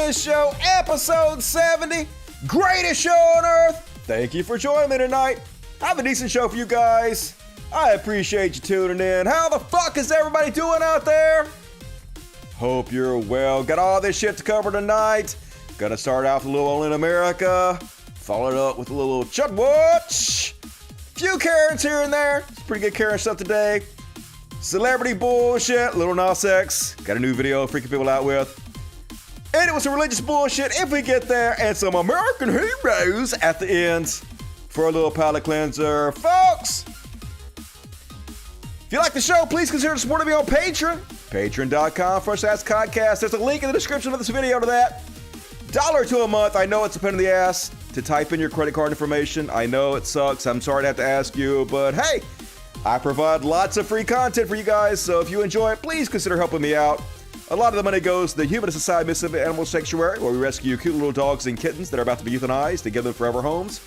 This Show, episode 70. Greatest show on earth. Thank you for joining me tonight. I have a decent show for you guys. I appreciate you tuning in. How the fuck is everybody doing out there? Hope you're well. Got all this shit to cover tonight. Gonna start out with a little in America. Followed up with a little Chud Watch. Few Karens here and there. It's pretty good Karen stuff today. Celebrity bullshit. Lil Nas X. Got a new video freaking people out with. And it was some religious bullshit if we get there. And some American heroes at the end for a little palate cleanser. Folks, if you like the show, please consider supporting me on Patreon. Patreon.com/Codcast. There's a link in the description of this video to that. $1 a month. I know it's a pain in the ass to type in your credit card information. I know it sucks. I'm sorry to have to ask you, but hey, I provide lots of free content for you guys, so if you enjoy it, please consider helping me out. A lot of the money goes to the Human Society of Animal Sanctuary, where we rescue cute little dogs and kittens that are about to be euthanized to give them forever homes.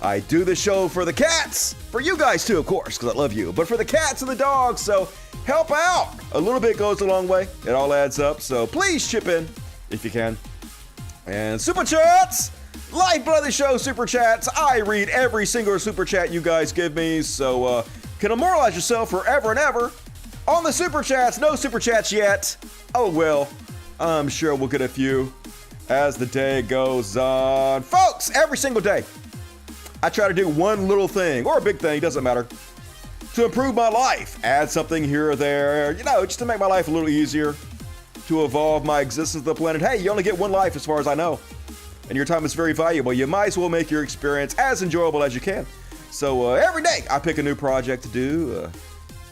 I do this show for the cats, for you guys too, of course, because I love you, but for the cats and the dogs, so help out. A little bit goes a long way. It all adds up, so please chip in if you can. And Super Chats! Lifeblood of the show, Super Chats. I read every single Super Chat you guys give me, so can immortalize yourself forever and ever on the Super Chats. No Super Chats yet. Oh well, I'm sure we'll get a few as the day goes on. Folks, every single day, I try to do one little thing, or a big thing, doesn't matter, to improve my life. Add something here or there, you know, just to make my life a little easier, to evolve my existence on the planet. Hey, you only get one life as far as I know, and your time is very valuable. You might as well make your experience as enjoyable as you can. So every day I pick a new project to do,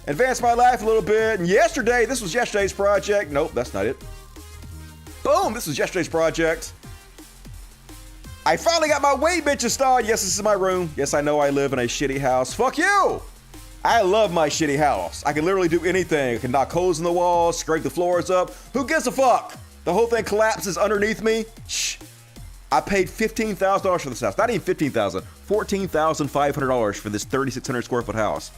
advance my life a little bit. And yesterday, this was yesterday's project. Nope, that's not it. Boom, this was yesterday's project. I finally got my weight bench installed. Yes, this is my room. Yes, I know I live in a shitty house. Fuck you! I love my shitty house. I can literally do anything. I can knock holes in the walls, scrape the floors up. Who gives a fuck? The whole thing collapses underneath me. Shh. I paid $15,000 for this house. Not even $15,000. $14,500 for this 3,600 square foot house.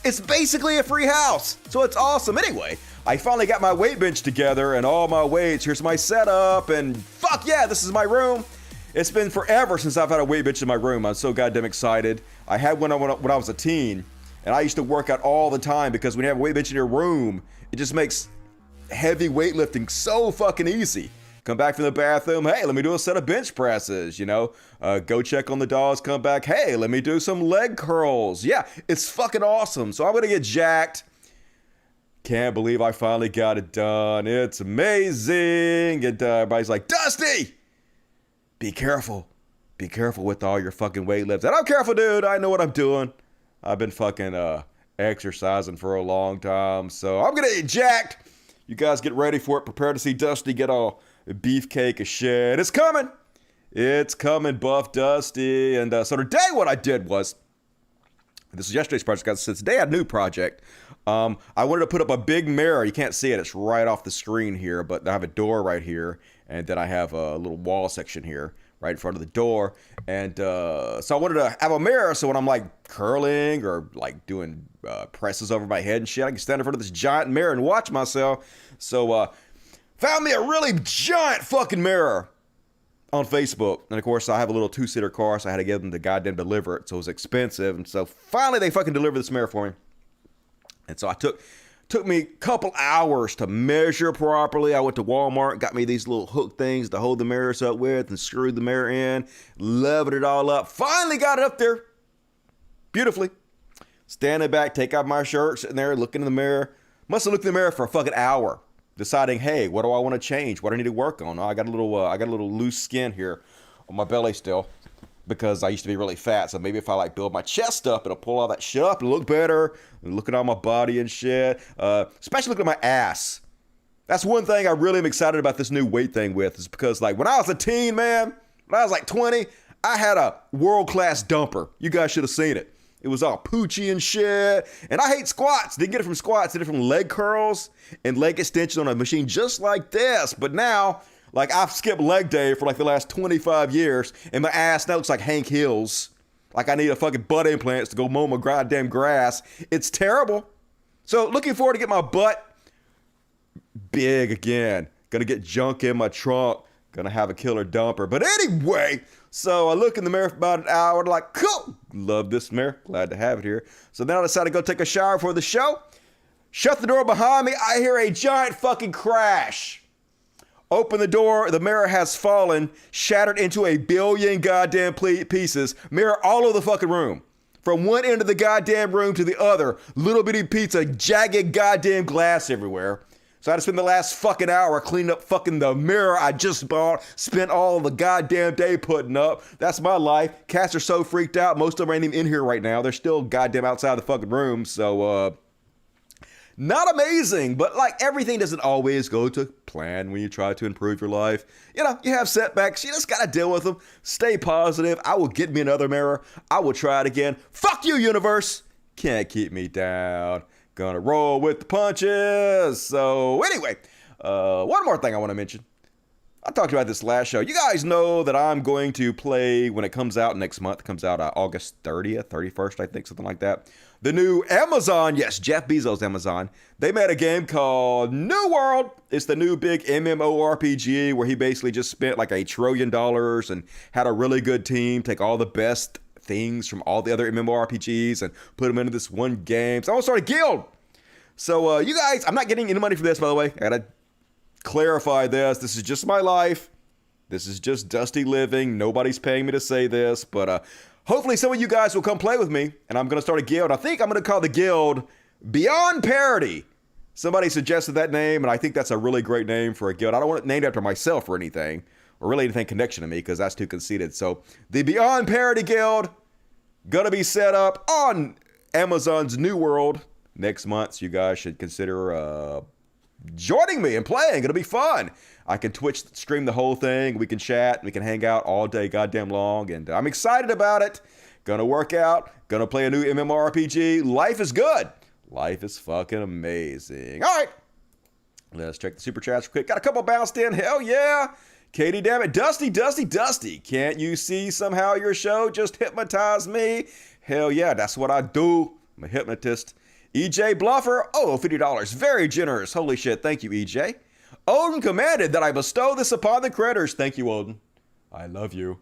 It's basically a free house, so it's awesome. Anyway, I finally got my weight bench together and all my weights. Here's my setup, and fuck yeah, this is my room. It's been forever since I've had a weight bench in my room. I'm so goddamn excited. I had one when I was a teen, and I used to work out all the time because when you have a weight bench in your room, it just makes heavy weightlifting so fucking easy. Come back from the bathroom, hey, let me do a set of bench presses, you know? Go check on the dogs, come back, hey, let me do some leg curls. Yeah, it's fucking awesome. So I'm gonna get jacked. Can't believe I finally got it done. It's amazing. And everybody's like, Dusty, be careful. Be careful with all your fucking weightlifts. And I'm careful, dude. I know what I'm doing. I've been fucking exercising for a long time. So I'm gonna get jacked. You guys get ready for it. Prepare to see Dusty get all beefcake of shit. It's coming. It's coming, Buff Dusty. And so today what I did was, this is yesterday's project, guys. So today I had a new project. I wanted to put up a big mirror. You can't see it. It's right off the screen here, but I have a door right here. And then I have a little wall section here right in front of the door. And so I wanted to have a mirror so when I'm like curling or like doing presses over my head and shit, I can stand in front of this giant mirror and watch myself. So found me a really giant fucking mirror on Facebook. And of course, I have a little 2-seater car, so I had to get them to goddamn deliver it. So it was expensive. And so finally they fucking delivered this mirror for me. And so took me a couple hours to measure properly. I went to Walmart, got me these little hook things to hold the mirrors up with and screwed the mirror in, leveled it all up. Finally got it up there beautifully. Standing back, take off my shirt, sitting there looking in the mirror. Must have looked in the mirror for a fucking hour, deciding, hey, what do I want to change? What do I need to work on? I got a little loose skin here on my belly still because I used to be really fat. So maybe if I like build my chest up, it'll pull all that shit up and look better. And look at all my body and shit. Especially looking at my ass. That's one thing I really am excited about this new weight thing with, is because like when I was a teen, man, when I was like 20, I had a world-class dumper. You guys should have seen it. It was all poochy and shit. And I hate squats. Didn't get it from squats. Did it from leg curls and leg extensions on a machine just like this. But now, like I've skipped leg day for like the last 25 years. And my ass now looks like Hank Hill's. Like I need a fucking butt implants to go mow my goddamn grass. It's terrible. So looking forward to get my butt big again. Gonna get junk in my trunk. Gonna have a killer dumper. But anyway, so I look in the mirror for about an hour, like, cool, love this mirror, glad to have it here. So then I decided to go take a shower for the show. Shut the door behind me, I hear a giant fucking crash. Open the door, the mirror has fallen, shattered into a billion goddamn pieces. Mirror all over the fucking room. From one end of the goddamn room to the other. Little bitty pizza, jagged goddamn glass everywhere. So I had to spend the last fucking hour cleaning up fucking the mirror I just bought. Spent all the goddamn day putting up. That's my life. Cats are so freaked out. Most of them ain't even in here right now. They're still goddamn outside the fucking room. So, not amazing, but like everything doesn't always go to plan when you try to improve your life. You know, you have setbacks. You just got to deal with them. Stay positive. I will get me another mirror. I will try it again. Fuck you, universe. Can't keep me down. Gonna roll with the punches. So anyway, one more thing I want to mention. I talked about this last show. You guys know that I'm going to play when it comes out next month. It comes out August 30th, 31st, I think, something like that. The new Amazon, yes, Jeff Bezos' Amazon. They made a game called New World. It's the new big MMORPG where he basically just spent like $1 trillion and had a really good team, take all the best things from all the other MMORPGs and put them into this one game. So I want to start a guild. So you guys, I'm not getting any money for this, by the way. I gotta clarify this. This is just my life. This is just Dusty living. Nobody's paying me to say this, but hopefully some of you guys will come play with me, and I'm going to start a guild. I think I'm going to call the guild Beyond Parody. Somebody suggested that name, and I think that's a really great name for a guild. I don't want it named after myself or anything, or really anything connection to me, because that's too conceited. So the Beyond Parody Guild going to be set up on Amazon's New World next month. So you guys should consider joining me and playing. It'll be fun. I can Twitch stream the whole thing. We can chat. We can hang out all day goddamn long. And I'm excited about it. Gonna work out. Gonna play a new MMORPG. Life is good. Life is fucking amazing. All right. Let's check the super chats real quick. Got a couple bounced in. Hell yeah. Katie, damn it. Dusty. Can't you see somehow your show just hypnotized me? Hell yeah. That's what I do. I'm a hypnotist. EJ Bluffer, oh, $50. Very generous. Holy shit. Thank you, EJ. Odin commanded that I bestow this upon the critters. Thank you, Odin. I love you.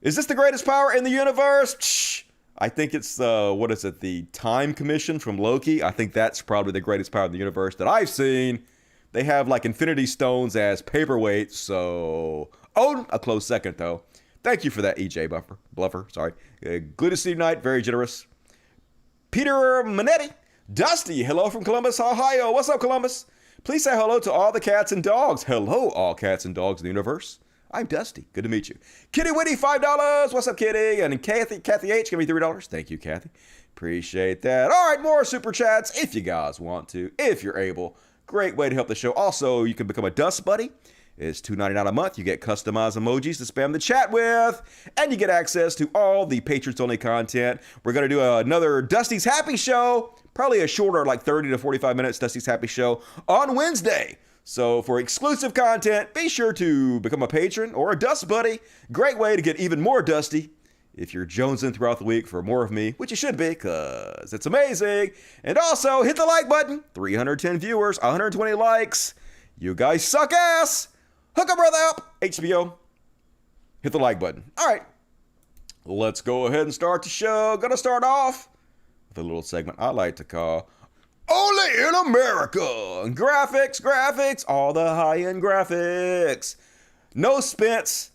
Is this the greatest power in the universe? Shh. I think it's, what is it, the Time Commission from Loki? I think that's probably the greatest power in the universe that I've seen. They have, like, Infinity Stones as paperweights, so... Odin, a close second, though. Thank you for that, EJ Bluffer. Sorry. Good to see you tonight. Very generous. Peter Manetti. Dusty, hello from Columbus, Ohio. What's up, Columbus? Please say hello to all the cats and dogs. Hello, all cats and dogs in the universe. I'm Dusty. Good to meet you. Kitty Witty, $5. What's up, Kitty? And Kathy H, give me $3. Thank you, Kathy. Appreciate that. All right, more super chats if you guys want to, if you're able. Great way to help the show. Also, you can become a Dust Buddy. It's $2.99 a month. You get customized emojis to spam the chat with, and you get access to all the patrons-only content. We're going to do another Dusty's Happy Show, probably a shorter, like 30 to 45 minutes Dusty's Happy Show on Wednesday. So for exclusive content, be sure to become a patron or a Dust Buddy. Great way to get even more Dusty if you're jonesing throughout the week for more of me, which you should be, because it's amazing. And also, hit the like button. 310 viewers, 120 likes. You guys suck ass. Hook up, brother up. HBO. Hit the like button. All right. Let's go ahead and start the show. Gonna start off with a little segment I like to call Only in America. Graphics, all the high-end graphics. No expense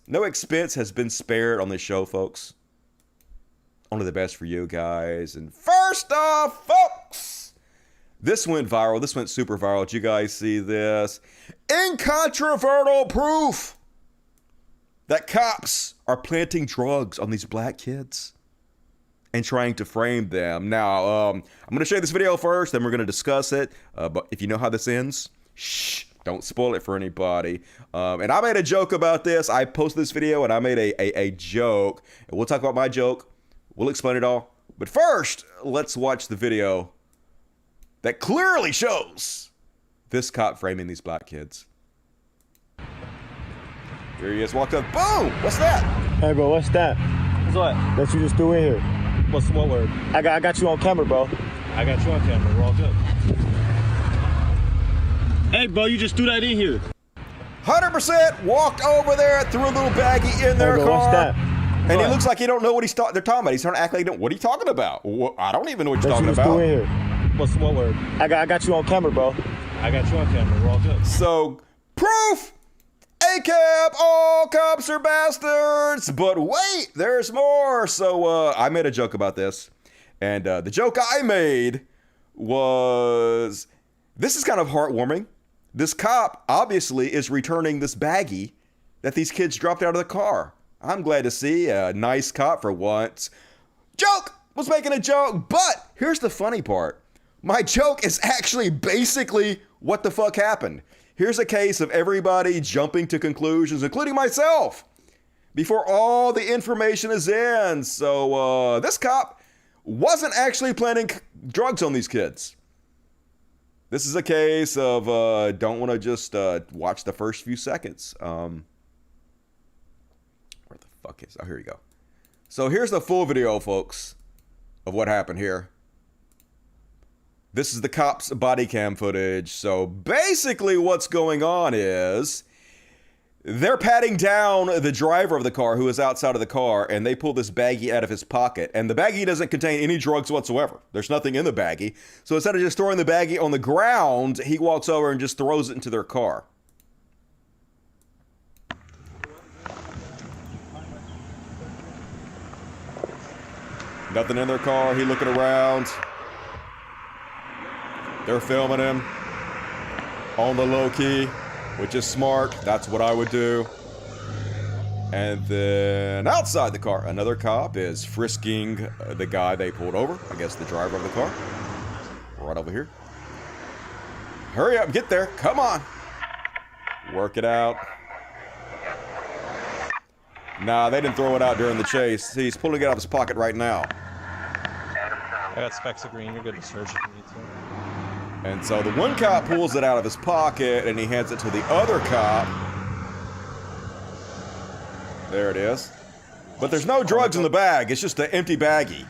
has been spared on this show, folks. Only the best for you guys. And first off, folks, this went viral. This went super viral. Did you guys see this? Incontrovertible proof that cops are planting drugs on these black kids and trying to frame them. Now, I'm going to show you this video first, then we're going to discuss it. But if you know how this ends, shh, don't spoil it for anybody. And I made a joke about this. I posted this video and I made a joke. And we'll talk about my joke. We'll explain it all. But first, let's watch the video that clearly shows this cop framing these black kids. Here he is, walked up. Boom! What's that? Hey, bro, what's that? What's what? That you just threw in here. What word? I got you on camera, bro. I got you on camera. We're all good. Hey, bro, you just threw that in here. 100% walked over there, threw a little baggie in their Hey, bro, car. what's that? And he looks like he don't know what they're talking about. He's trying to act like he don't. What are you talking about? I don't even know what you're What talking you was about. doing here? What word? I got you on camera, bro. I got you on camera. We're all good. So, proof! ACAB, all cops are bastards! But wait, there's more! So, I made a joke about this. And the joke I made was, this is kind of heartwarming. This cop obviously is returning this baggie that these kids dropped out of the car. I'm glad to see a nice cop for once. Joke! Was making a joke, but here's the funny part. My joke is actually basically what the fuck happened. Here's a case of everybody jumping to conclusions, including myself, before all the information is in. So this cop wasn't actually planning drugs on these kids. This is a case of don't want to just watch the first few seconds. Where the fuck is? Oh, here you go. So here's the full video, folks, of what happened here. This is the cops' body cam footage. So basically what's going on is they're patting down the driver of the car who is outside of the car, and they pull this baggie out of his pocket. And the baggie doesn't contain any drugs whatsoever. There's nothing in the baggie. So instead of just throwing the baggie on the ground, he walks over and just throws it into their car. Nothing in their car. He looking around. They're filming him on the low key, which is smart. That's what I would do. And then outside the car, another cop is frisking the guy they pulled over. I guess the driver of the car. Right over here. Hurry up, get there. Come on. Work it out. Nah, they didn't throw it out during the chase. He's pulling it out of his pocket right now. I got specks of green. You're good to search if you need to. And so the one cop pulls it out of his pocket and he hands it to the other cop. There it is. But there's no drugs in the bag. It's just an empty baggie.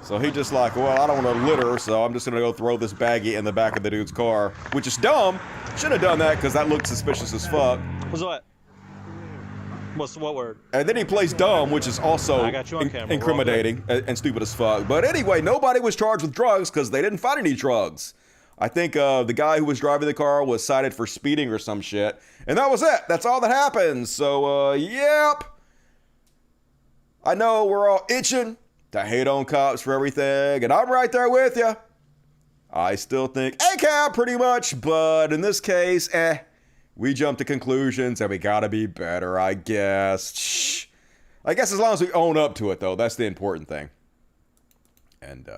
So he just like, well, I don't want to litter, so I'm just going to go throw this baggie in the back of the dude's car. Which is dumb. Should have done that because that looked suspicious as fuck. What's what? What word? And then he plays dumb, which is also I got you on camera. incriminating and stupid as fuck. But anyway, nobody was charged with drugs because they didn't find any drugs. I think the guy who was driving the car was cited for speeding or some shit. And that was it. That's all that happened. So, yep. I know we're all itching to hate on cops for everything. And I'm right there with you. I still think ACAB pretty much. But in this case, we jump to conclusions and we gotta be better, I guess. Shh. I guess as long as we own up to it, though, that's the important thing. And,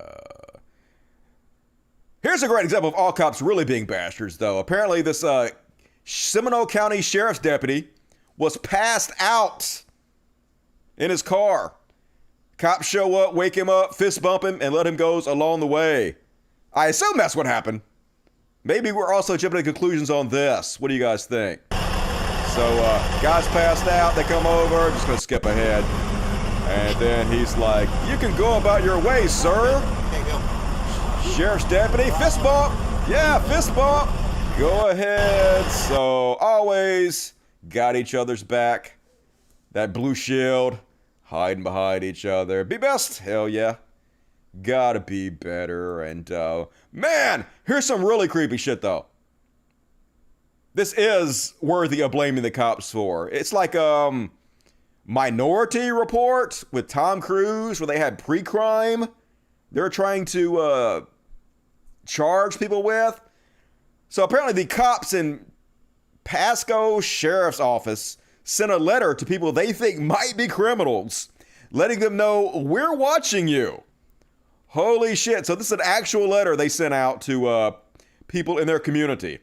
here's a great example of all cops really being bastards, though. Apparently, this, Seminole County Sheriff's deputy was passed out in his car. Cops show up, wake him up, fist bump him, and let him go along the way. I assume that's what happened. Maybe we're also jumping to conclusions on this. What do you guys think? So, guys passed out. They come over. Just going to skip ahead. And then he's like, you can go about your way, sir. Sheriff's deputy. Fist bump. Yeah, fist bump. Go ahead. So, always got each other's back. That blue shield. Hiding behind each other. Be best. Hell yeah. Gotta be better. And, man, here's some really creepy shit, though. This is worthy of blaming the cops for. It's like, Minority Report with Tom Cruise, where they had pre-crime they're trying to, charge people with. So apparently the cops in Pasco Sheriff's Office sent a letter to people they think might be criminals, letting them know, we're watching you. Holy shit. So this is an actual letter they sent out to people in their community.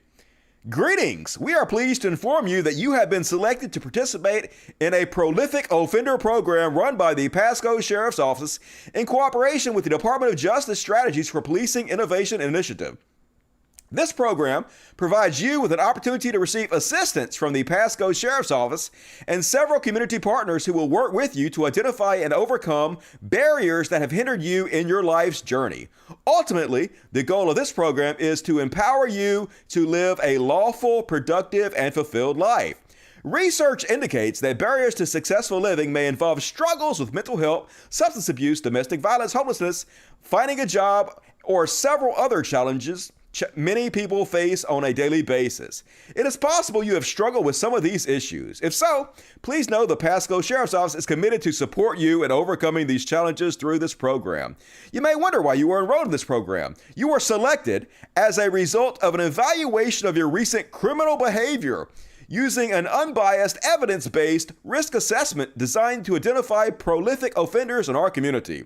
Greetings. We are pleased to inform you that you have been selected to participate in a prolific offender program run by the Pasco Sheriff's Office in cooperation with the Department of Justice Strategies for Policing Innovation Initiative. This program provides you with an opportunity to receive assistance from the Pasco Sheriff's Office and several community partners who will work with you to identify and overcome barriers that have hindered you in your life's journey. Ultimately, the goal of this program is to empower you to live a lawful, productive, and fulfilled life. Research indicates that barriers to successful living may involve struggles with mental health, substance abuse, domestic violence, homelessness, finding a job, or several other challenges many people face on a daily basis. It is possible you have struggled with some of these issues. If so, please know the Pasco Sheriff's Office is committed to support you in overcoming these challenges through this program. You may wonder why you were enrolled in this program. You were selected as a result of an evaluation of your recent criminal behavior using an unbiased, evidence-based risk assessment designed to identify prolific offenders in our community.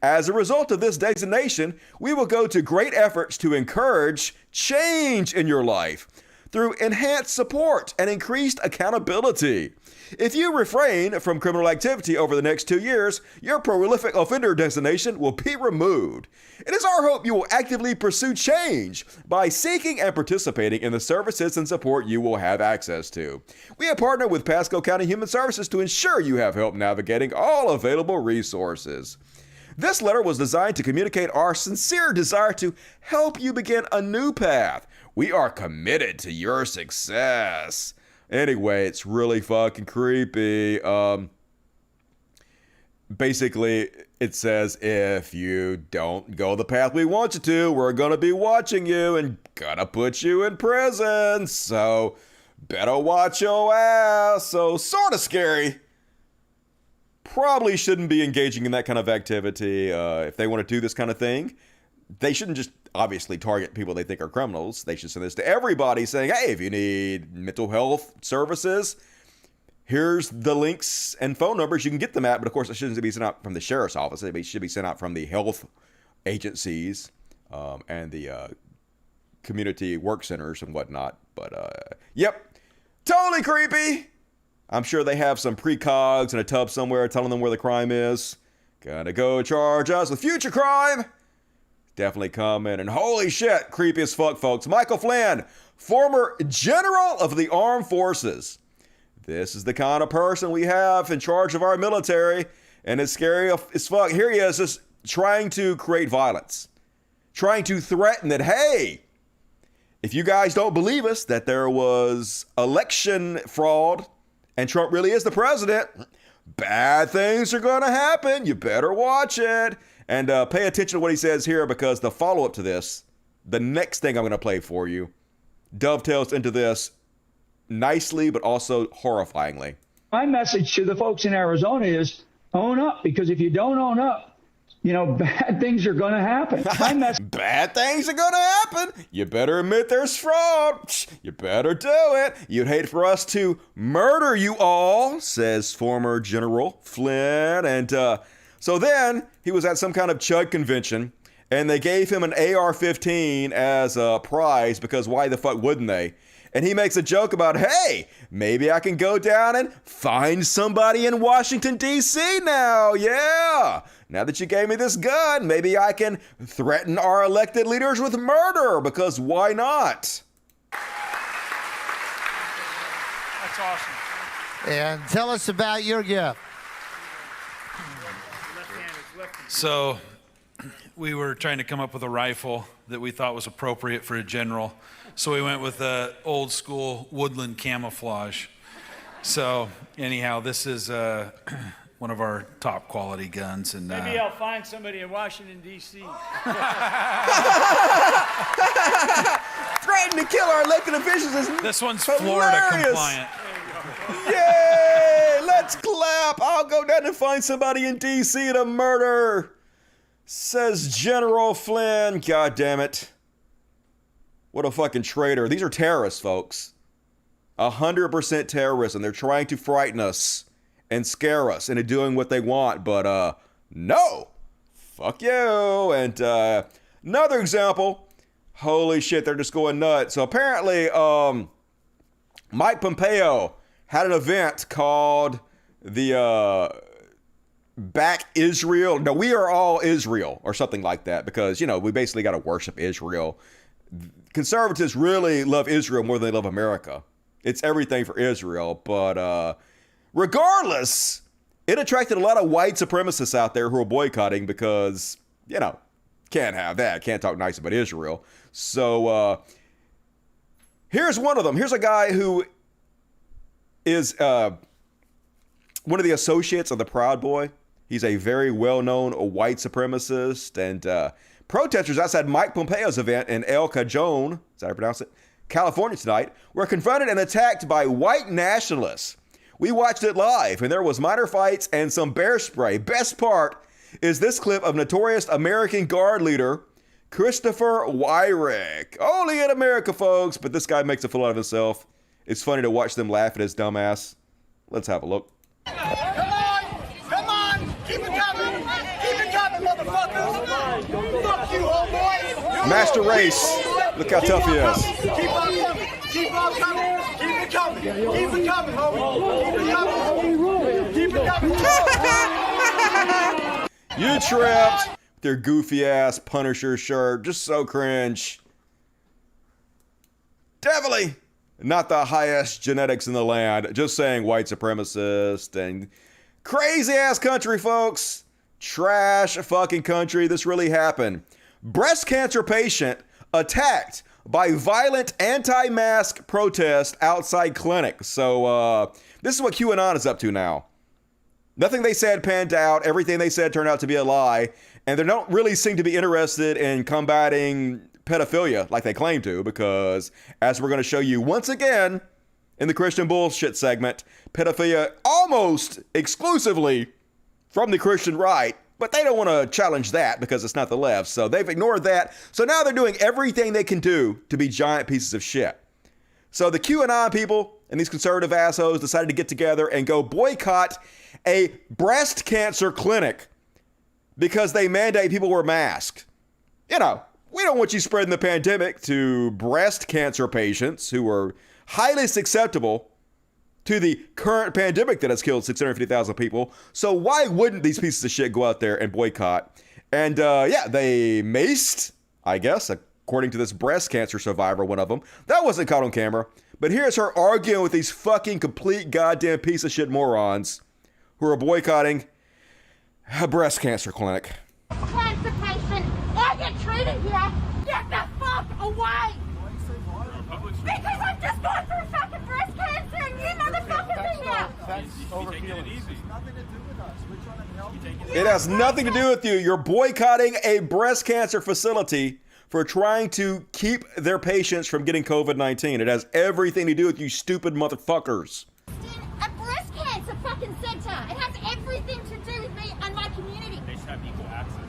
As a result of this designation, we will go to great efforts to encourage change in your life through enhanced support and increased accountability. If you refrain from criminal activity over the next 2 years, your prolific offender designation will be removed. It is our hope you will actively pursue change by seeking and participating in the services and support you will have access to. We have partnered with Pasco County Human Services to ensure you have help navigating all available resources. This letter was designed to communicate our sincere desire to help you begin a new path. We are committed to your success. Anyway, it's really fucking creepy. Basically, it says, if you don't go the path we want you to, we're going to be watching you and gonna put you in prison. So, better watch your ass. So, sort of scary. Probably shouldn't be engaging in that kind of activity. If they want to do this kind of thing, they shouldn't just obviously target people they think are criminals. They should send this to everybody saying, hey, if you need mental health services, here's the links and phone numbers you can get them at. But of course, it shouldn't be sent out from the sheriff's office. It should be sent out from the health agencies and the community work centers and whatnot. But yep, totally creepy. I'm sure they have some precogs in a tub somewhere telling them where the crime is. Gonna go charge us with future crime. Definitely coming. And holy shit, creepy as fuck, folks. Michael Flynn, former general of the armed forces. This is the kind of person we have in charge of our military. And it's scary as fuck. Here he is just trying to create violence. Trying to threaten that, hey, if you guys don't believe us that there was election fraud and Trump really is the president, bad things are going to happen. You better watch it. And pay attention to what he says here, because the follow-up to this, the next thing I'm going to play for you, dovetails into this nicely, but also horrifyingly. My message to the folks in Arizona is own up, because if you don't own up, you know, bad things are going to happen. Bad things are going to happen. You better admit there's fraud. You better do it. You'd hate for us to murder you all, says former General Flynn. And so then he was at some kind of chud convention, and they gave him an AR-15 as a prize, because why the fuck wouldn't they? And he makes a joke about, hey, maybe I can go down and find somebody in Washington, D.C. now. Yeah. Now that you gave me this gun, maybe I can threaten our elected leaders with murder, because why not? That's awesome. And tell us about your gift. So we were trying to come up with a rifle that we thought was appropriate for a general. So we went with the old school woodland camouflage. So anyhow, this is one of our top quality guns. And maybe I'll find somebody in Washington, D.C. Threatening to kill our elected officials is this one's hilarious. Florida compliant. Yay! Let's clap. I'll go down and find somebody in D.C. to murder, says General Flynn. God damn it. What a fucking traitor. These are terrorists, folks. 100% terrorism. They're trying to frighten us and scare us into doing what they want. But, no. Fuck you. And, another example. Holy shit, they're just going nuts. So apparently, Mike Pompeo had an event called the Back Israel. No, we are all Israel or something like that, because, you know, we basically got to worship Israel. conservatives really love Israel more than they love America. It's everything for Israel. But regardless, it attracted a lot of white supremacists out there who are boycotting because, can't have that. Can't talk nice about Israel. So here's one of them. Here's a guy who is one of the associates of the Proud Boy. He's a very well-known white supremacist. And protesters outside Mike Pompeo's event in El Cajon, is that how I pronounce it, California tonight, were confronted and attacked by white nationalists. We watched it live, and there was minor fights and some bear spray. Best part is this clip of notorious American Guard leader Christopher Wyrick. Only in America, folks, but this guy makes a fool out of himself. It's funny to watch them laugh at his dumbass. Let's have a look. Come on, keep it coming, motherfuckers. Fuck you, homeboy. Master Race, look how tough he is. Keep on coming, keep on coming, keep it coming, keep it coming, homie. Keep it coming. You tripped. Their goofy ass Punisher shirt, just so cringe. Definitely not the highest genetics in the land. Just saying, white supremacist and crazy ass country, folks. Trash fucking country. This really happened. Breast cancer patient attacked by violent anti-mask protest outside clinic. So this is what QAnon is up to now. Nothing they said panned out. Everything they said turned out to be a lie. And they don't really seem to be interested in combating pedophilia like they claim to, because as we're going to show you once again in the Christian bullshit segment, pedophilia almost exclusively from the Christian right, but they don't want to challenge that because it's not the left. So they've ignored that. So now they're doing everything they can do to be giant pieces of shit. So the QAnon people and these conservative assholes decided to get together and go boycott a breast cancer clinic because they mandate people wear masks. We don't want you spreading the pandemic to breast cancer patients who are highly susceptible to the current pandemic that has killed 650,000 people. So why wouldn't these pieces of shit go out there and boycott? And they maced, I guess, according to this breast cancer survivor, one of them. That wasn't caught on camera. But here's her arguing with these fucking complete goddamn piece of shit morons who are boycotting a breast cancer clinic. Cancer patient, I get treated here. Get the fuck away! Because I'm just going through fucking breast cancer and you motherfuckers are here! It has nothing to do with you. You're boycotting a breast cancer facility for trying to keep their patients from getting COVID-19. It has everything to do with you stupid motherfuckers. A breast cancer fucking center. It has everything to do with me and my community. They should have equal access to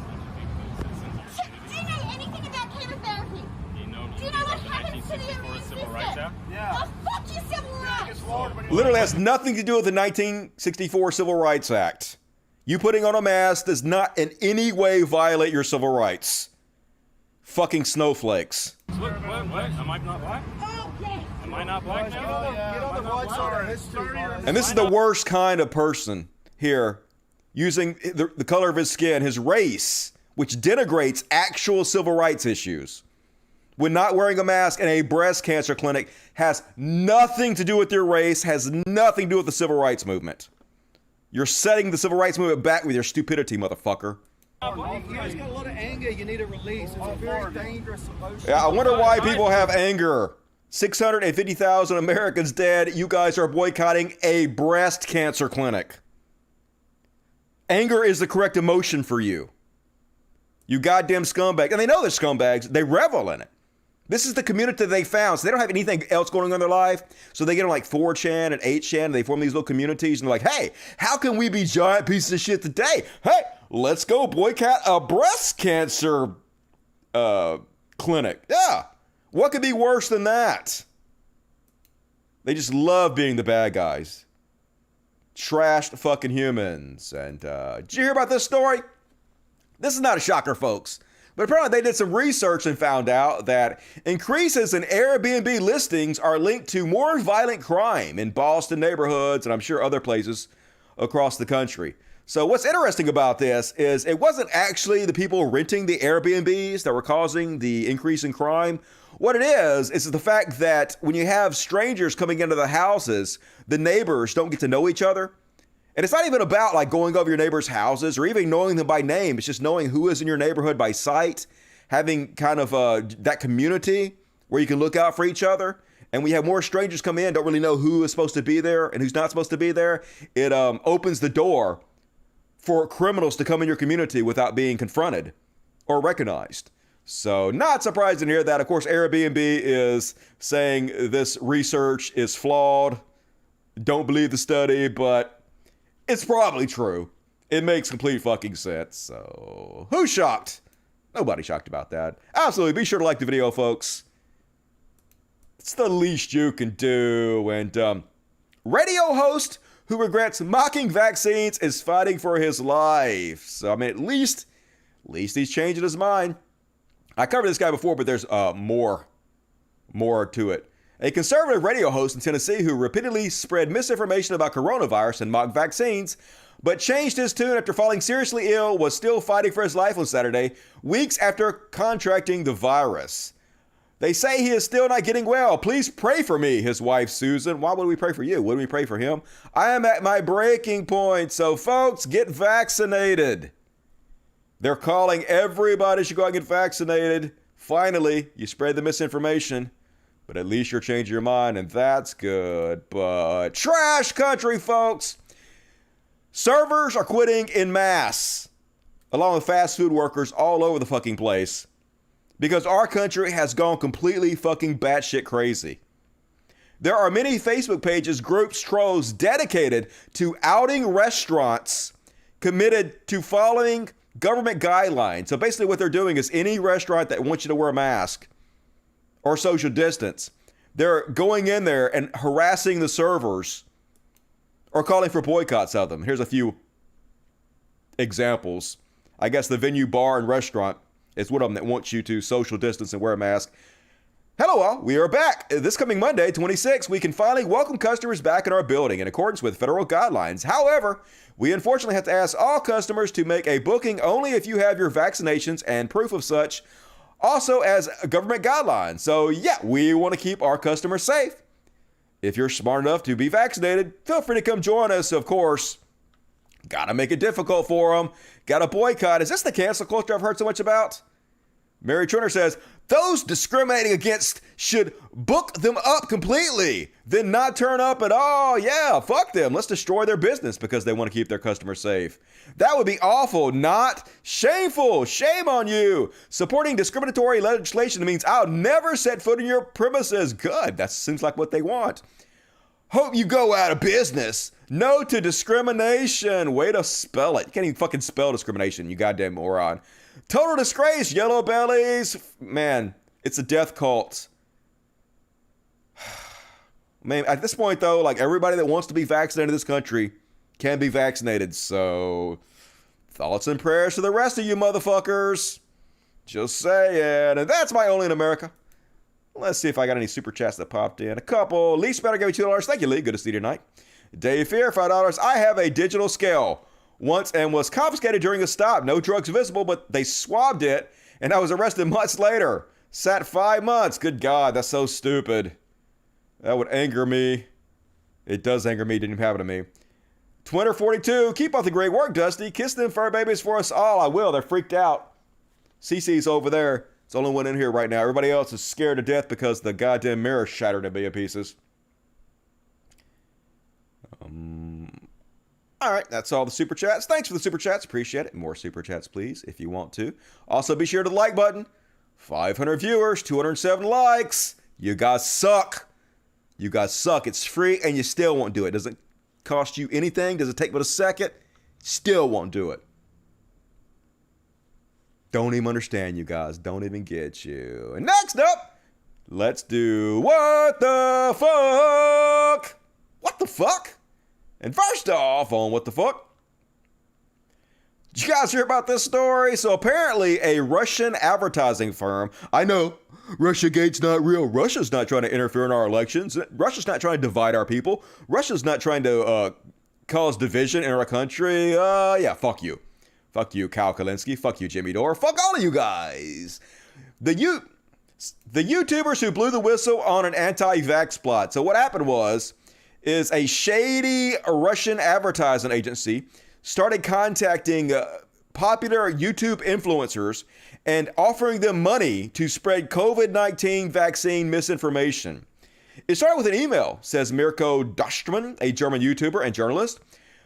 citizens. Do you know anything about chemotherapy? Do you know what happens to the immune system? Yeah. Oh, fuck your civil rights! Literally has nothing to do with the 1964 Civil Rights Act. You putting on a mask does not in any way violate your civil rights. Fucking snowflakes. What? Am I not black? Oh, yes. Am I not black now? Get on the right side of history. And this is the worst kind of person here, using the color of his skin, his race, which denigrates actual civil rights issues. When not wearing a mask in a breast cancer clinic has nothing to do with your race, has nothing to do with the civil rights movement. You're setting the civil rights movement back with your stupidity, motherfucker. You guys got a lot of anger you need to release. It's a very dangerous emotion. Yeah, I wonder why people have anger. 650,000 Americans dead. You guys are boycotting a breast cancer clinic. Anger is the correct emotion for you. You goddamn scumbags. And they know they're scumbags. They revel in it. This is the community they found. So they don't have anything else going on in their life. So they get on like 4chan and 8chan. And they form these little communities. And they're like, hey, how can we be giant pieces of shit today? Hey, let's go boycott a breast cancer clinic. Yeah. What could be worse than that? They just love being the bad guys. Trashed fucking humans. And did you hear about this story? This is not a shocker, folks. But apparently they did some research and found out that increases in Airbnb listings are linked to more violent crime in Boston neighborhoods and I'm sure other places across the country. So what's interesting about this is it wasn't actually the people renting the Airbnbs that were causing the increase in crime. What it is the fact that when you have strangers coming into the houses, the neighbors don't get to know each other. And it's not even about like going over your neighbors' houses or even knowing them by name. It's just knowing who is in your neighborhood by sight, having kind of that community where you can look out for each other. And we have more strangers come in, don't really know who is supposed to be there and who's not supposed to be there. It opens the door for criminals to come in your community without being confronted or recognized. So not surprising to hear that. Of course, Airbnb is saying this research is flawed. Don't believe the study, but it's probably true. It makes complete fucking sense. So who's shocked? Nobody shocked about that. Absolutely. Be sure to like the video, folks. It's the least you can do. And radio host who regrets mocking vaccines is fighting for his life. So, I mean, at least he's changing his mind. I covered this guy before, but there's more to it. A conservative radio host in Tennessee who repeatedly spread misinformation about coronavirus and mocked vaccines, but changed his tune after falling seriously ill, was still fighting for his life on Saturday, weeks after contracting the virus. They say he is still not getting well. Please pray for me, his wife, Susan. Why would we pray for you? Wouldn't we pray for him? I am at my breaking point. So, folks, get vaccinated. They're calling everybody should go out and get vaccinated. Finally, you spread the misinformation, but at least you're changing your mind, and that's good. But trash country, folks. Servers are quitting en masse, along with fast food workers all over the fucking place, because our country has gone completely fucking batshit crazy. There are many Facebook pages, groups, trolls dedicated to outing restaurants committed to following government guidelines. So basically what they're doing is any restaurant that wants you to wear a mask or social distance, they're going in there and harassing the servers or calling for boycotts of them. Here's a few examples. I guess the venue, bar, and restaurant is one of them that wants you to social distance and wear a mask. Hello all, we are back. This coming Monday, 26, we can finally welcome customers back in our building in accordance with federal guidelines. However, we unfortunately have to ask all customers to make a booking only if you have your vaccinations and proof of such, also as government guidelines. So yeah, we want to keep our customers safe. If you're smart enough to be vaccinated, feel free to come join us, of course. Gotta make it difficult for them. Gotta boycott. Is this the cancel culture I've heard so much about? Mary Turner says, those discriminating against should book them up completely, then not turn up at all. Yeah, fuck them. Let's destroy their business because they want to keep their customers safe. That would be awful, not shameful. Shame on you. Supporting discriminatory legislation means I'll never set foot in your premises. Good. That seems like what they want. Hope you go out of business. No to discrimination. Way to spell it. You can't even fucking spell discrimination, you goddamn moron. Total disgrace, yellow bellies. Man, it's a death cult. Man, at this point, though, like everybody that wants to be vaccinated in this country can be vaccinated. So, thoughts and prayers to the rest of you motherfuckers. Just saying. And that's my Only in America. Let's see if I got any super chats that popped in. A couple. Lee Spatter gave me $2. Thank you, Lee. Good to see you tonight. Dave Fear, $5. I have a digital scale once and was confiscated during a stop. No drugs visible, but they swabbed it, and I was arrested months later. Sat 5 months. Good God, that's so stupid. That would anger me. It does anger me. It didn't even happen to me. Twitter42, keep up the great work, Dusty. Kiss them fur babies for us all. I will. They're freaked out. CC's over there. It's the only one in here right now. Everybody else is scared to death because the goddamn mirror shattered a million pieces. All right, that's all the super chats. Thanks for the super chats. Appreciate it. More super chats, please, if you want to. Also, be sure to the like button. 500 viewers, 207 likes. You guys suck. You guys suck. It's free, and you still won't do it. Doesn't cost you anything. Does it take but a second? Still won't do it. Don't even understand, you guys. Don't even get you. And next up, let's do What the Fuck? What the fuck? And first off, on What the Fuck? Did you guys hear about this story? So apparently a Russian advertising firm, I know, Russiagate's not real. Russia's not trying to interfere in our elections. Russia's not trying to divide our people. Russia's not trying to cause division in our country. Yeah, fuck you. Fuck you, Kyle Kalinske. Fuck you, Jimmy Dore. Fuck all of you guys. The YouTubers who blew the whistle on an anti-vax plot. So what happened is a shady Russian advertising agency started contacting popular YouTube influencers and offering them money to spread COVID-19 vaccine misinformation. It started with an email, says Mirko Dostman, a German YouTuber and journalist.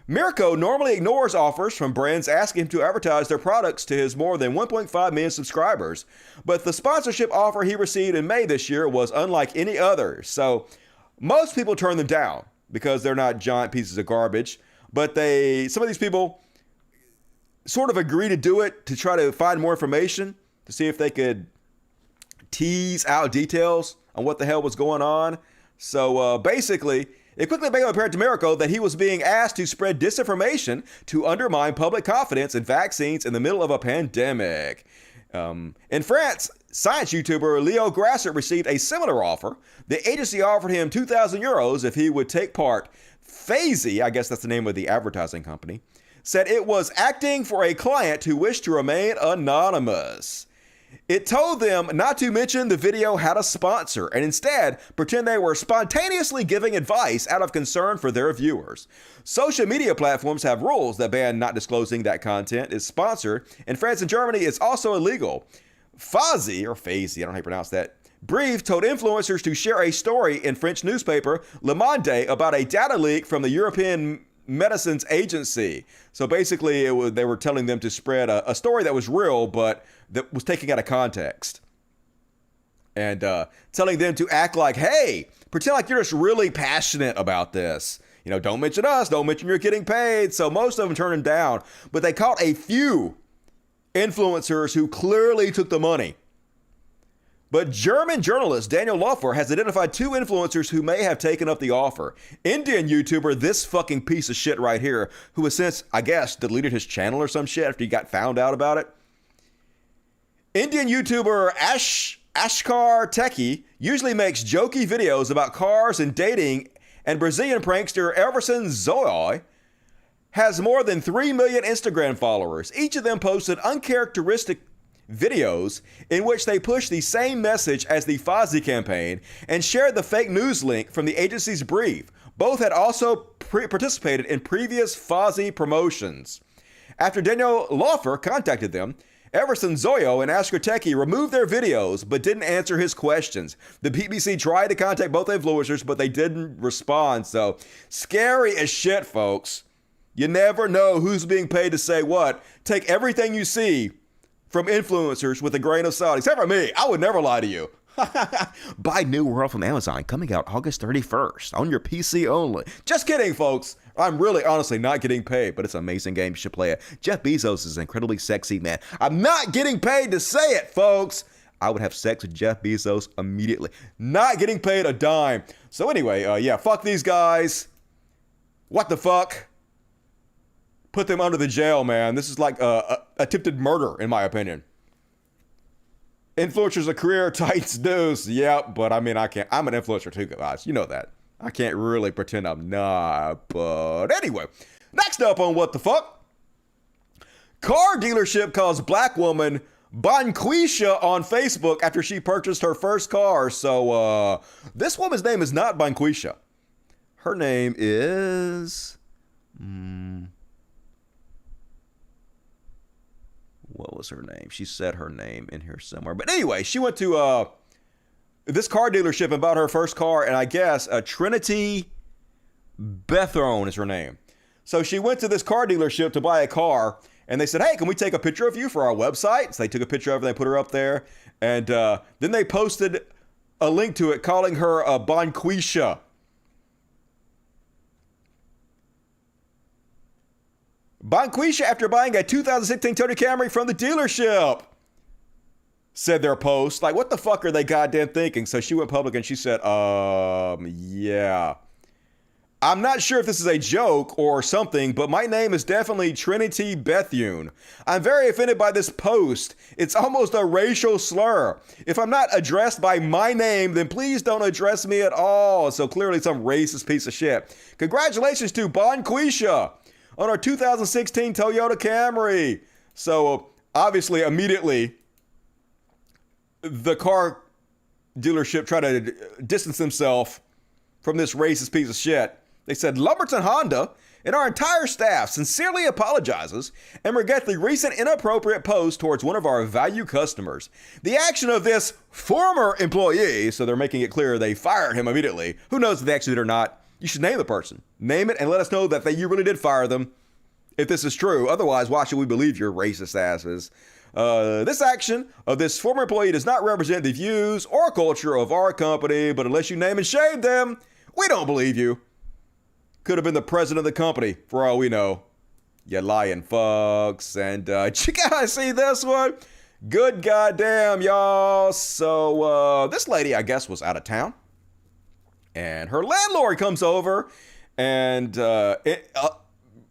Mirko normally ignores offers from brands asking him to advertise their products to his more than 1.5 million subscribers. But the sponsorship offer he received in May this year was unlike any other. So most people turn them down because they're not giant pieces of garbage. But some of these people sort of agree to do it to try to find more information, to see if they could tease out details on what the hell was going on. So basically, it quickly became apparent to Mirko that he was being asked to spread disinformation to undermine public confidence in vaccines in the middle of a pandemic. In France, science YouTuber Leo Grasser received a similar offer. The agency offered him 2,000 euros if he would take part. Phazy, I guess that's the name of the advertising company, said it was acting for a client who wished to remain anonymous. It told them not to mention the video had a sponsor and instead pretend they were spontaneously giving advice out of concern for their viewers. Social media platforms have rules that ban not disclosing that content is sponsored. In France and Germany, it's also illegal. Phazy, I don't know how you pronounce that, Brief told influencers to share a story in French newspaper Le Monde about a data leak from the European Medicines Agency. So basically, they were telling them to spread a story that was real, but that was taken out of context. And telling them to act like, hey, pretend like you're just really passionate about this. You know, don't mention us, don't mention you're getting paid. So most of them turned them down. But they caught a few influencers who clearly took the money. But German journalist Daniel Loeffler has identified 2 influencers who may have taken up the offer. Indian YouTuber, this fucking piece of shit right here, who has since, I guess, deleted his channel or some shit after he got found out about it. Indian YouTuber Ashkar Techie usually makes jokey videos about cars and dating, and Brazilian prankster Everson Zoe has more than 3 million Instagram followers. Each of them posted uncharacteristic videos in which they pushed the same message as the Phazy campaign and shared the fake news link from the agency's brief. Both had also participated in previous Phazy promotions. After Daniel Loeffler contacted them, Everson Zoyo and Ashkar Techie removed their videos but didn't answer his questions. The BBC tried to contact both influencers, but they didn't respond. So scary as shit, folks. You never know who's being paid to say what. Take everything you see from influencers with a grain of salt, except for me. I would never lie to you. Buy New World from Amazon, coming out August 31st on your PC only. Just kidding, folks. I'm really, honestly not getting paid, but it's an amazing game. You should play it. Jeff Bezos is an incredibly sexy man. I'm not getting paid to say it, folks. I would have sex with Jeff Bezos immediately. Not getting paid a dime. So anyway, yeah, fuck these guys. What the fuck? Put them under the jail, man. This is like attempted murder, in my opinion. Influencers a career, Titans news. Yep, but I mean, I can't. I'm an influencer too, guys. You know that. I can't really pretend I'm not. But anyway, next up on What the Fuck. Car dealership calls black woman Banquisha on Facebook after she purchased her first car. So this woman's name is not Banquisha. Her name is... what was her name? She said her name in here somewhere. But anyway, she went to this car dealership and bought her first car, and I guess Trinity Bethron is her name. So she went to this car dealership to buy a car, and they said, hey, can we take a picture of you for our website? So they took a picture of her, they put her up there, and then they posted a link to it calling her Banquisha. Banquisha after buying a 2016 Toyota Camry from the dealership, said their post. Like, what the fuck are they goddamn thinking? So she went public and she said, yeah. I'm not sure if this is a joke or something, but my name is definitely Trinity Bethune. I'm very offended by this post. It's almost a racial slur. If I'm not addressed by my name, then please don't address me at all. So clearly some racist piece of shit. Congratulations to Banquisha on our 2016 Toyota Camry. So obviously, immediately, the car dealership try to distance themselves from this racist piece of shit. They said, Lumberton Honda and our entire staff sincerely apologizes and regret the recent inappropriate post towards one of our value customers. The action of this former employee, so they're making it clear they fired him immediately. Who knows if they actually did or not? You should name the person. Name it and let us know that you really did fire them if this is true. Otherwise, why should we believe your racist asses? This action of this former employee does not represent the views or culture of our company, but unless you name and shame them, we don't believe you. Could have been the president of the company, for all we know. You lying fucks. And you guys see this one? Good goddamn, y'all. So this lady, I guess, was out of town. And her landlord comes over and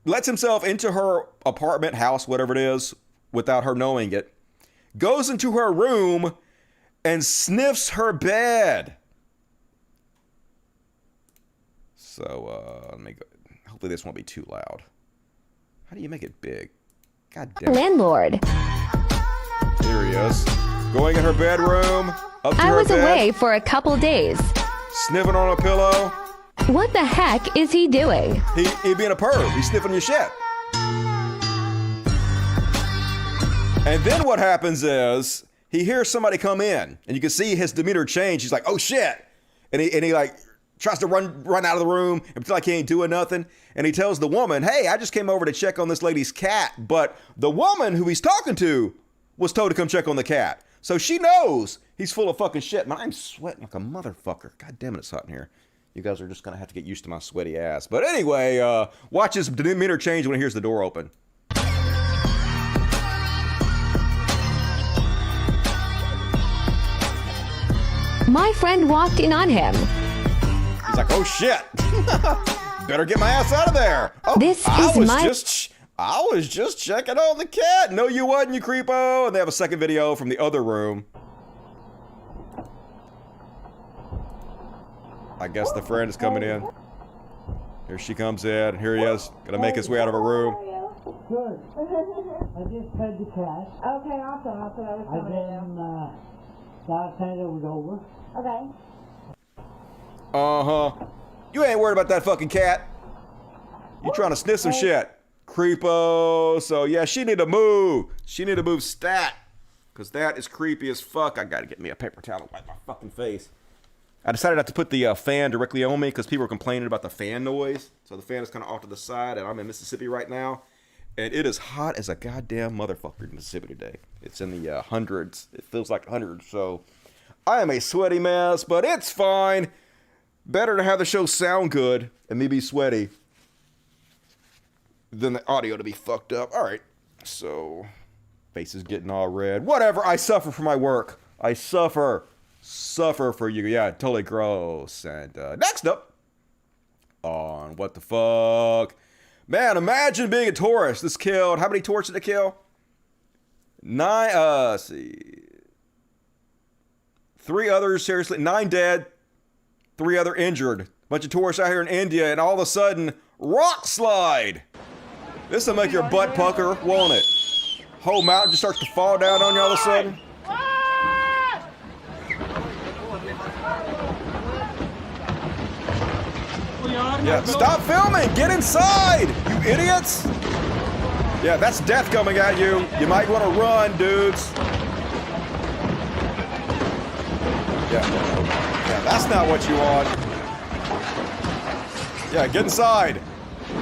lets himself into her apartment, house, whatever it is, without her knowing it. Goes into her room and sniffs her bed. So, let me go. Hopefully this won't be too loud. How do you make it big? God damn it. Landlord. Here he is. Going in her bedroom. Up to I her was bed, away for a couple days. sniffing on a pillow. What the heck is he doing? He being a perv. He's sniffing your shit. And then what happens is he hears somebody come in, and you can see his demeanor change. He's like, "Oh shit!" And he like tries to run out of the room and pretend like he ain't doing nothing. And he tells the woman, "Hey, I just came over to check on this lady's cat." But the woman who he's talking to was told to come check on the cat. So she knows he's full of fucking shit. Man, I'm sweating like a motherfucker. God damn it, it's hot in here. You guys are just gonna have to get used to my sweaty ass. But anyway, watch his demeanor change when he hears the door open. My friend walked in on him. He's like, "Oh shit, better get my ass out of there." Oh, I was just checking on the cat. No, you wasn't, you creepo. And they have a second video from the other room. I guess the friend is coming in. Here she comes in. Here he is, gonna make his way out of her room. Good. I just fed the cat. Okay, awesome. That's what I was And then last night it was over. Okay. You ain't worried about that fucking cat. You trying to sniff some shit. Creepo. So yeah, she need to move. She need to move stat. Cause that is creepy as fuck. I gotta get me a paper towel to wipe my fucking face. I decided not to put the fan directly on me because people were complaining about the fan noise. So the fan is kind of off to the side, and I'm in Mississippi right now. And it is hot as a goddamn motherfucker in Mississippi today. It's in the hundreds. It feels like hundreds. So I am a sweaty mess, but it's fine. Better to have the show sound good and me be sweaty than the audio to be fucked up. All right. So face is getting all red. Whatever. I suffer for my work. I suffer for you. Yeah, totally gross. And next up on What the Fuck. Man, imagine being a tourist. This killed, how many tourists did it kill? 9, let's see. 3 others, seriously, 9 dead, 3 other injured. Bunch of tourists out here in India, and all of a sudden, rock slide. This will make your butt pucker, won't it? Whole mountain just starts to fall down on you all of a sudden. Yeah, stop filming! Get inside! You idiots! Yeah, that's death coming at you. You might want to run, dudes. Yeah, that's not what you want. Yeah, get inside.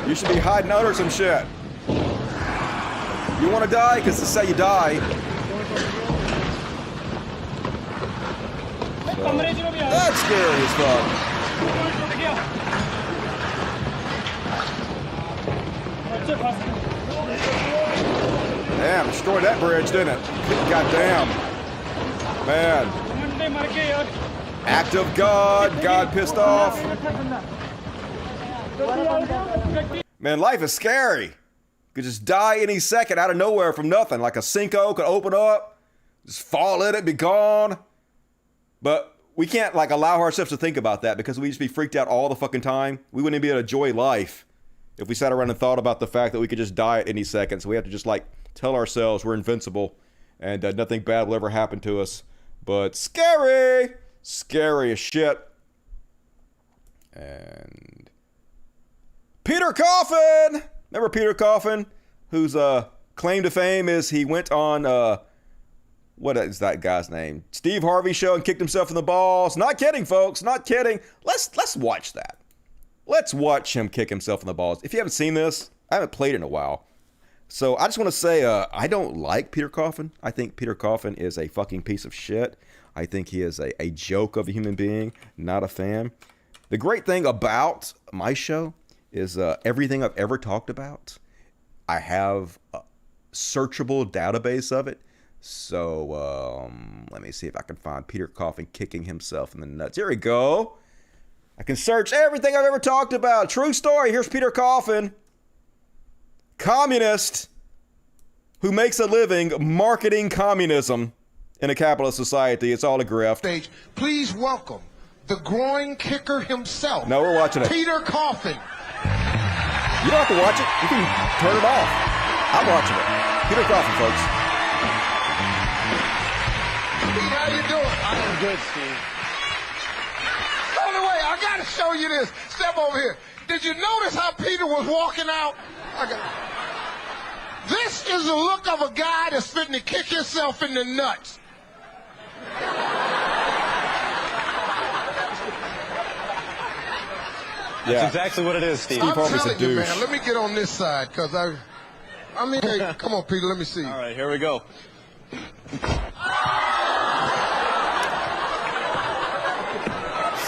You should be hiding under some shit. You want to die? Because this is how you die. So, that's scary as fuck. Damn, destroyed that bridge, didn't it? God damn. Man. Act of God. God pissed off. Man, life is scary. You could just die any second out of nowhere from nothing. Like a sinkhole could open up, just fall in it, be gone. But we can't like allow ourselves to think about that because we'd just be freaked out all the fucking time. We wouldn't be able to enjoy life if we sat around and thought about the fact that we could just die at any second. So we have to just like tell ourselves we're invincible and nothing bad will ever happen to us. But scary. Scary as shit. And Peter Coffin! Remember Peter Coffin? Whose claim to fame is he went on, what is that guy's name? Steve Harvey show and kicked himself in the balls. Not kidding, folks. Not kidding. Let's watch that. Let's watch him kick himself in the balls. If you haven't seen this, I haven't played it in a while. So I just want to say I don't like Peter Coffin. I think Peter Coffin is a fucking piece of shit. I think he is a joke of a human being. Not a fan. The great thing about my show is everything I've ever talked about, I have a searchable database of it. So let me see if I can find Peter Coffin kicking himself in the nuts. Here we go. I can search everything I've ever talked about. True story. Here's Peter Coffin. Communist who makes a living marketing communism in a capitalist society. It's all a grift. Please welcome the groin kicker himself. No, we're watching it. Peter Coffin. You don't have to watch it. You can turn it off. I'm watching it. Peter Coffin, folks. Pete, how you doing? I am good, Steve. By the way, I got to show you this. Step over here. Did you notice how Peter was walking out? This is the look of a guy that's fitting to kick himself in the nuts. That's exactly what it is, Steve. I'm telling you, man. Let me get on this side, because I mean, hey, come on, Peter, let me see. All right, here we go.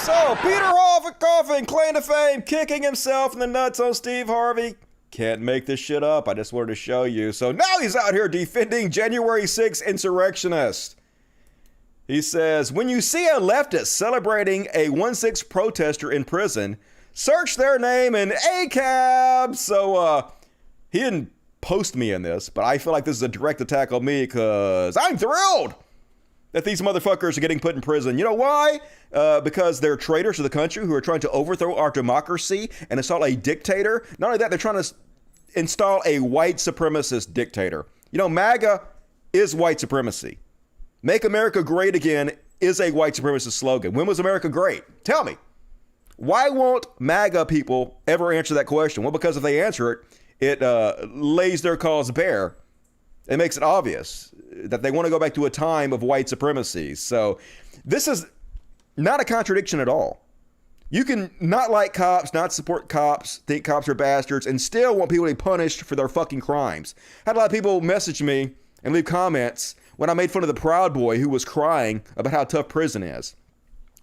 So, Peter Coffin, claim to fame, kicking himself in the nuts on Steve Harvey. Can't make this shit up. I just wanted to show you. So now he's out here defending January 6th insurrectionists. He says, when you see a leftist celebrating a 1/6 protester in prison, search their name in ACAB. So he didn't post me in this, but I feel like this is a direct attack on me because I'm thrilled that these motherfuckers are getting put in prison. You know why? Because they're traitors to the country who are trying to overthrow our democracy and install a dictator. Not only that, they're trying to install a white supremacist dictator. You know, MAGA is white supremacy. Make America great again is a white supremacist slogan. When was America great? Tell me. Why won't MAGA people ever answer that question? Well, because if they answer it, it lays their cause bare. It makes it obvious that they want to go back to a time of white supremacy. So this is not a contradiction at all. You can not like cops, not support cops, think cops are bastards, and still want people to be punished for their fucking crimes. I had a lot of people message me and leave comments when I made fun of the Proud Boy who was crying about how tough prison is.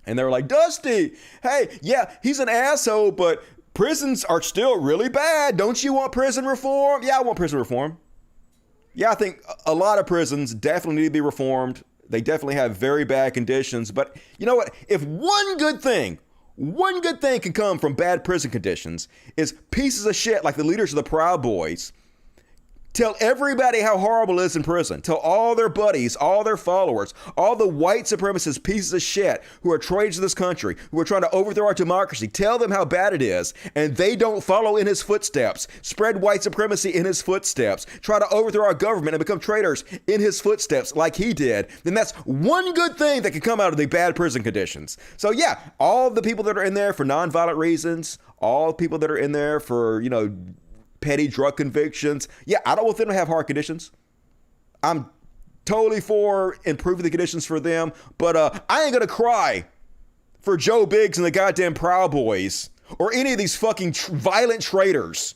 And they were like, Dusty, hey, yeah, he's an asshole, but prisons are still really bad. Don't you want prison reform? Yeah, I want prison reform. Yeah, I think a lot of prisons definitely need to be reformed. They definitely have very bad conditions. But you know what? If one good thing can come from bad prison conditions is pieces of shit like the leaders of the Proud Boys tell everybody how horrible it is in prison. Tell all their buddies, all their followers, all the white supremacist pieces of shit who are traitors to this country, who are trying to overthrow our democracy. Tell them how bad it is, and they don't follow in his footsteps. Spread white supremacy in his footsteps. Try to overthrow our government and become traitors in his footsteps like he did. Then that's one good thing that can come out of the bad prison conditions. So yeah, all the people that are in there for nonviolent reasons, all people that are in there for, petty drug convictions. Yeah, I don't want them to have hard conditions. I'm totally for improving the conditions for them, but I ain't gonna cry for Joe Biggs and the goddamn Proud Boys or any of these fucking violent traitors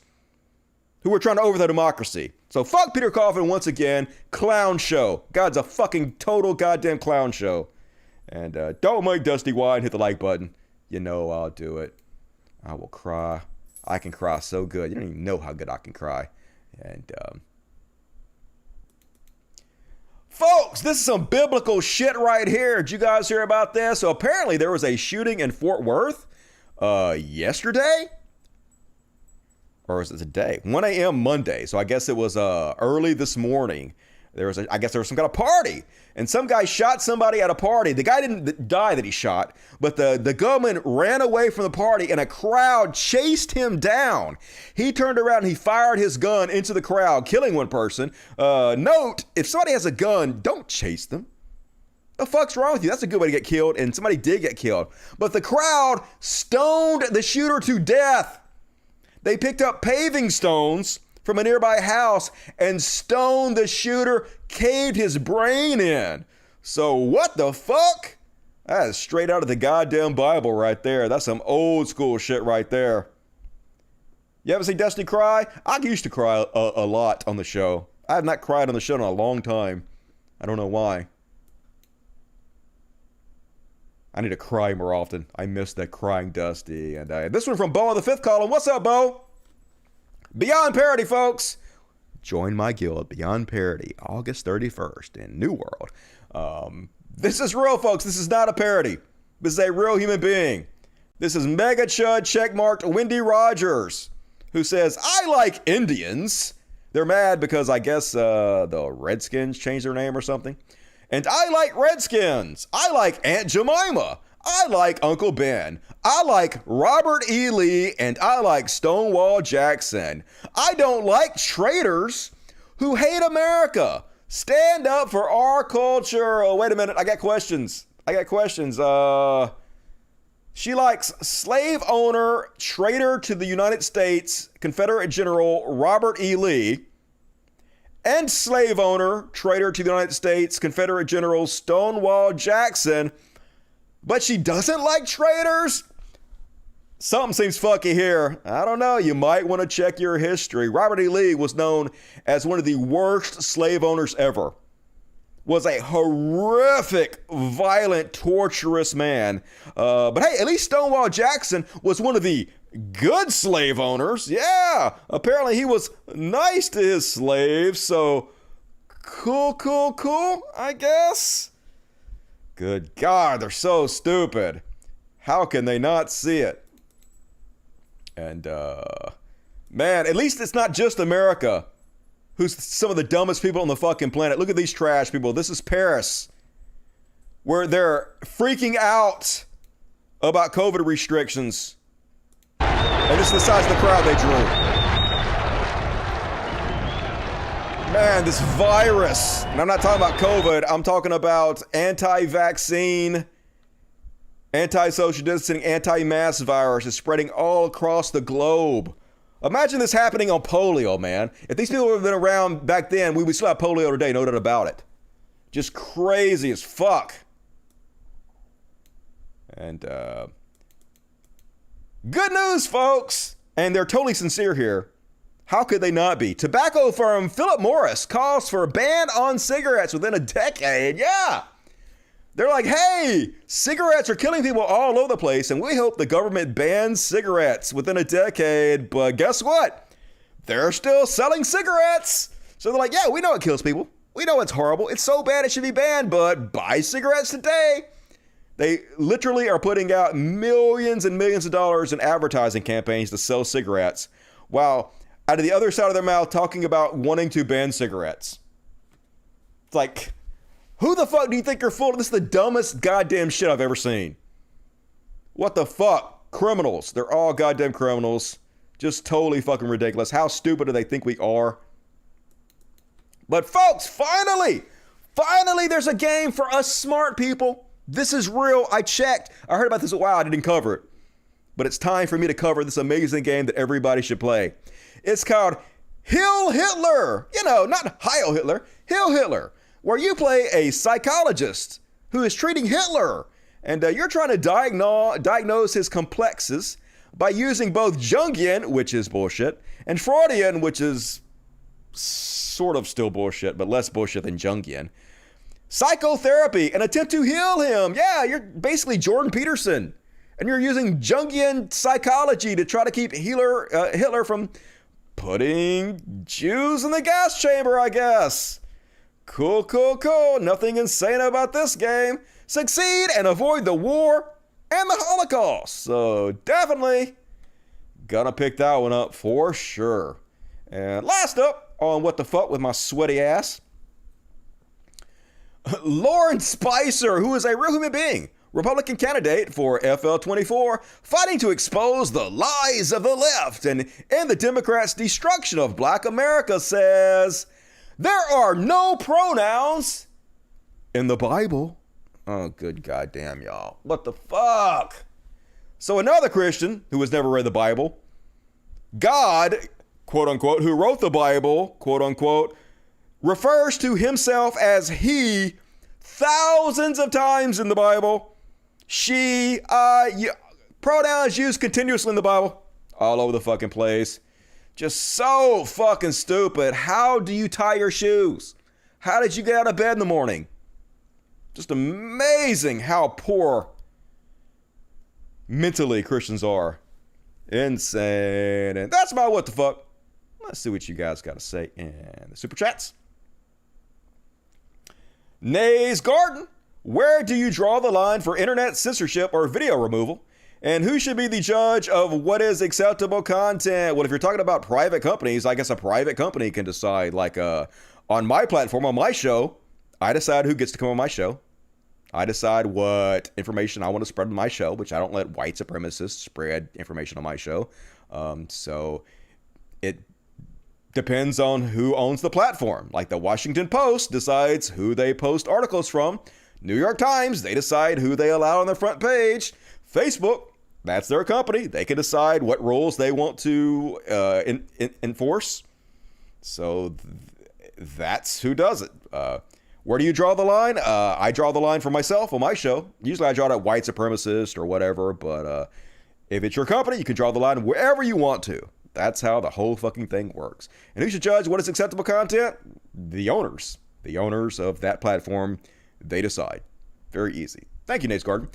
who are trying to overthrow democracy. So fuck Peter Coffin once again. Clown show. God's a fucking total goddamn clown show. And don't make Dusty Wine hit the like button. You know I'll do it. I will cry. I can cry so good. You don't even know how good I can cry. And, folks, this is some biblical shit right here. Did you guys hear about this? So apparently there was a shooting in Fort Worth yesterday. Or was it today? 1 a.m. Monday. So I guess it was early this morning. I guess there was some kind of party. And some guy shot somebody at a party. The guy didn't die that he shot, but the gunman ran away from the party and a crowd chased him down. He turned around and he fired his gun into the crowd, killing one person. Note, if somebody has a gun, don't chase them. The fuck's wrong with you? That's a good way to get killed, and somebody did get killed. But the crowd stoned the shooter to death. They picked up paving stones from a nearby house and stoned the shooter, caved his brain in. So what the fuck? That is straight out of the goddamn Bible right there. That's some old school shit right there. You ever seen Destiny cry? I used to cry a lot on the show. I have not cried on the show in a long time. I don't know why. I need to cry more often. I miss that crying Dusty. And this one from Bo on the 5th column. What's up, Bo? Beyond Parody, folks. Join my guild, Beyond Parody, August 31st in New World. This is real, folks. This is not a parody. This is a real human being. This is Mega Chud checkmarked Wendy Rogers, who says, I like Indians. They're mad because I guess the Redskins changed their name or something. And I like Redskins. I like Aunt Jemima. I like Uncle Ben. I like Robert E. Lee, and I like Stonewall Jackson. I don't like traitors who hate America. Stand up for our culture. Oh, wait a minute. I got questions. She likes slave owner, traitor to the United States, Confederate General Robert E. Lee, and slave owner, traitor to the United States, Confederate General Stonewall Jackson, but she doesn't like traitors? Something seems fucky here. I don't know. You might want to check your history. Robert E. Lee was known as one of the worst slave owners ever. Was a horrific, violent, torturous man. But hey, at least Stonewall Jackson was one of the good slave owners. Yeah, apparently he was nice to his slaves. So cool, I guess. Good God, they're so stupid. How can they not see it? And man, at least it's not just America who's some of the dumbest people on the fucking planet. Look at these trash people. This is Paris, where they're freaking out about COVID restrictions. And this is the size of the crowd they drew. Man, this virus, and I'm not talking about COVID, I'm talking about anti-vaccine, anti-social distancing, anti-mask virus is spreading all across the globe. Imagine this happening on polio, man. If these people would have been around back then, we would still have polio today, no doubt about it. Just crazy as fuck. And good news, folks. And they're totally sincere here. How could they not be? Tobacco firm Philip Morris calls for a ban on cigarettes within a decade. Yeah. They're like, hey, cigarettes are killing people all over the place, and we hope the government bans cigarettes within a decade. But guess what? They're still selling cigarettes. So they're like, yeah, we know it kills people. We know it's horrible. It's so bad it should be banned, but buy cigarettes today. They literally are putting out millions and millions of dollars in advertising campaigns to sell cigarettes, while out of the other side of their mouth talking about wanting to ban cigarettes. It's like, who the fuck do you think you're fooling? This is the dumbest goddamn shit I've ever seen. What the fuck? Criminals. They're all goddamn criminals. Just totally fucking ridiculous. How stupid do they think we are? But folks, finally, there's a game for us smart people. This is real. I checked. I heard about this a while. I didn't cover it. But it's time for me to cover this amazing game that everybody should play. It's called Heil Hitler. You know, not Heil Hitler. Heil Hitler. Where you play a psychologist who is treating Hitler. And you're trying to diagnose his complexes by using both Jungian, which is bullshit, and Freudian, which is sort of still bullshit, but less bullshit than Jungian. Psychotherapy, an attempt to heal him. Yeah, you're basically Jordan Peterson. And you're using Jungian psychology to try to keep Hitler from putting Jews in the gas chamber, I guess. Cool. Nothing insane about this game. Succeed and avoid the war and the Holocaust. So definitely gonna pick that one up for sure. And last up on What the Fuck with my sweaty ass, Lauren Spicer, who is a real human being, Republican candidate for FL24, fighting to expose the lies of the left and the Democrats' destruction of Black America, says, there are no pronouns in the Bible. Oh, good goddamn, y'all. What the fuck? So another Christian who has never read the Bible, God, quote unquote, who wrote the Bible, quote unquote, refers to himself as he thousands of times in the Bible. She, pronouns used continuously in the Bible, all over the fucking place. Just so fucking stupid. How do you tie your shoes? How did you get out of bed in the morning? Just amazing how poor mentally Christians are. Insane. And that's my what the fuck. Let's see what you guys got to say in the super chats. Nay's Garden. Where do you draw the line for internet censorship or video removal? And who should be the judge of what is acceptable content? Well, if you're talking about private companies, I guess a private company can decide. Like on my platform, on my show, I decide who gets to come on my show. I decide what information I want to spread on my show, which I don't let white supremacists spread information on my show. So it depends on who owns the platform. Like the Washington Post decides who they post articles from. New York Times, they decide who they allow on their front page. Facebook, that's their company. They can decide what rules they want to enforce. So that's who does it. Where do you draw the line? I draw the line for myself on my show. Usually I draw it at white supremacist or whatever, but if it's your company, you can draw the line wherever you want to. That's how the whole fucking thing works. And who should judge what is acceptable content? The owners. The owners of that platform, they decide. Very easy. Thank you, Nate's Garden.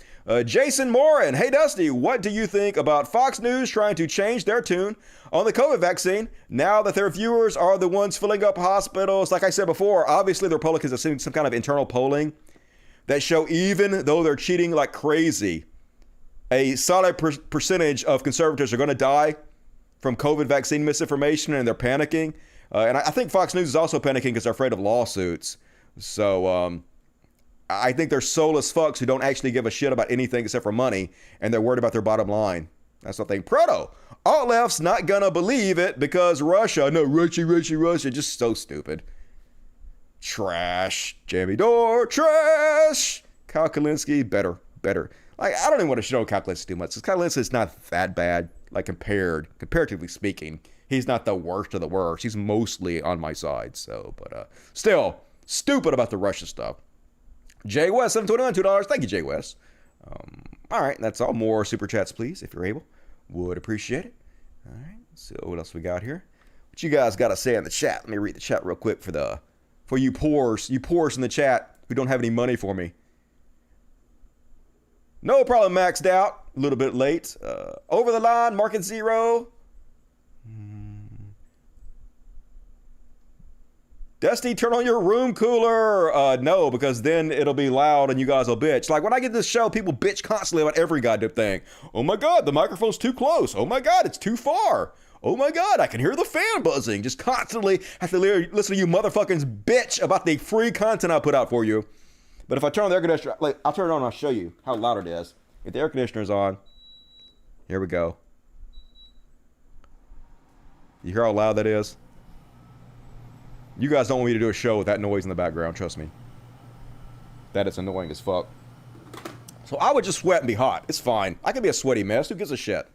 Jason Morin. Hey, Dusty, what do you think about Fox News trying to change their tune on the COVID vaccine now that their viewers are the ones filling up hospitals? Like I said before, obviously the Republicans are seeing some kind of internal polling that show even though they're cheating like crazy, a solid percentage of conservatives are going to die from COVID vaccine misinformation, and they're panicking. And I think Fox News is also panicking because they're afraid of lawsuits. So, I think they're soulless fucks who don't actually give a shit about anything except for money, and they're worried about their bottom line. That's the thing. Proto, alt left's not gonna believe it because Russia, just so stupid. Trash. Jamie Dore, trash. Kyle Kalinske, better. Like, I don't even want to shit on Kyle Kalinske too much, because Kyle Kalinske is not that bad, like comparatively speaking. He's not the worst of the worst. He's mostly on my side, so, but still, stupid about the Russia stuff. Jay West, $7.21, $2. Thank you, Jay West. All right, that's all. More super chats, please, if you're able. Would appreciate it. All right, so what else we got here? What you guys got to say in the chat? Let me read the chat real quick for you poors in the chat who don't have any money for me. No problem, maxed out. A little bit late. Over the line, market zero. Dusty, turn on your room cooler. No, because then it'll be loud and you guys will bitch. Like when I get this show, people bitch constantly about every goddamn thing. Oh my God, the microphone's too close. Oh my God, it's too far. Oh my God, I can hear the fan buzzing. Just constantly have to listen to you motherfuckers bitch about the free content I put out for you. But if I turn on the air conditioner, like, I'll turn it on and I'll show you how loud it is. If the air conditioner's on, here we go. You hear how loud that is? You guys don't want me to do a show with that noise in the background, trust me. That is annoying as fuck. So I would just sweat and be hot. It's fine. I can be a sweaty mess. Who gives a shit?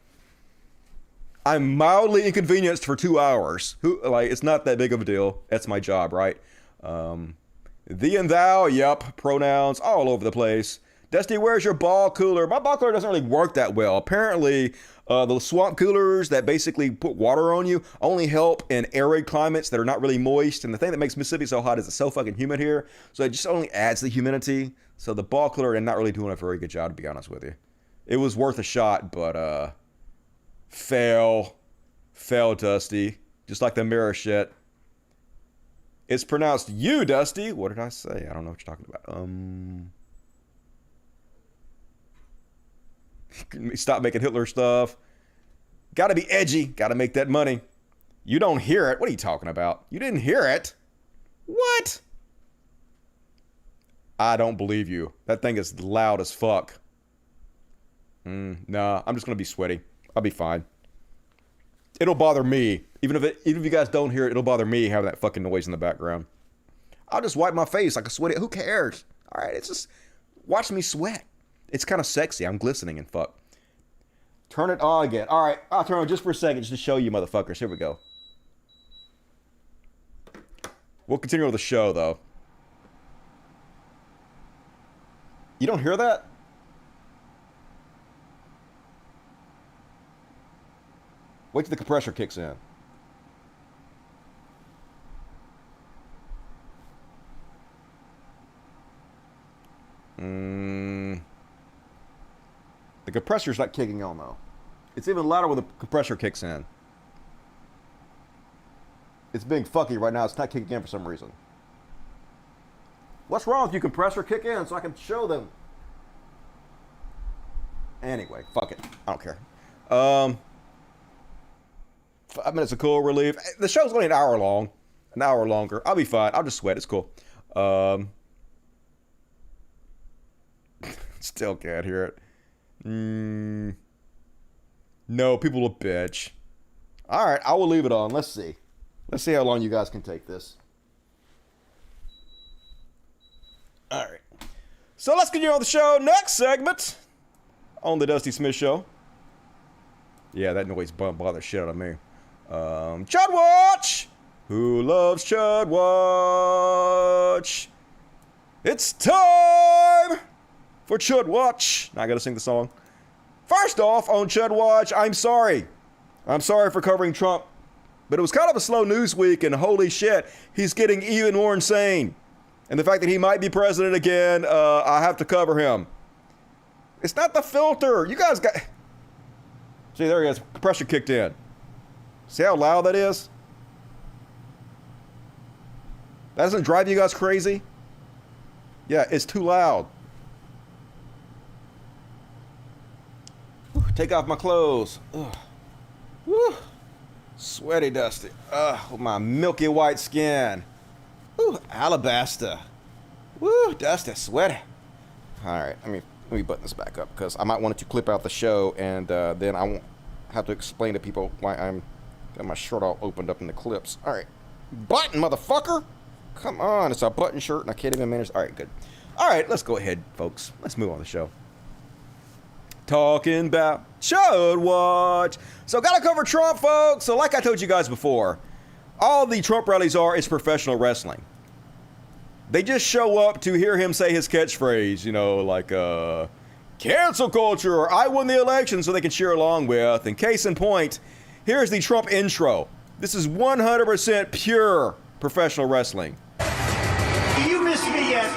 I'm mildly inconvenienced for 2 hours. It's not that big of a deal. That's my job, right? Thee and thou, yep. Pronouns all over the place. Dusty, where's your ball cooler? My ball cooler doesn't really work that well. Apparently, the swamp coolers that basically put water on you only help in arid climates that are not really moist. And the thing that makes Mississippi so hot is it's so fucking humid here. So it just only adds the humidity. So the ball cooler is not really doing a very good job, to be honest with you. It was worth a shot, but fail, Dusty. Just like the mirror shit. It's pronounced you, Dusty. What did I say? I don't know what you're talking about. Stop making Hitler stuff. Gotta be edgy. Gotta make that money. You don't hear it. What are you talking about? You didn't hear it? What? I don't believe you. That thing is loud as fuck. Nah, I'm just gonna be sweaty. I'll be fine. It'll bother me. Even if you guys don't hear it, it'll bother me having that fucking noise in the background. I'll just wipe my face like a sweaty. Who cares? All right, it's just Watch me sweat. It's kind of sexy. I'm glistening and fuck. Turn it on again. All right, I'll turn it on just for a second just to show you motherfuckers. Here we go. We'll continue with the show, though. You don't hear that? Wait till the compressor kicks in. The compressor's not kicking on, though. It's even louder when the compressor kicks in. It's being fucky right now. It's not kicking in for some reason. What's wrong with you, compressor? Kick in so I can show them. Anyway, fuck it. I don't care. 5 minutes of cool relief. The show's only an hour long. An hour longer. I'll be fine. I'll just sweat. It's cool. Still can't hear it. No, people will bitch. Alright, I will leave it on. Let's see. Let's see how long you guys can take this. Alright. So let's continue on the show. Next segment on the Dusty Smith Show. Yeah, that noise bothers shit out of me. Chud Watch! Who loves Chud Watch? It's time for Chud Watch. Now I gotta sing the song. First off, on Chud Watch, I'm sorry. I'm sorry for covering Trump. But it was kind of a slow news week, and holy shit, he's getting even more insane. And the fact that he might be president again, I have to cover him. It's not the filter. You guys got... See, there he is. Pressure kicked in. See how loud that is? That doesn't drive you guys crazy? Yeah, it's too loud. Take off my clothes. Ugh. Woo. Sweaty Dusty. With my milky white skin. Ooh, alabaster. Woo, Dusty, sweaty. Alright, let me button this back up because I might want it to clip out the show and then I won't have to explain to people why I'm got my shirt all opened up in the clips. Alright. Button, motherfucker! Come on, it's a button shirt and I can't even manage. Alright, good. Alright, let's go ahead, folks. Let's move on the show. Talking about Chud Watch. So gotta cover Trump, folks. So like I told you guys before, all the Trump rallies is professional wrestling. They just show up to hear him say his catchphrase, you know, like cancel culture or I won the election, so they can cheer along with. And case in point, here's the Trump intro. This is 100% pure professional wrestling. Do you miss me yet?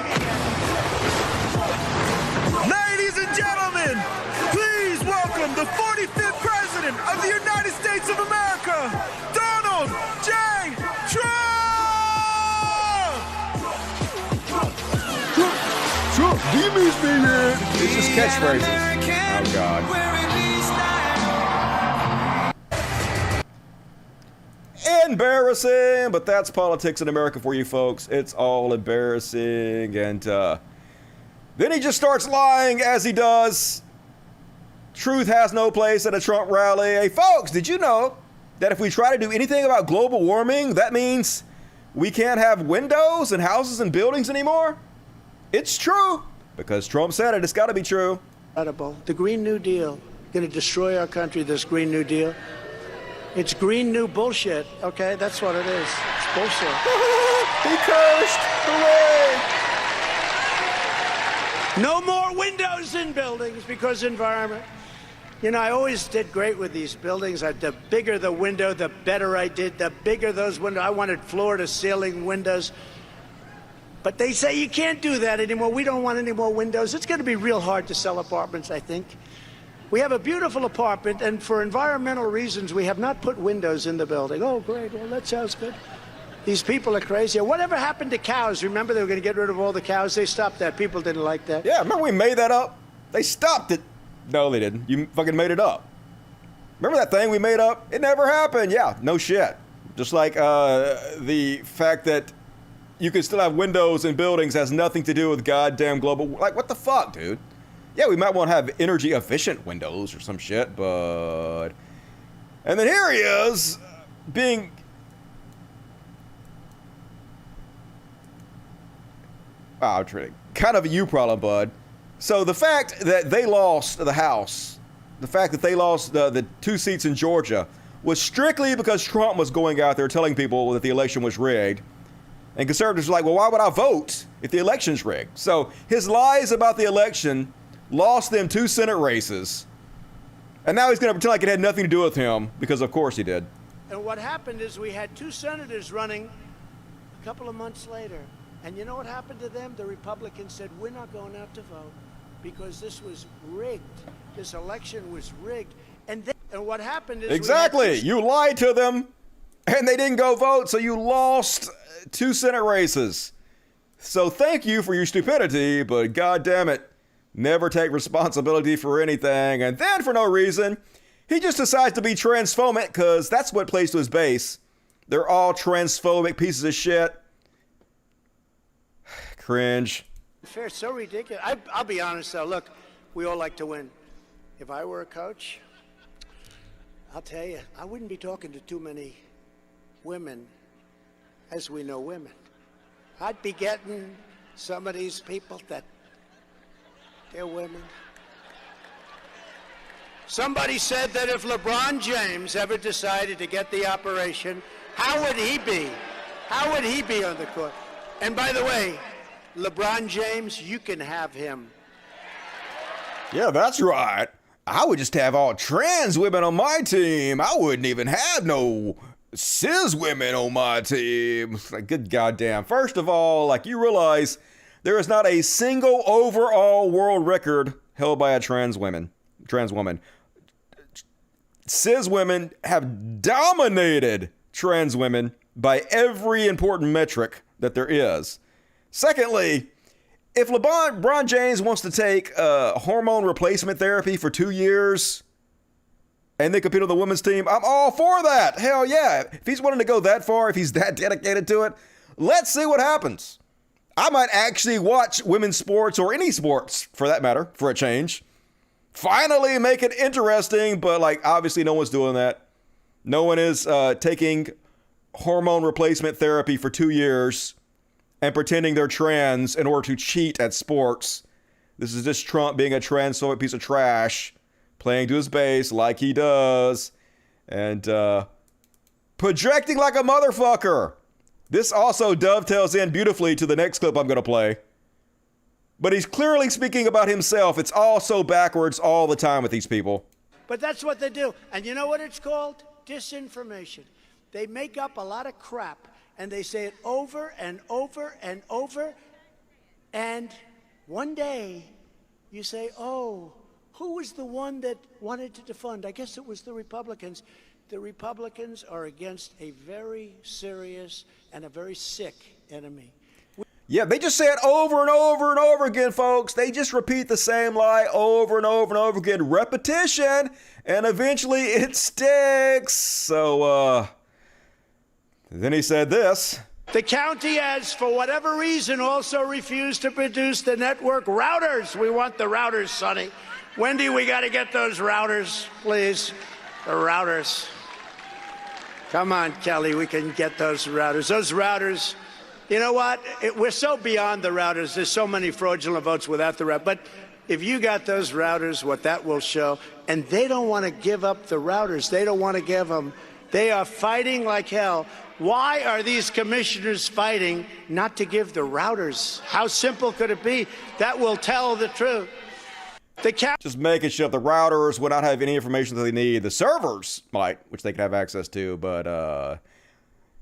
Ladies and gentlemen, please welcome the 45th President of the United States of America, Donald J. Trump! Trump, do you miss me yet? It's just catchphrases. Oh, God. Embarrassing, but that's politics in America for you folks. It's all embarrassing. And then he just starts lying as he does. Truth has no place at a Trump rally. Hey, folks, did you know that if we try to do anything about global warming, that means we can't have windows in houses and buildings anymore? It's true, because Trump said it. It's got to be true. Incredible. The Green New Deal, going to destroy our country, this Green New Deal. It's green new bullshit, okay? That's what it is. It's bullshit. He cursed. Hooray! No more windows in buildings because environment. You know, I always did great with these buildings. The bigger the window, the better I did. The bigger those windows. I wanted floor-to-ceiling windows. But they say you can't do that anymore. We don't want any more windows. It's going to be real hard to sell apartments, I think. We have a beautiful apartment, and for environmental reasons, we have not put windows in the building. Oh, great. Well, that sounds good. These people are crazy. Whatever happened to cows? Remember they were going to get rid of all the cows? They stopped that. People didn't like that. Yeah, remember we made that up? They stopped it. No, they didn't. You fucking made it up. Remember that thing we made up? It never happened. Yeah, no shit. Just like the fact that you can still have windows in buildings has nothing to do with goddamn global... Like, what the fuck, dude? Yeah, we might want to have energy-efficient windows or some shit, but... And then here he is, being... Wow, I'm kidding. Kind of a you problem, bud. So the fact that they lost the House, the fact that they lost the 2 seats in Georgia, was strictly because Trump was going out there telling people that the election was rigged. And conservatives were like, well, why would I vote if the election's rigged? So his lies about the election lost them 2 Senate races. And now he's going to pretend like it had nothing to do with him, because of course he did. And what happened is we had 2 senators running a couple of months later. And you know what happened to them? The Republicans said, we're not going out to vote because this was rigged. This election was rigged. And what happened is... Exactly. You lied to them, and they didn't go vote, so you lost 2 Senate races. So thank you for your stupidity, but God damn it, never take responsibility for anything. And then for no reason, he just decides to be transphobic, because that's what plays to his base. They're all transphobic pieces of shit. Cringe. Fair, so ridiculous. I'll be honest, though. Look, we all like to win. If I were a coach, I'll tell you, I wouldn't be talking to too many women, as we know women. I'd be getting some of these people that they're women. Somebody said that if LeBron James ever decided to get the operation, how would he be? How would he be on the court? And by the way, LeBron James, you can have him. Yeah, that's right. I would just have all trans women on my team. I wouldn't even have no cis women on my team. Like, good goddamn. First of all, like, you realize there is not a single overall world record held by a trans woman. Cis women have dominated trans women by every important metric that there is. Secondly, if LeBron James wants to take hormone replacement therapy for 2 years and they compete on the women's team, I'm all for that. Hell yeah. If he's willing to go that far, if he's that dedicated to it, let's see what happens. I might actually watch women's sports, or any sports for that matter, for a change. Finally make it interesting, but like obviously no one's doing that. No one is taking hormone replacement therapy for 2 years and pretending they're trans in order to cheat at sports. This is just Trump being a transphobic piece of trash, playing to his base like he does, and projecting like a motherfucker. This also dovetails in beautifully to the next clip I'm going to play. But he's clearly speaking about himself. It's all so backwards all the time with these people. But that's what they do. And you know what it's called? Disinformation. They make up a lot of crap, and they say it over and over and over. And one day you say, oh, who was the one that wanted to defund? I guess it was the Republicans. The Republicans are against a very serious and a very sick enemy. Yeah, they just say it over and over and over again, folks. They just repeat the same lie over and over and over again. Repetition, and eventually it sticks. So, then he said this. The county has, for whatever reason, also refused to produce the network routers. We want the routers, Sonny. Wendy, we got to get those routers, please. The routers. Come on, Kelly, we can get those routers. Those routers, you know what? We're so beyond the routers. There's so many fraudulent votes without the routers. But if you got those routers, what that will show, and they don't want to give up the routers. They don't want to give them. They are fighting like hell. Why are these commissioners fighting not to give the routers? How simple could it be? That will tell the truth. Just making sure the routers would not have any information that they need. The servers might, which they could have access to, but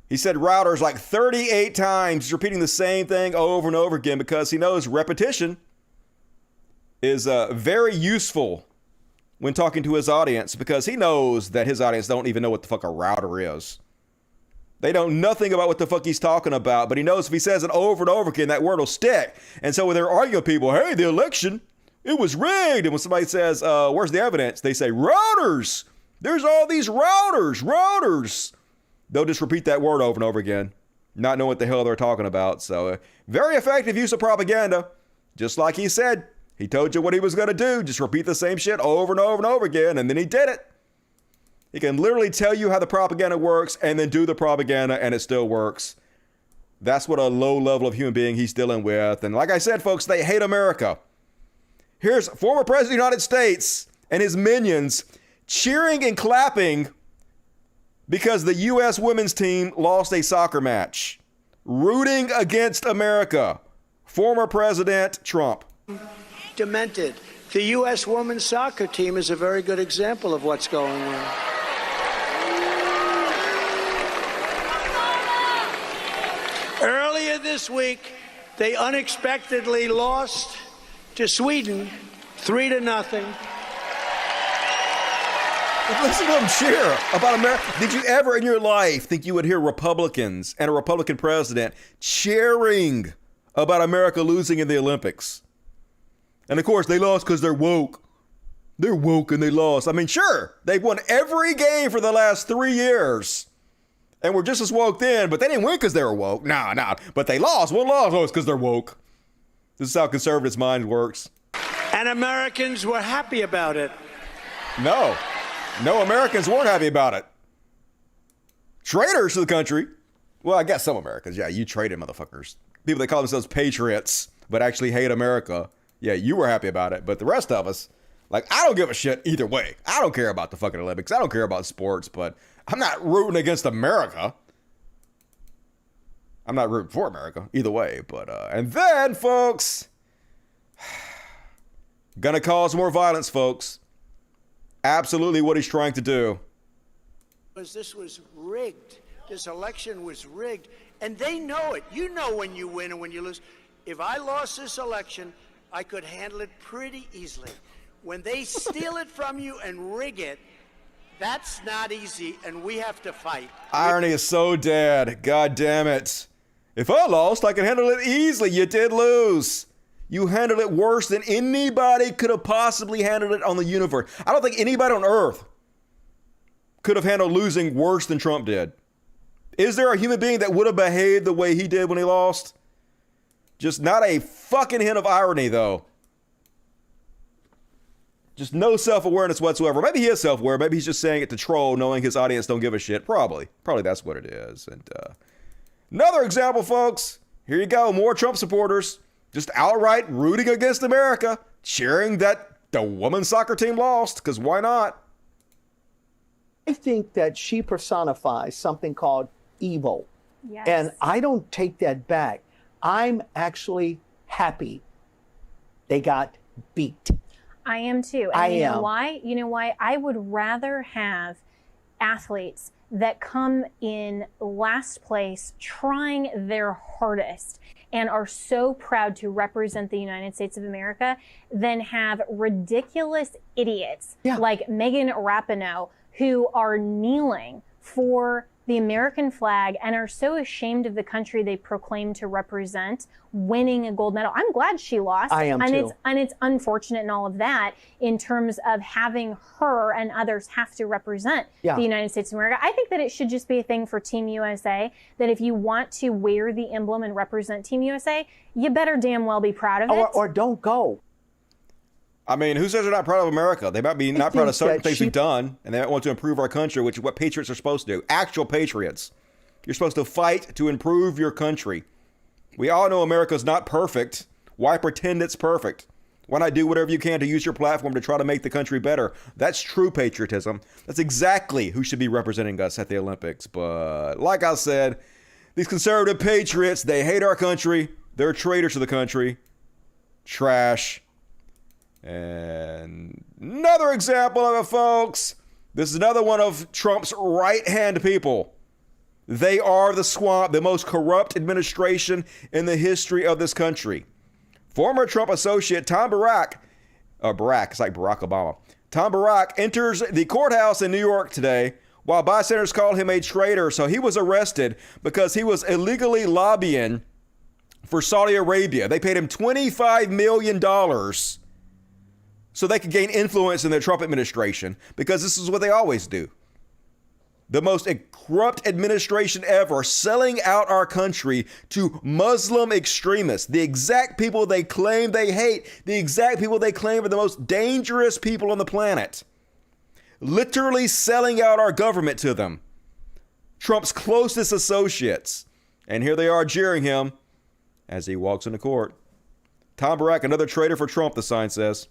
he said routers like 38 times, he's repeating the same thing over and over again because he knows repetition is very useful when talking to his audience, because he knows that his audience don't even know what the fuck a router is. They know nothing about what the fuck he's talking about, but he knows if he says it over and over again, that word will stick. And so when they're arguing with people, hey, the election, it was rigged. And when somebody says, where's the evidence? They say, routers. There's all these routers. They'll just repeat that word over and over again, not knowing what the hell they're talking about. So very effective use of propaganda. Just like he said, he told you what he was going to do. Just repeat the same shit over and over and over again. And then he did it. He can literally tell you how the propaganda works and then do the propaganda and it still works. That's what a low level of human being he's dealing with. And like I said, folks, they hate America. Here's former President of the United States and his minions cheering and clapping because the U.S. women's team lost a soccer match. Rooting against America. Former President Trump. Demented. The U.S. women's soccer team is a very good example of what's going on. Earlier this week, they unexpectedly lost to Sweden 3-0. Listen to them cheer about America. Did you ever in your life think you would hear Republicans and a Republican president cheering about America losing in the Olympics? And of course, they lost because they're woke. They're woke and they lost. I mean, sure, they've won every game for the last 3 years. And we're just as woke then, but they didn't win because they were woke. Nah. But they lost. One loss. Oh, it's because they're woke. This is how conservatives' mind works. And Americans were happy about it. No, Americans weren't happy about it. Traitors to the country. Well, I guess some Americans. Yeah, you traitor motherfuckers. People that call themselves patriots but actually hate America. Yeah, you were happy about it. But the rest of us, like, I don't give a shit either way. I don't care about the fucking Olympics. I don't care about sports, but I'm not rooting against America. I'm not rooting for America either way. But, and then, folks, gonna cause more violence, folks. Absolutely what he's trying to do. Because this was rigged. This election was rigged. And they know it. You know when you win and when you lose. If I lost this election, I could handle it pretty easily. When they steal it from you and rig it, that's not easy, and we have to fight. Irony is so dead. God damn it. If I lost, I can handle it easily. You did lose. You handled it worse than anybody could have possibly handled it on the universe. I don't think anybody on earth could have handled losing worse than Trump did. Is there a human being that would have behaved the way he did when he lost? Just not a fucking hint of irony, though. Just no self-awareness whatsoever. Maybe he is self-aware. Maybe he's just saying it to troll, knowing his audience don't give a shit. Probably that's what it is. And another example, folks. Here you go. More Trump supporters just outright rooting against America, cheering that the women's soccer team lost, because why not? I think that she personifies something called evil. Yes. And I don't take that back. I'm actually happy they got beat. I am too. And you know why? You know why? I would rather have athletes that come in last place trying their hardest and are so proud to represent the United States of America than have ridiculous idiots like Megan Rapinoe who are kneeling for the American flag and are so ashamed of the country they proclaim to represent, winning a gold medal. I'm glad she lost. I am too. It's unfortunate and all of that in terms of having her and others have to represent the United States of America. I think that it should just be a thing for Team USA, that if you want to wear the emblem and represent Team USA, you better damn well be proud of it. Or don't go. I mean, who says they're not proud of America? They might be not proud of certain things we've done, and they might want to improve our country, which is what patriots are supposed to do. Actual patriots. You're supposed to fight to improve your country. We all know America's not perfect. Why pretend it's perfect? Why not do whatever you can to use your platform to try to make the country better? That's true patriotism. That's exactly who should be representing us at the Olympics. But like I said, these conservative patriots, they hate our country. They're traitors to the country. Trash. And another example of it, folks. This is another one of Trump's right-hand people. They are the swamp, the most corrupt administration in the history of this country. Former Trump associate Tom Barrack, it's like Barack Obama. Tom Barrack enters the courthouse in New York today while bystanders call him a traitor. So he was arrested because he was illegally lobbying for Saudi Arabia. They paid him $25 million so they could gain influence in the Trump administration, because this is what they always do. The most corrupt administration ever, selling out our country to Muslim extremists, the exact people they claim they hate, the exact people they claim are the most dangerous people on the planet. Literally selling out our government to them. Trump's closest associates. And here they are jeering him as he walks into court. Tom Barrack, another traitor for Trump, the sign says.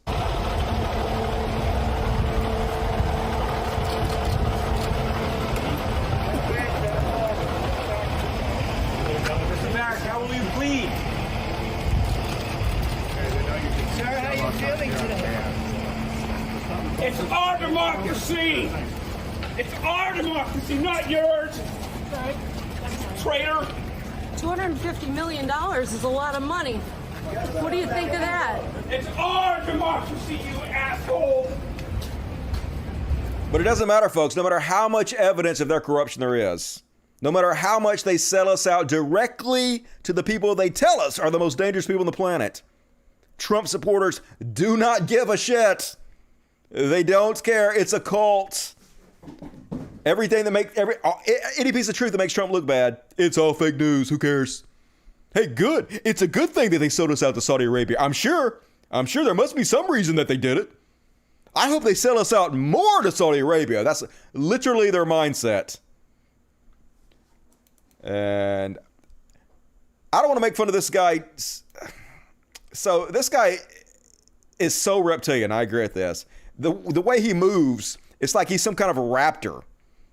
It's our democracy! It's our democracy, not yours! Traitor! $250 million is a lot of money. What do you think of that? It's our democracy, you asshole! But it doesn't matter, folks. No matter how much evidence of their corruption there is, no matter how much they sell us out directly to the people they tell us are the most dangerous people on the planet, Trump supporters do not give a shit. They don't care. It's a cult. Everything that any piece of truth that makes Trump look bad, it's all fake news. Who cares? Hey, good. It's a good thing that they sold us out to Saudi Arabia. I'm sure there must be some reason that they did it. I hope they sell us out more to Saudi Arabia. That's literally their mindset. And I don't want to make fun of this guy. So this guy is so reptilian. I agree with this. The way he moves, it's like he's some kind of a raptor.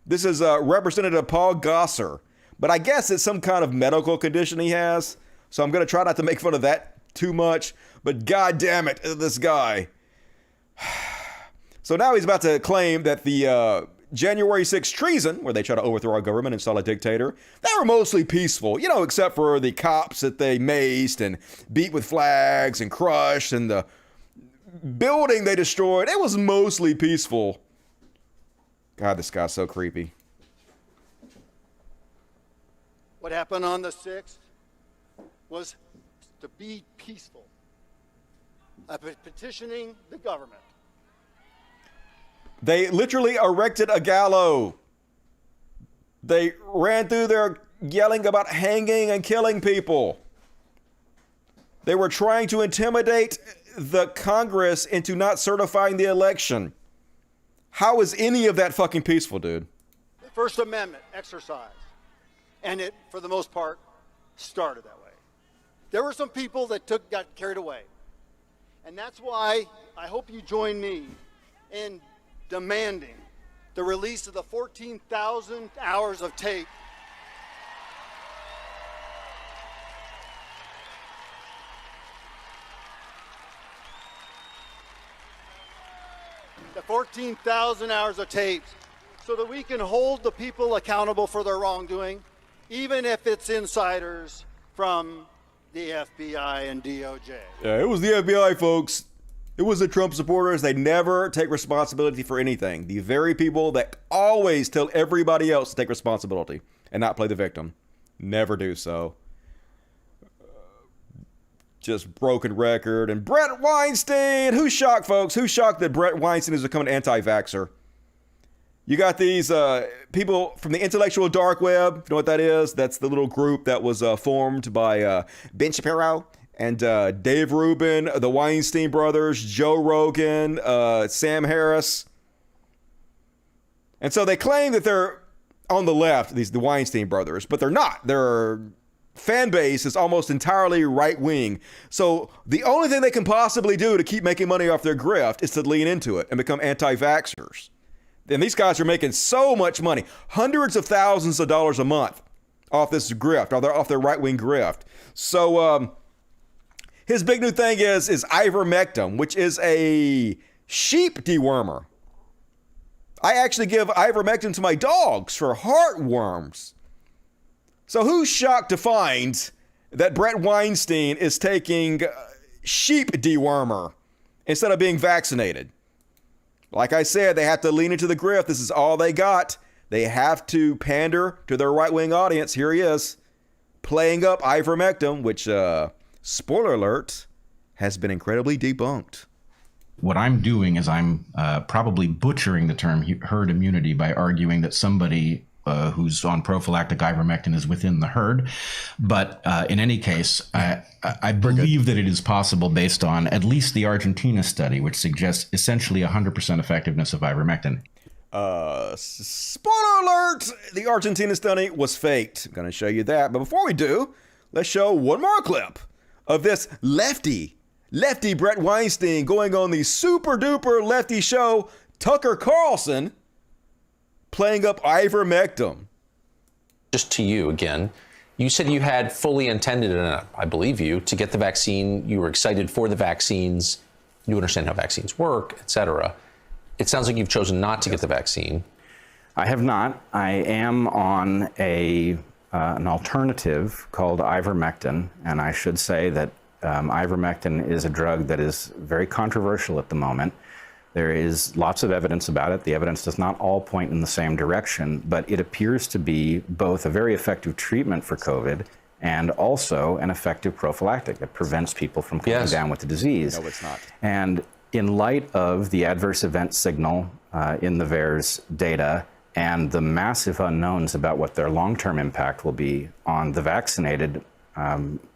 This is Representative Paul Gosar. But I guess it's some kind of medical condition he has. So I'm going to try not to make fun of that too much. But God damn it, this guy. So now he's about to claim that the January 6th treason, where they try to overthrow our government and install a dictator, they were mostly peaceful, except for the cops that they maced and beat with flags and crushed, and the building they destroyed. It was mostly peaceful. God, this guy's so creepy. What happened on the 6th was to be peaceful. Petitioning the government. They literally erected a gallows. They ran through there yelling about hanging and killing people. They were trying to intimidate the Congress into not certifying the election. How is any of that fucking peaceful, dude? The First Amendment exercise. And it, for the most part, started that way. There were some people that got carried away. And that's why I hope you join me in demanding the release of the 14,000 hours of tape the 14,000 hours of tapes so that we can hold the people accountable for their wrongdoing, even if it's insiders from the FBI and DOJ. Yeah, it was the FBI, folks. It was the Trump supporters. They never take responsibility for anything. The very people that always tell everybody else to take responsibility and not play the victim. Never do so. Just broken record. And Brett Weinstein. Who's shocked, folks? Who's shocked that Brett Weinstein has become an anti-vaxxer? You got these people from the intellectual dark web. You know what that is? That's the little group that was formed by Ben Shapiro and Dave Rubin, the Weinstein brothers, Joe Rogan, Sam Harris. And so they claim that they're on the left, the Weinstein brothers, but they're not. Their fan base is almost entirely right-wing. So the only thing they can possibly do to keep making money off their grift is to lean into it and become anti-vaxxers. And these guys are making so much money, hundreds of thousands of dollars a month off this grift, off their right-wing grift. So his big new thing is ivermectin, which is a sheep dewormer. I actually give ivermectin to my dogs for heartworms. So who's shocked to find that Brett Weinstein is taking sheep dewormer instead of being vaccinated? Like I said, they have to lean into the grift. This is all they got. They have to pander to their right-wing audience. Here he is, playing up ivermectin, which, spoiler alert, has been incredibly debunked. What I'm doing is I'm probably butchering the term herd immunity by arguing that somebody who's on prophylactic ivermectin is within the herd. But in any case, I believe that it is possible based on at least the Argentina study, which suggests essentially 100% effectiveness of ivermectin. Spoiler alert! The Argentina study was faked. I'm going to show you that. But before we do, let's show one more clip of this lefty lefty Brett Weinstein going on the super duper lefty show Tucker Carlson playing up ivermectin. Just to you again, you said you had fully intended, and I believe you, to get the vaccine. You were excited for the vaccines. You understand how vaccines work, etc. It sounds like you've chosen not to get the vaccine. I have not. I am on an alternative called ivermectin, and I should say that ivermectin is a drug that is very controversial at the moment. There is lots of evidence about it. The evidence does not all point in the same direction, but it appears to be both a very effective treatment for COVID and also an effective prophylactic that prevents people from coming down with the disease. No, it's not. And in light of the adverse event signal in the VAERS data and the massive unknowns about what their long-term impact will be on the vaccinated,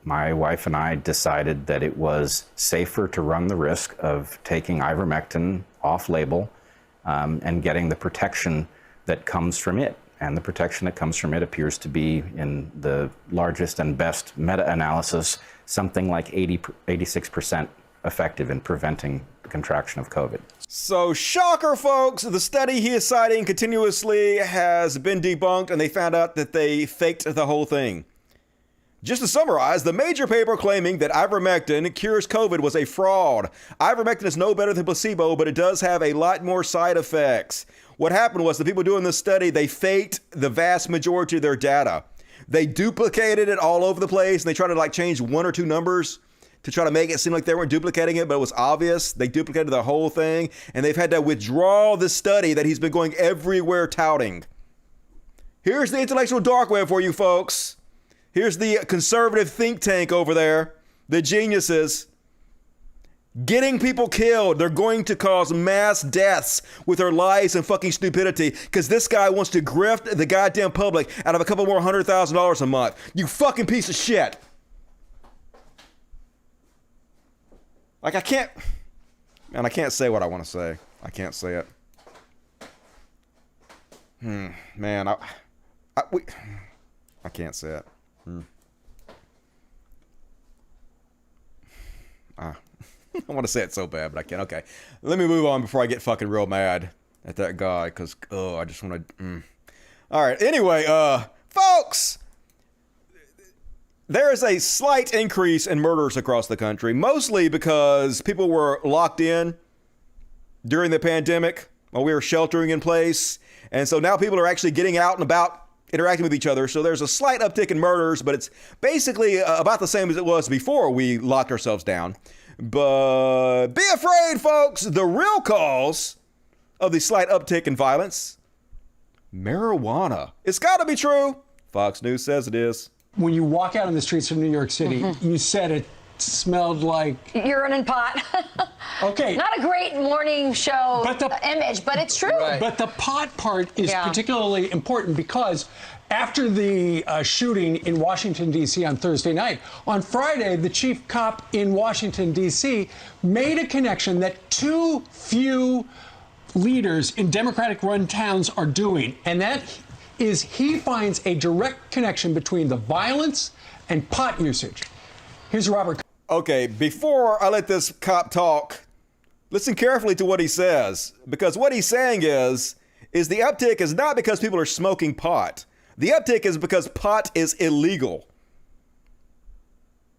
my wife and I decided that it was safer to run the risk of taking ivermectin off-label and getting the protection that comes from it. And the protection that comes from it appears to be, in the largest and best meta-analysis, something like 86% effective in preventing the contraction of COVID. So, shocker, folks, the study he is citing continuously has been debunked, and they found out that they faked the whole thing. Just to summarize, the major paper claiming that ivermectin cures COVID was a fraud. Ivermectin is no better than placebo, but it does have a lot more side effects. What happened was the people doing this study, they faked the vast majority of their data. They duplicated it all over the place, and they tried to change one or two numbers to try to make it seem like they weren't duplicating it, but it was obvious. They duplicated the whole thing, and they've had to withdraw the study that he's been going everywhere touting. Here's the intellectual dark web for you folks. Here's the conservative think tank over there, the geniuses, getting people killed. They're going to cause mass deaths with their lies and fucking stupidity because this guy wants to grift the goddamn public out of a couple more $100,000 a month. You fucking piece of shit. I can't say what I want to say. I can't say it. Man, I can't say it. I want to say it so bad, but I can't. Okay, let me move on before I get fucking real mad at that guy, because, I just want to... All right, anyway, folks, there is a slight increase in murders across the country, mostly because people were locked in during the pandemic while we were sheltering in place, and so now people are actually getting out and about, interacting with each other. So there's a slight uptick in murders, but it's basically about the same as it was before we locked ourselves down. But be afraid, folks. The real cause of the slight uptick in violence, marijuana. It's got to be true. Fox News says it is. When you walk out on the streets of New York City, you said it smelled like urine and pot. Okay. Not a great morning show image, but it's true. Right. But the pot part is particularly important because after the shooting in Washington, D.C. on Thursday night, on Friday, the chief cop in Washington, D.C. made a connection that too few leaders in Democratic-run towns are doing, and that is he finds a direct connection between the violence and pot usage. Here's Robert. Okay, before I let this cop talk, listen carefully to what he says, because what he's saying is the uptick is not because people are smoking pot. The uptick is because pot is illegal.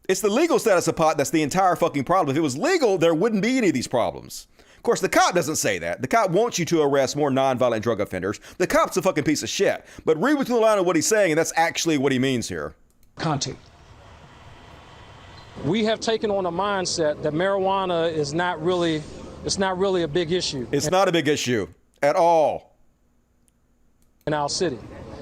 It's the legal status of pot that's the entire fucking problem. If it was legal, there wouldn't be any of these problems. Of course, the cop doesn't say that. The cop wants you to arrest more nonviolent drug offenders. The cop's a fucking piece of shit. But read between the line of what he's saying, and that's actually what he means here. Conti. We have taken on a mindset that marijuana is not really a big issue. It's not a big issue at all in our city.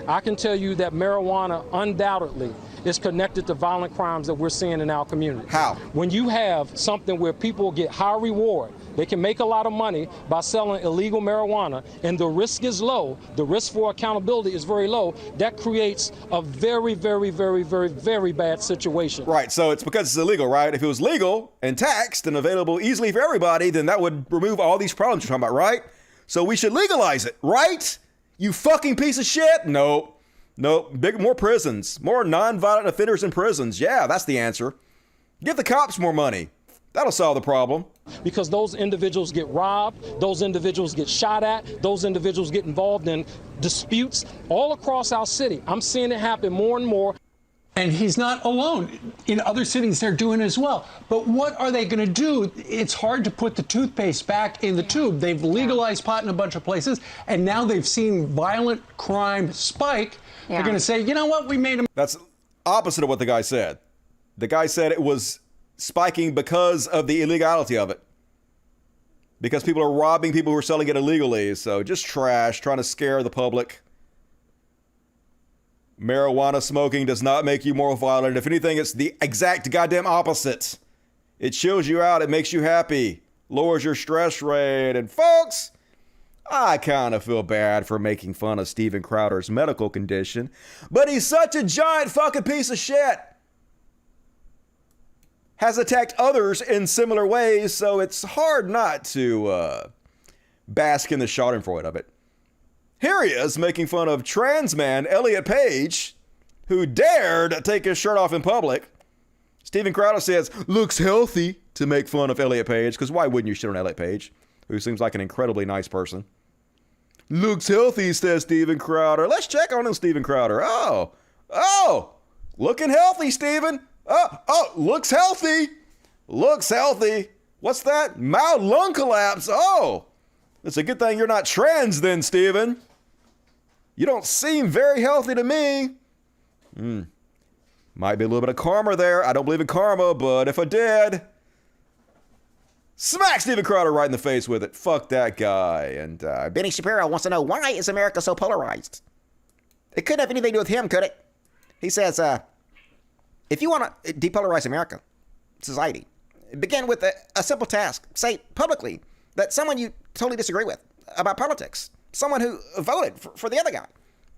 I can tell you that marijuana undoubtedly is connected to violent crimes that we're seeing in our community. How? When you have something where people get high reward, they can make a lot of money by selling illegal marijuana, and the risk is low, the risk for accountability is very low, that creates a very, very, very, very, very bad situation. Right, so it's because it's illegal, right? If it was legal and taxed and available easily for everybody, then that would remove all these problems you're talking about, right? So we should legalize it, right? You fucking piece of shit? Nope. More prisons. More nonviolent offenders in prisons. Yeah, that's the answer. Give the cops more money. That'll solve the problem. Because those individuals get robbed, those individuals get shot at, those individuals get involved in disputes all across our city. I'm seeing it happen more and more. And he's not alone. In other cities, they're doing it as well. But what are they going to do? It's hard to put the toothpaste back in the tube. They've legalized pot in a bunch of places, and now they've seen violent crime spike. They're going to say, you know what, we made them. That's opposite of what the guy said. The guy said it was spiking because of the illegality of it. Because people are robbing people who are selling it illegally. So just trash, trying to scare the public. Marijuana smoking does not make you more violent. If anything, it's the exact goddamn opposite. It chills you out. It makes you happy. Lowers your stress rate. And folks, I kind of feel bad for making fun of Steven Crowder's medical condition. But he's such a giant fucking piece of shit. Has attacked others in similar ways. So it's hard not to bask in the schadenfreude of it. Here he is making fun of trans man Elliot Page, who dared take his shirt off in public. Steven Crowder says, looks healthy to make fun of Elliot Page, because why wouldn't you shit on Elliot Page, who seems like an incredibly nice person? Looks healthy, says Steven Crowder. Let's check on him, Steven Crowder. Oh, looking healthy, Steven. Looks healthy. Looks healthy. What's that? Mild lung collapse. Oh, it's a good thing you're not trans then, Steven. You don't seem very healthy to me. Might be a little bit of karma there. I don't believe in karma, but if I did, smack Steven Crowder right in the face with it. Fuck that guy. And Benny Shapiro wants to know, why is America so polarized? It couldn't have anything to do with him, could it? He says, if you want to depolarize America, society, begin with a simple task. Say publicly that someone you totally disagree with about politics, someone who voted for the other guy,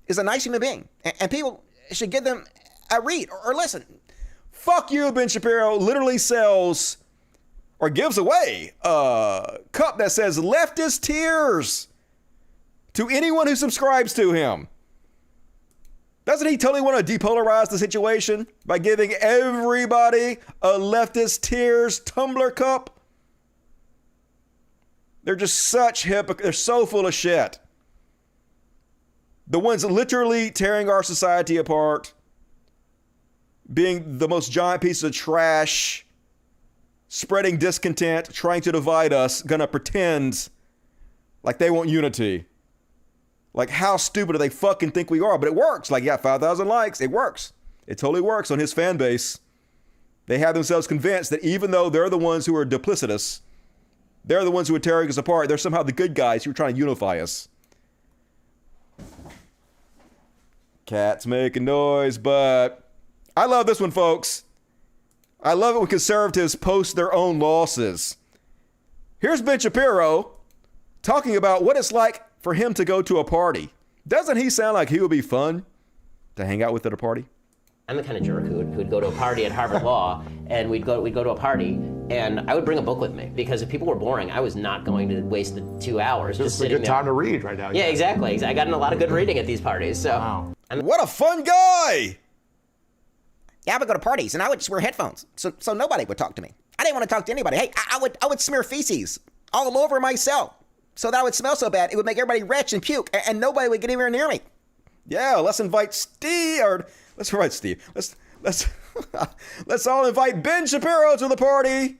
is a nice human being, and people should give them a read or listen. Fuck you, Ben Shapiro literally sells or gives away a cup that says leftist tears to anyone who subscribes to him. Doesn't he totally want to depolarize the situation by giving everybody a leftist tears tumbler cup? They're just such hypocrites. They're so full of shit. The ones literally tearing our society apart, being the most giant piece of trash, spreading discontent, trying to divide us, gonna pretend like they want unity. Like, how stupid do they fucking think we are? But it works. Like, 5,000 likes. It works. It totally works on his fan base. They have themselves convinced that even though they're the ones who are duplicitous, they're the ones who are tearing us apart, they're somehow the good guys who are trying to unify us. Cats making noise, but I love this one, folks. I love it when conservatives post their own losses. Here's Ben Shapiro talking about what it's like for him to go to a party. Doesn't he sound like he would be fun to hang out with at a party? I'm the kind of jerk who'd go to a party at Harvard Law, and we'd go to a party, and I would bring a book with me, because if people were boring, I was not going to waste the 2 hours just sitting there. It's a good time to read right now. Yeah, exactly. I got in a lot of good reading at these parties. So. Wow. What a fun guy! Yeah, I would go to parties, and I would just wear headphones, so nobody would talk to me. I didn't want to talk to anybody. Hey, I would smear feces all over myself, so that I would smell so bad, it would make everybody retch and puke, and nobody would get anywhere near me. Yeah, let's invite Steve, or let's invite Steve. Let's all invite Ben Shapiro to the party.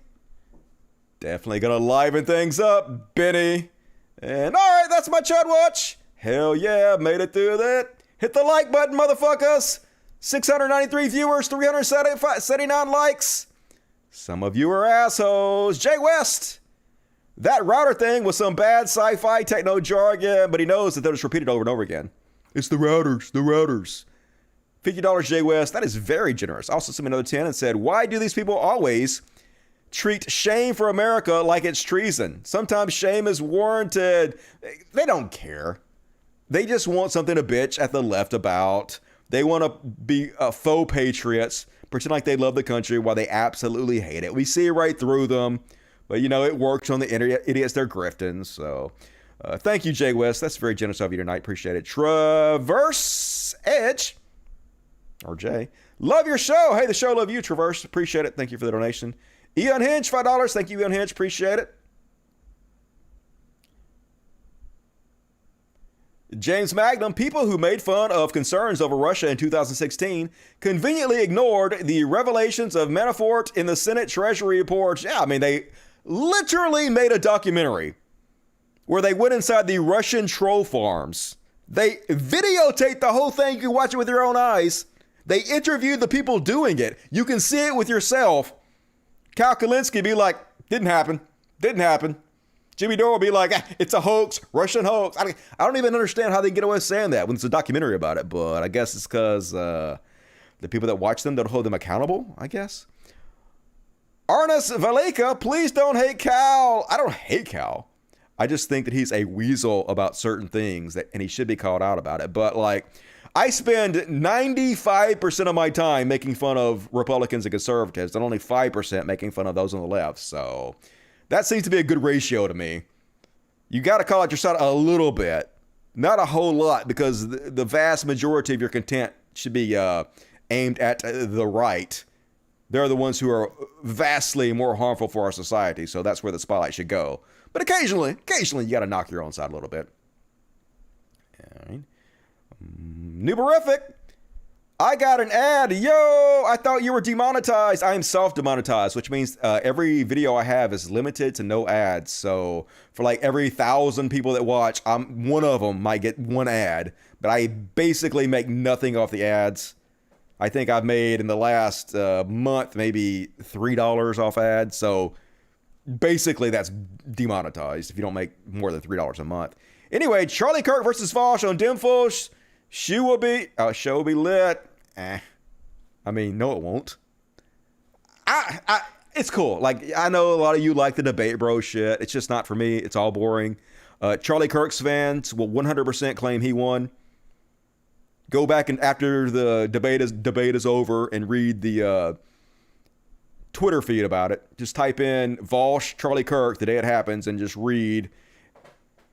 Definitely gonna liven things up, Benny. And all right, that's my Chud Watch. Hell yeah, made it through that. Hit the like button, motherfuckers. 693 viewers, 379 likes. Some of you are assholes. Jay West. That router thing was some bad sci-fi techno jargon, but he knows that they'll just repeat it over and over again. It's the routers, the routers. $50 Jay West, that is very generous. Also sent me another 10 and said, why do these people always treat shame for America like it's treason? Sometimes shame is warranted. They don't care. They just want something to bitch at the left about. They want to be faux patriots, pretend like they love the country while they absolutely hate it. We see right through them, but it works on the internet. Idiots, they're grifting. So thank you, Jay West. That's very generous of you tonight. Appreciate it. Traverse Edge, or Jay, love your show. Hey, the show love you, Traverse. Appreciate it. Thank you for the donation. E Unhinged, $5. Thank you, E Unhinged. Appreciate it. James Magnum, people who made fun of concerns over Russia in 2016 conveniently ignored the revelations of Manafort in the Senate Treasury reports. Yeah, I mean, they literally made a documentary where they went inside the Russian troll farms. They videotaped the whole thing. You can watch it with your own eyes. They interviewed the people doing it. You can see it with yourself. Cal Kalinske be like, didn't happen. Didn't happen. Jimmy Dore will be like, it's a hoax, Russian hoax. I don't even understand how they get away with saying that when it's a documentary about it, but I guess it's because the people that watch them don't hold them accountable, I guess. Arnis Valeka, please don't hate Cal. I don't hate Cal. I just think that he's a weasel about certain things, and he should be called out about it. But like, I spend 95% of my time making fun of Republicans and conservatives, and only 5% making fun of those on the left. So that seems to be a good ratio to me. You got to call out your side a little bit, not a whole lot, because the vast majority of your content should be aimed at the right. They're the ones who are vastly more harmful for our society. So that's where the spotlight should go. But occasionally, you got to knock your own side a little bit. All right. Newberific. I got an ad. Yo, I thought you were demonetized. I am self-demonetized, which means every video I have is limited to no ads. So for like every 1,000 people that watch, one of them might get one ad. But I basically make nothing off the ads. I think I've made in the last month maybe $3 off ads. So basically that's demonetized if you don't make more than $3 a month. Anyway, Charlie Kirk versus Vosh on Dimfush. Show will be lit. I mean, no, it won't. It's cool. Like, I know a lot of you like the debate bro shit. It's just not for me. It's all boring. Charlie Kirk's fans will 100% claim he won. Go back and after the debate is over and read the Twitter feed about it. Just type in Vosh, Charlie Kirk the day it happens and just read.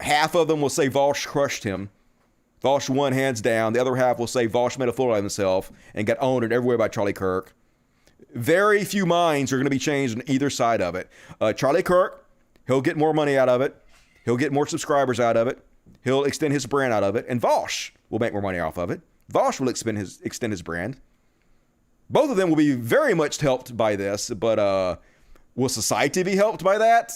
Half of them will say Vosh crushed him. Vosh won hands down. The other half will say Vosh made a fool of himself and got owned everywhere by Charlie Kirk. Very few minds are going to be changed on either side of it. Charlie Kirk, he'll get more money out of it. He'll get more subscribers out of it. He'll extend his brand out of it. And Vosh will make more money off of it. Vosh will extend his brand. Both of them will be very much helped by this, but will society be helped by that?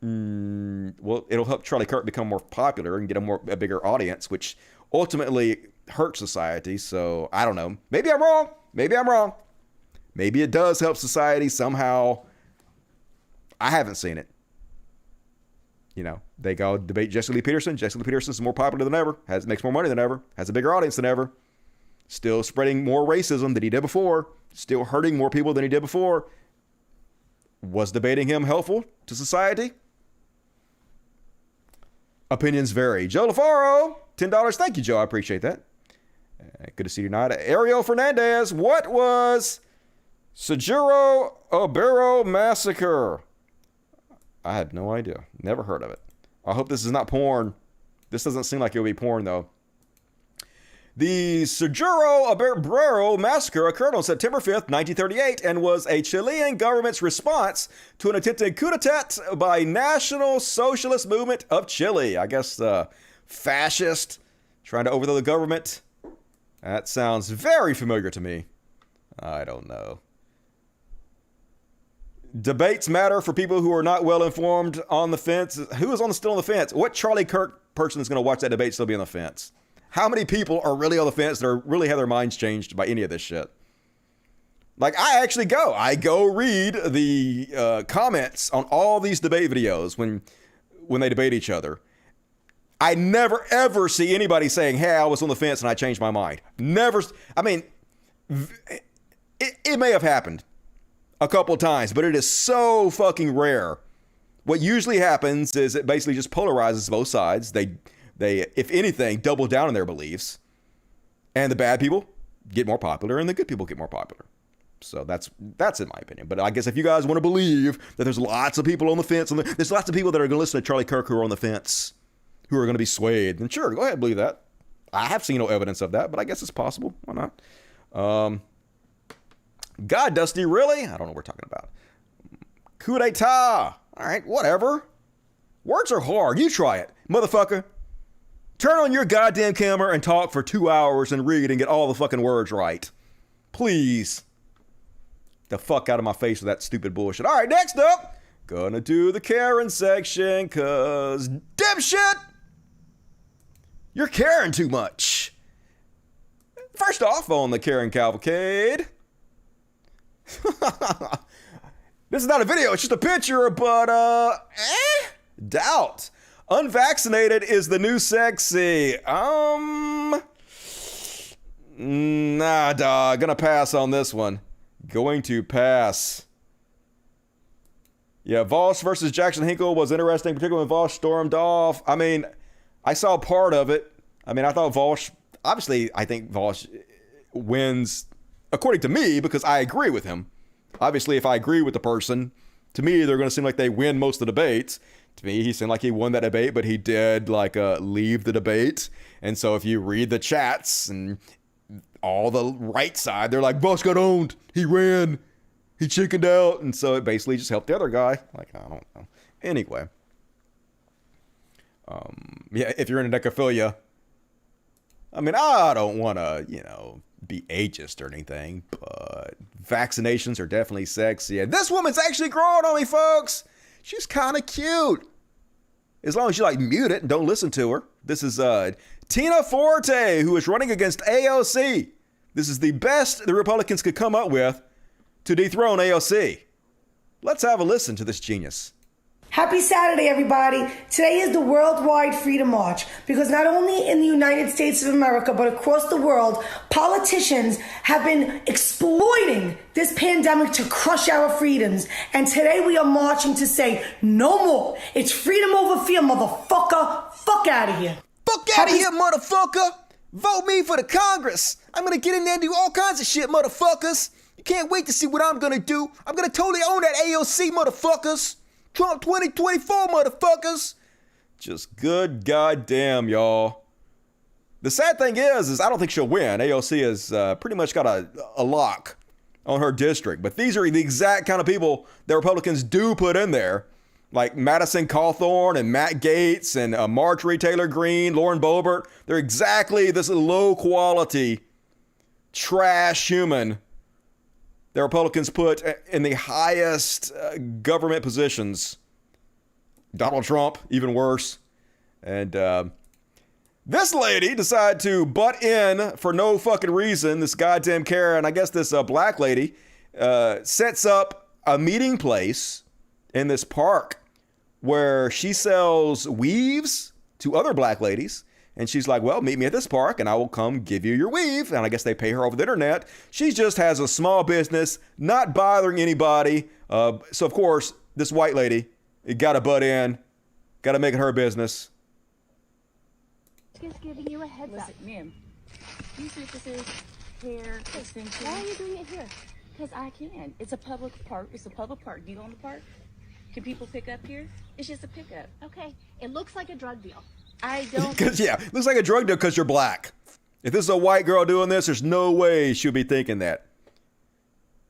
Well, it'll help Charlie Kirk become more popular and get a bigger audience, which ultimately hurts society. So I don't know. Maybe I'm wrong. Maybe it does help society somehow. I haven't seen it. You know, they go debate Jesse Lee Peterson. Jesse Lee Peterson's more popular than ever. Makes more money than ever. Has a bigger audience than ever. Still spreading more racism than he did before. Still hurting more people than he did before. Was debating him helpful to society? Opinions vary. Joe LaFaro, $10. Thank you, Joe. I appreciate that. Good to see you tonight. Ariel Fernandez, what was Seguro Obero Massacre? I had no idea. Never heard of it. I hope this is not porn. This doesn't seem like it would be porn, though. The Seguro Obero Massacre occurred on September 5th, 1938, and was a Chilean government's response to an attempted coup d'etat by National Socialist Movement of Chile. I guess fascist, trying to overthrow the government. That sounds very familiar to me. I don't know. Debates matter for people who are not well informed on the fence. Who is still on the fence? What Charlie Kirk person is going to watch that debate still be on the fence? How many people are really on the fence that really have their minds changed by any of this shit? Like, I go read the comments on all these debate videos when they debate each other. I never, ever see anybody saying, hey, I was on the fence and I changed my mind. Never. I mean, it may have happened a couple times, but it is so fucking rare. What usually happens is it basically just polarizes both sides. They, if anything, double down on their beliefs. And the bad people get more popular and the good people get more popular. So that's in my opinion. But I guess if you guys want to believe that there's lots of people on the fence, and there's lots of people that are going to listen to Charlie Kirk who are on the fence, who are going to be swayed, then sure, go ahead and believe that. I have seen no evidence of that, but I guess it's possible. Why not? God, Dusty, really? I don't know what we're talking about. Coup d'etat. All right, whatever. Words are hard. You try it, motherfucker. Turn on your goddamn camera and talk for 2 hours and read and get all the fucking words right. Please. The fuck out of my face with that stupid bullshit. All right, next up. Gonna do the Karen section, cause dipshit, you're caring too much. First off, on the Karen Cavalcade. This is not a video, it's just a picture, but, doubt. Unvaccinated is the new sexy. Nah, dog, gonna pass on this one. Going to pass. Yeah, Voss versus Jackson Hinkle was interesting, particularly when Voss stormed off. I mean, I saw part of it. I mean, I thought Voss, obviously, I think Voss wins, according to me, because I agree with him. Obviously, if I agree with the person, to me, they're going to seem like they win most of the debates. To me, he seemed like he won that debate, but he did, like, leave the debate. And so if you read the chats and all the right side, they're like, Voss got owned. He ran. He chickened out, and so it basically just helped the other guy. Like, I don't know. Anyway. Yeah, if you're into necrophilia, I mean, I don't want to, be ageist or anything, but vaccinations are definitely sexy. And this woman's actually growing on me, folks. She's kind of cute. As long as you, mute it and don't listen to her. This is Tina Forte, who is running against AOC. This is the best the Republicans could come up with to dethrone AOC. Let's have a listen to this genius. Happy Saturday, everybody. Today is the Worldwide Freedom March because not only in the United States of America, but across the world, politicians have been exploiting this pandemic to crush our freedoms. And today we are marching to say no more. It's freedom over fear, motherfucker. Fuck out of here. Fuck out of here, motherfucker. Vote me for the Congress. I'm going to get in there and do all kinds of shit, motherfuckers. You can't wait to see what I'm gonna do. I'm gonna totally own that AOC, motherfuckers. Trump 2024, motherfuckers. Just good goddamn, y'all. The sad thing is I don't think she'll win. AOC has pretty much got a lock on her district. But these are the exact kind of people that Republicans do put in there. Like Madison Cawthorn and Matt Gaetz and Marjorie Taylor Greene, Lauren Boebert. They're exactly this low quality trash human the Republicans put in the highest government positions. Donald Trump, even worse. And this lady decided to butt in for no fucking reason. This goddamn Karen, I guess this black lady, sets up a meeting place in this park where she sells weaves to other black ladies. And she's like, well, meet me at this park and I will come give you your weave. And I guess they pay her over the internet. She just has a small business, not bothering anybody. So, of course, this white lady, got to butt in, got to make it her business. Just giving you a heads up. Ma'am, you see this is hair extension. Why are you doing it here? Because I can. It's a public park. It's a public park. Do you own the park? Can people pick up here? It's just a pickup. Okay. It looks like a drug deal. I don't. Because, yeah, looks like a drug deal because you're black. If this is a white girl doing this, there's no way she'll be thinking that.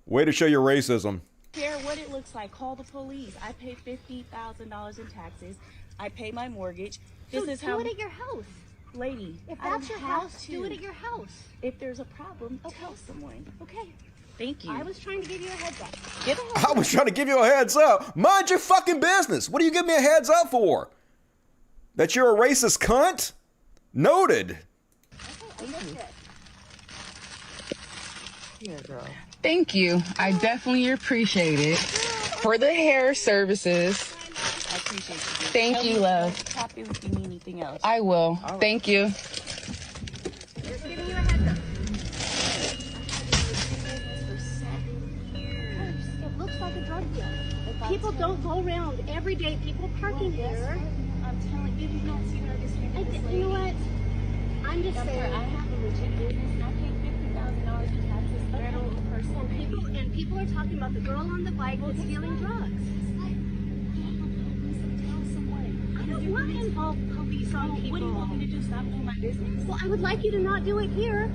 Way to show your racism. Care what it looks like. Call the police. I pay $50,000 in taxes. I pay my mortgage. This is how. Do it at your house, lady. If that's your house, do it at your house. If there's a problem, tell someone. Okay. Thank you. I was trying to give you a heads up. I was trying to give you a heads up. Mind your fucking business. What do you give me a heads up for? That you're a racist cunt? Noted. Here, girl. Thank you. I definitely appreciate it. For the hair services. I appreciate you. Thank you, love. Copy if you need anything else. I will. Right. Thank you. Just giving you a heads up. It looks like a drug deal. People don't go around every day. People parking here. I'm telling you, you don't see what I just heard. You know what? I'm just saying. I have a legit business. I pay $50,000 in taxes. Federal person. And people are talking about the girl on the bike that's stealing drugs. I don't want to involve police on people. What do you want me to do? Stop doing my business? Well, I would like you to not do it here.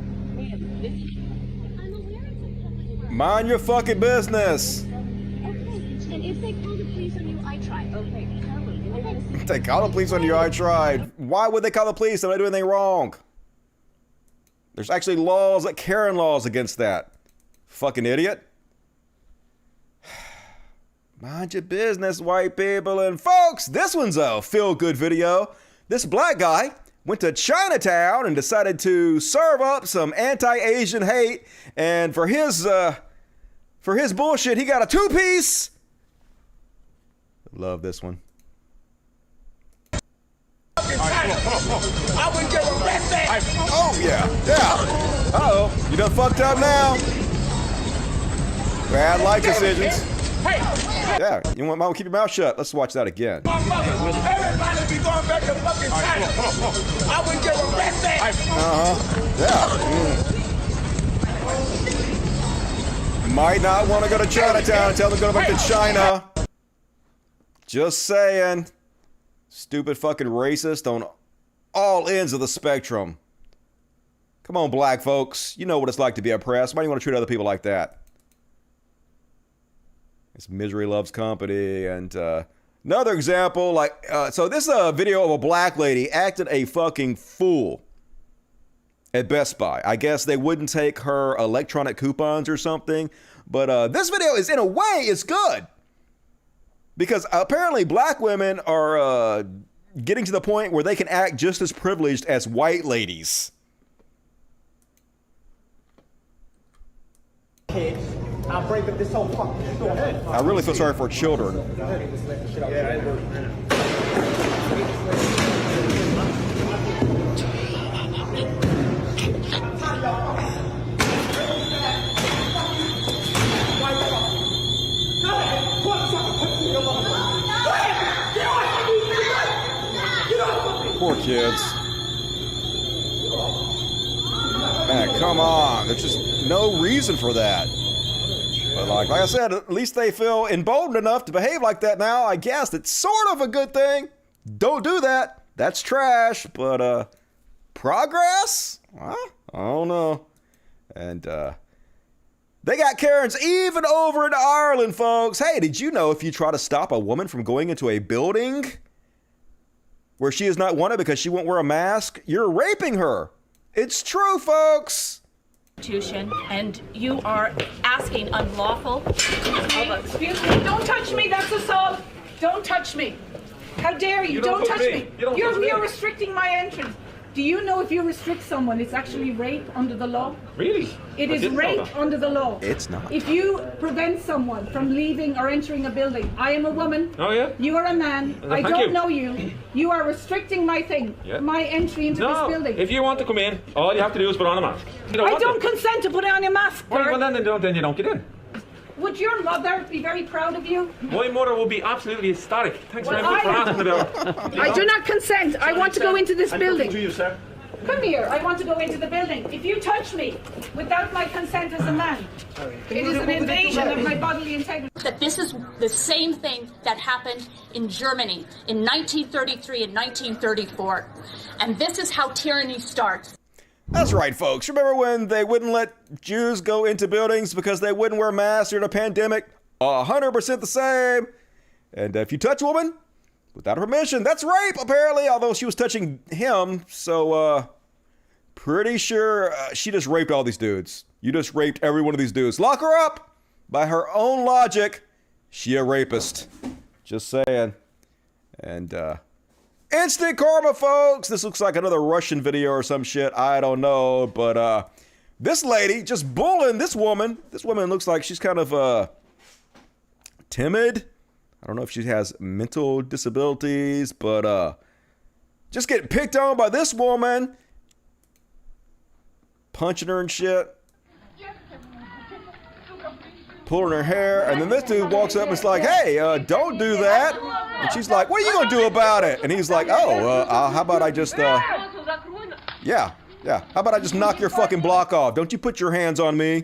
Mind your fucking business. Okay. And if they call the police on you, I tried. Okay, tell them. If they call the police on you, I tried. Why would they call the police if I do anything wrong? There's actually laws, like Karen laws against that. Fucking idiot. Mind your business, white people. And folks, this one's a feel-good video. This black guy went to Chinatown and decided to serve up some anti-Asian hate. And for his bullshit, he got a two-piece. Love this one. I would get arrested. Oh, yeah. Yeah. Uh-oh. You done fucked up now. Bad life decisions. Yeah. You want to keep your mouth shut. Let's watch that again. Everybody be going back to fucking China. I would get arrested. Yeah. Might not want to go to Chinatown. Tell them to go back to China. Just saying. Stupid fucking racist on all ends of the spectrum. Come on, black folks. You know what it's like to be oppressed. Why do you want to treat other people like that? It's misery loves company. And another example, so this is a video of a black lady acting a fucking fool at Best Buy. I guess they wouldn't take her electronic coupons or something. But this video is, in a way, it's good. Because apparently black women are getting to the point where they can act just as privileged as white ladies. I'll break up this whole fucking store. I really feel sorry for children. Poor kids. Man, come on. There's just no reason for that. But like I said, at least they feel emboldened enough to behave like that now. I guess it's sort of a good thing. Don't do that. That's trash. But progress? Huh? I don't know. And they got Karens even over in Ireland, folks. Hey, did you know if you try to stop a woman from going into a building where she is not wanted because she won't wear a mask, you're raping her? It's true, folks. And you are asking unlawful. Excuse me, don't touch me, that's assault. Don't touch me. How dare you? Don't touch me. You're restricting my entrance. Do you know if you restrict someone, it's actually rape under the law? Really? It is rape under the law. It's not. If you prevent someone from leaving or entering a building, I am a woman. Oh, yeah? You are a man. I don't know you. You are restricting my thing, my entry into this building. If you want to come in, all you have to do is put on a mask. I don't consent to put on a mask. Well, then you don't get in. Would your mother be very proud of you? My mother will be absolutely ecstatic. Thanks very much for asking about it. I do not consent. I want to go into this building. To you, sir. Come here. I want to go into the building. If you touch me without my consent as a man, it is an invasion of my bodily integrity. That this is the same thing that happened in Germany in 1933 and 1934. And this is how tyranny starts. That's right, folks. Remember when they wouldn't let Jews go into buildings because they wouldn't wear masks during a pandemic? 100% the same. And if you touch a woman without her permission, that's rape, apparently, although she was touching him. So, pretty sure she just raped all these dudes. You just raped every one of these dudes. Lock her up! By her own logic, she a rapist. Just saying. And, instant karma, folks. This looks like another Russian video or some shit. I don't know. But this lady just bullying this woman. This woman looks like she's kind of timid. I don't know if she has mental disabilities, but just getting picked on by this woman. Punching her and shit. Pulling her hair. And then this dude walks up and is like, hey, don't do that. And she's like, what are you going to do about it? And he's like, how about I just, yeah. How about I just knock your fucking block off? Don't you put your hands on me.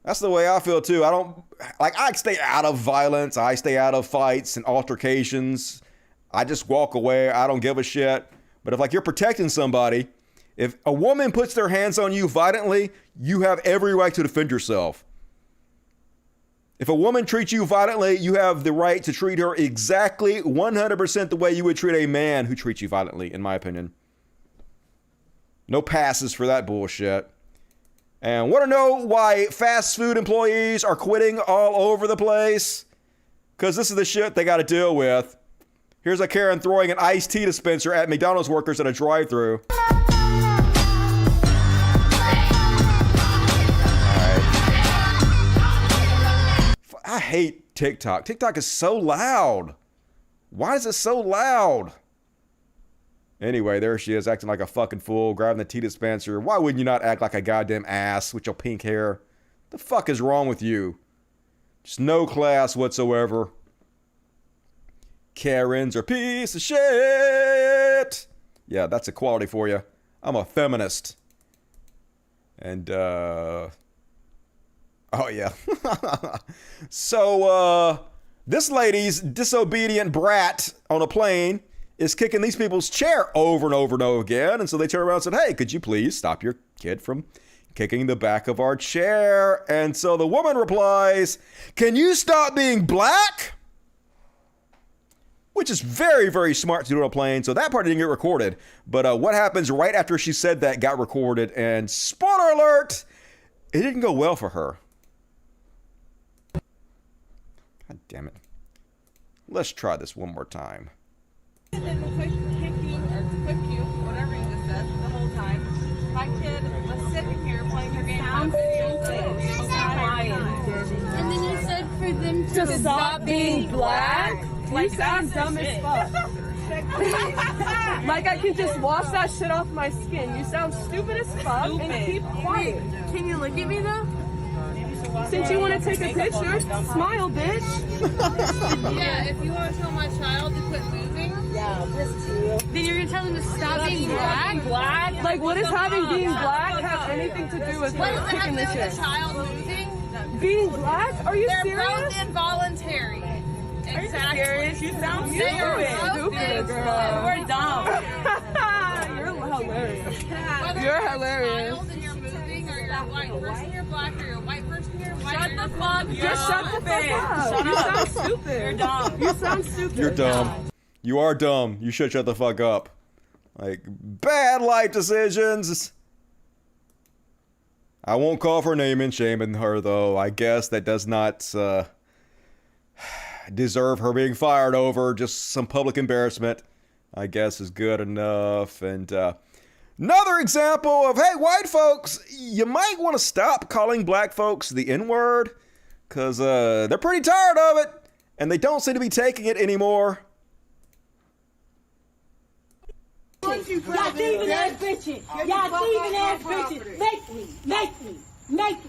That's the way I feel too. I stay out of violence. I stay out of fights and altercations. I just walk away. I don't give a shit. But if you're protecting somebody, if a woman puts their hands on you violently, you have every right to defend yourself. If a woman treats you violently, you have the right to treat her exactly 100% the way you would treat a man who treats you violently, in my opinion. No passes for that bullshit. And want to know why fast food employees are quitting all over the place? Because this is the shit they got to deal with. Here's a Karen throwing an iced tea dispenser at McDonald's workers at a drive-thru. I hate TikTok. TikTok is so loud. Why is it so loud? Anyway, there she is acting like a fucking fool, grabbing the tea dispenser. Why wouldn't you not act like a goddamn ass with your pink hair? The fuck is wrong with you? Just no class whatsoever. Karens are piece of shit. Yeah, that's equality for you. I'm a feminist. And, oh, yeah. So, this lady's disobedient brat on a plane is kicking these people's chair over and over and over again. And so they turn around and said, hey, could you please stop your kid from kicking the back of our chair? And so the woman replies, can you stop being black? Which is very, very smart to do on a plane. So that part didn't get recorded. But what happens right after she said that got recorded. And spoiler alert, it didn't go well for her. God damn it. Let's try this one more time. Kick you or whip you, whatever you just said, the whole time. My kid was sitting here playing her game on video. And then you said for them to stop being black? Like, that's dumb as fuck. Like, I can just wash that shit off my skin. You sound stupid as fuck and keep quiet. Can you look at me though? Since you want to take a picture, smile, bitch. Yeah, if you want to tell my child to quit moving, yeah, this too. Then you're gonna tell them to stop being black? Like, what does having being black have anything to do with kicking the shit? The child moving? Being black? Are you They're serious? They're both involuntary. Exactly. Serious? You sound stupid, girl. We're dumb. You're hilarious. You're hilarious. You're moving, or you're a white person, you're black, or you're a white person, you're white. Shut the fuck up. Just shut the fuck up. You sound stupid. You're dumb. You sound stupid. You're dumb. You are dumb. You should shut the fuck up. Like, bad life decisions. I won't call for name and shaming her, though. I guess that does not deserve her being fired over. Just some public embarrassment, I guess, is good enough. And another example of, hey, white folks, you might want to stop calling black folks the N-word, because they're pretty tired of it, and they don't seem to be taking it anymore. Y'all thieving ass bitches. Y'all thieving ass bitches. Make me.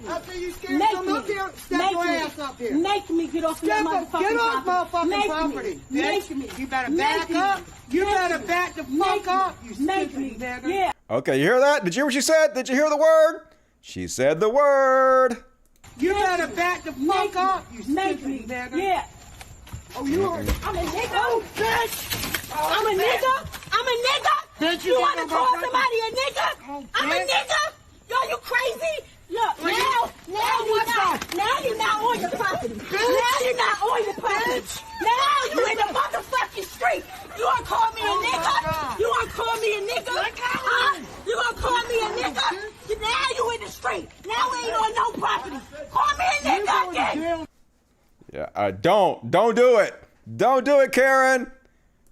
After you scared, come up here, step your ass up here. Make me get off your motherfucking property. Get off motherfucking property. Make me. You better back up. You better back the fuck up. You make me. Yeah. Okay, you hear that? Did you hear what she said? Did you hear the word? She said the word. You better back the fuck up. You make me. Yeah. Oh, you are. I'm a nigga. Oh, bitch. I'm a nigga. Bitch, you want to call somebody a nigga? I'm a nigga. Yo, you crazy? Look, now you're not on your property. Now you're not on your property. Now you in the motherfucking street. You gonna call me a nigga? You gonna call me a nigga? Huh? You gonna call me a nigga? Now you in the street. Now we ain't on no property. Call me a nigga again. Yeah, don't do it. Don't do it, Karen.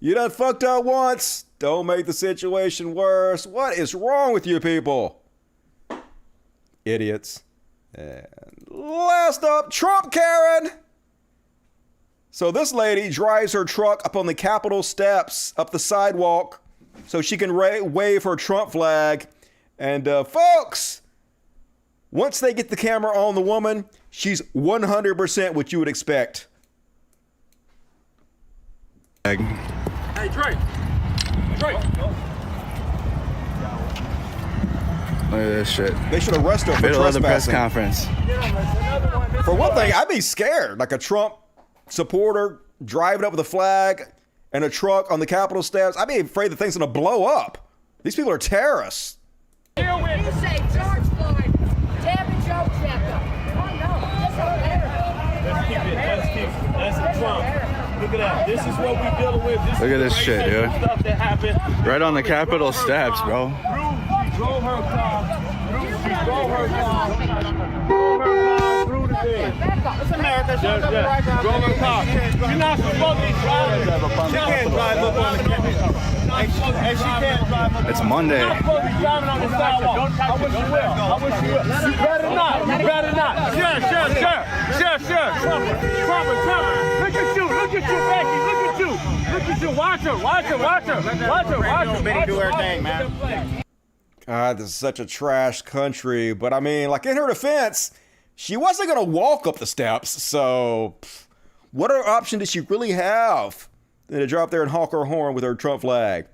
You done fucked up once. Don't make the situation worse. What is wrong with you people? Idiots. And last up, Trump Karen. So this lady drives her truck up on the Capitol steps, up the sidewalk, so she can wave her Trump flag. And folks, once they get the camera on the woman, she's 100% what you would expect. Hey, Drake. Look at this shit. They should arrest her for Middle of the press trespassing. conference. For one thing, I'd be scared. Like a Trump supporter driving up with a flag and a truck on the Capitol steps. I'd be afraid the thing's gonna blow up. These people are terrorists. You say George Floyd, Devin Joe Jacko. Oh no, that's hilarious. Look at that. This is what we dealing with. Look at this shit, dude. Stuff that happened. Right on the Capitol steps, bro. She drove her car. She drove her car through the thing. It's America. She drove her car. She's not supposed to be driving. She can't drive up on the campus. And she can't drive up. It's Monday. You're not supposed to be driving on the sidewalk. I wish you will. I wish you will. You better not. You better not. Sure. Trump. Look at you. Look at you, Becky. Look at you. Look at you. Watch her. Betty do her thing, man. God, this is such a trash country. But I mean, like, in her defense, she wasn't going to walk up the steps. So what other option did she really have than to drop there and honk her horn with her Trump flag?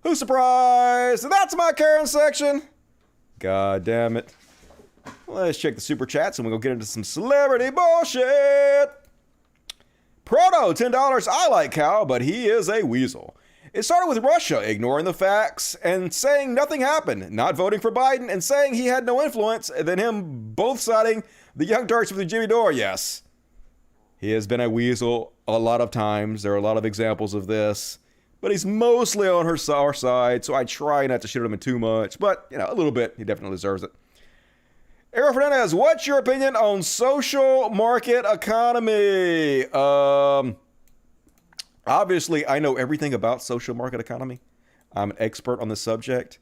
Who's surprised? And that's my Karen section. God damn it. Let's check the super chats and we'll get into some celebrity bullshit. Proto, $10. I like Cal, but he is a weasel. It started with Russia ignoring the facts and saying nothing happened, not voting for Biden and saying he had no influence, and then him both citing the Young Turks with the Jimmy Dore. Yes, he has been a weasel a lot of times. There are a lot of examples of this, but he's mostly on our side, so I try not to shit on him too much, but, you know, a little bit. He definitely deserves it. Aaron Fernandez, what's your opinion on social market economy? Obviously, I know everything about social market economy. I'm an expert on this subject.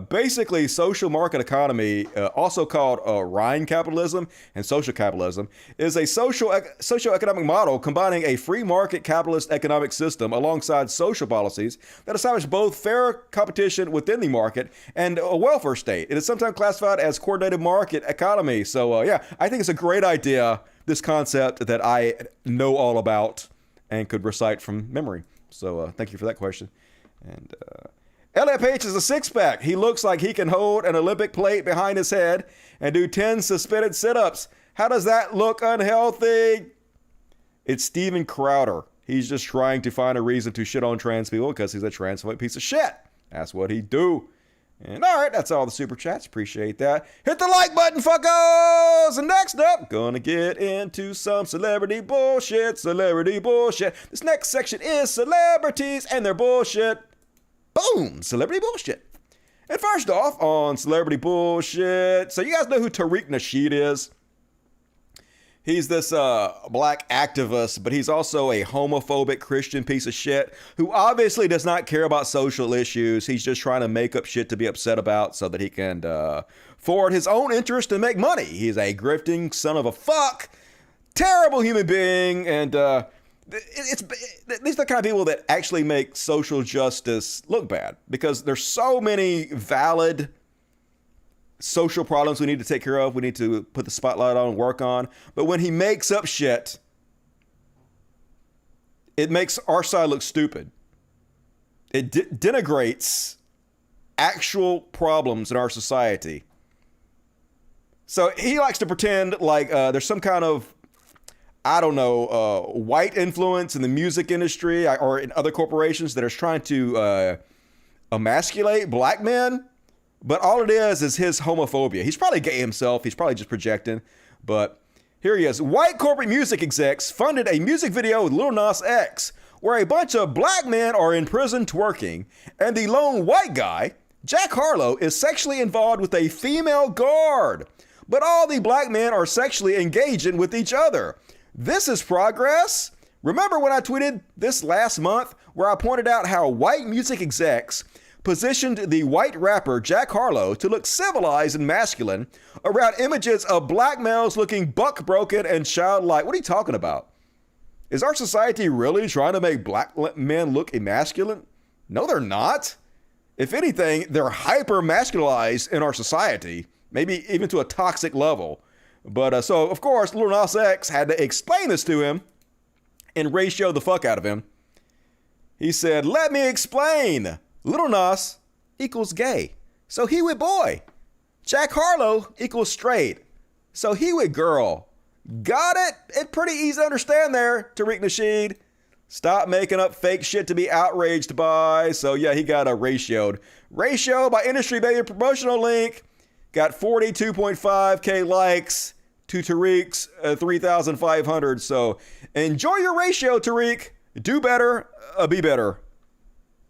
Basically, social market economy, also called Rhine capitalism and social capitalism, is a socioeconomic model combining a free market capitalist economic system alongside social policies that establish both fair competition within the market and a welfare state. It is sometimes classified as coordinated market economy. So, yeah, I think it's a great idea, this concept that I know all about and could recite from memory. So thank you for that question. And Elliot Page is a six-pack. He looks like he can hold an Olympic plate behind his head and do 10 suspended sit-ups. How does that look unhealthy? It's Steven Crowder. He's just trying to find a reason to shit on trans people because he's a transphobic piece of shit. That's what he do. And all right, that's all the super chats. Appreciate that. Hit the like button, fuckos! And next up, gonna get into some celebrity bullshit. This next section is celebrities and their bullshit. Boom! Celebrity bullshit. And first off, on celebrity bullshit, so you guys know who Tariq Nasheed is? He's this black activist, but he's also a homophobic Christian piece of shit who obviously does not care about social issues. He's just trying to make up shit to be upset about so that he can forward his own interest and make money. He's a grifting son of a fuck, terrible human being, and these are the kind of people that actually make social justice look bad because there's so many valid social problems we need to take care of, we need to put the spotlight on and work on. But when he makes up shit, it makes our side look stupid. It denigrates actual problems in our society. So he likes to pretend like there's some kind of, I don't know, white influence in the music industry or in other corporations that are trying to emasculate black men. But all it is his homophobia. He's probably gay himself. He's probably just projecting. But here he is. White corporate music execs funded a music video with Lil Nas X where a bunch of black men are in prison twerking, and the lone white guy, Jack Harlow, is sexually involved with a female guard. But all the black men are sexually engaging with each other. This is progress. Remember when I tweeted this last month where I pointed out how white music execs positioned the white rapper Jack Harlow to look civilized and masculine around images of black males looking buck broken and childlike? What are you talking about? Is our society really trying to make black men look emasculate? No, they're not. If anything, they're hyper masculized in our society, maybe even to a toxic level. But so, of course, Lil Nas X had to explain this to him and ratio the fuck out of him. He said, "Let me explain. Lil Nas equals gay, so he with boy. Jack Harlow equals straight, so he with girl. Got it? It's pretty easy to understand there, Tariq Nasheed. Stop making up fake shit to be outraged by." So yeah, he got a ratioed. Ratio by Industry Baby promotional link. Got 42.5K likes, to Tariq's 3,500. So enjoy your ratio, Tariq. Do better, be better.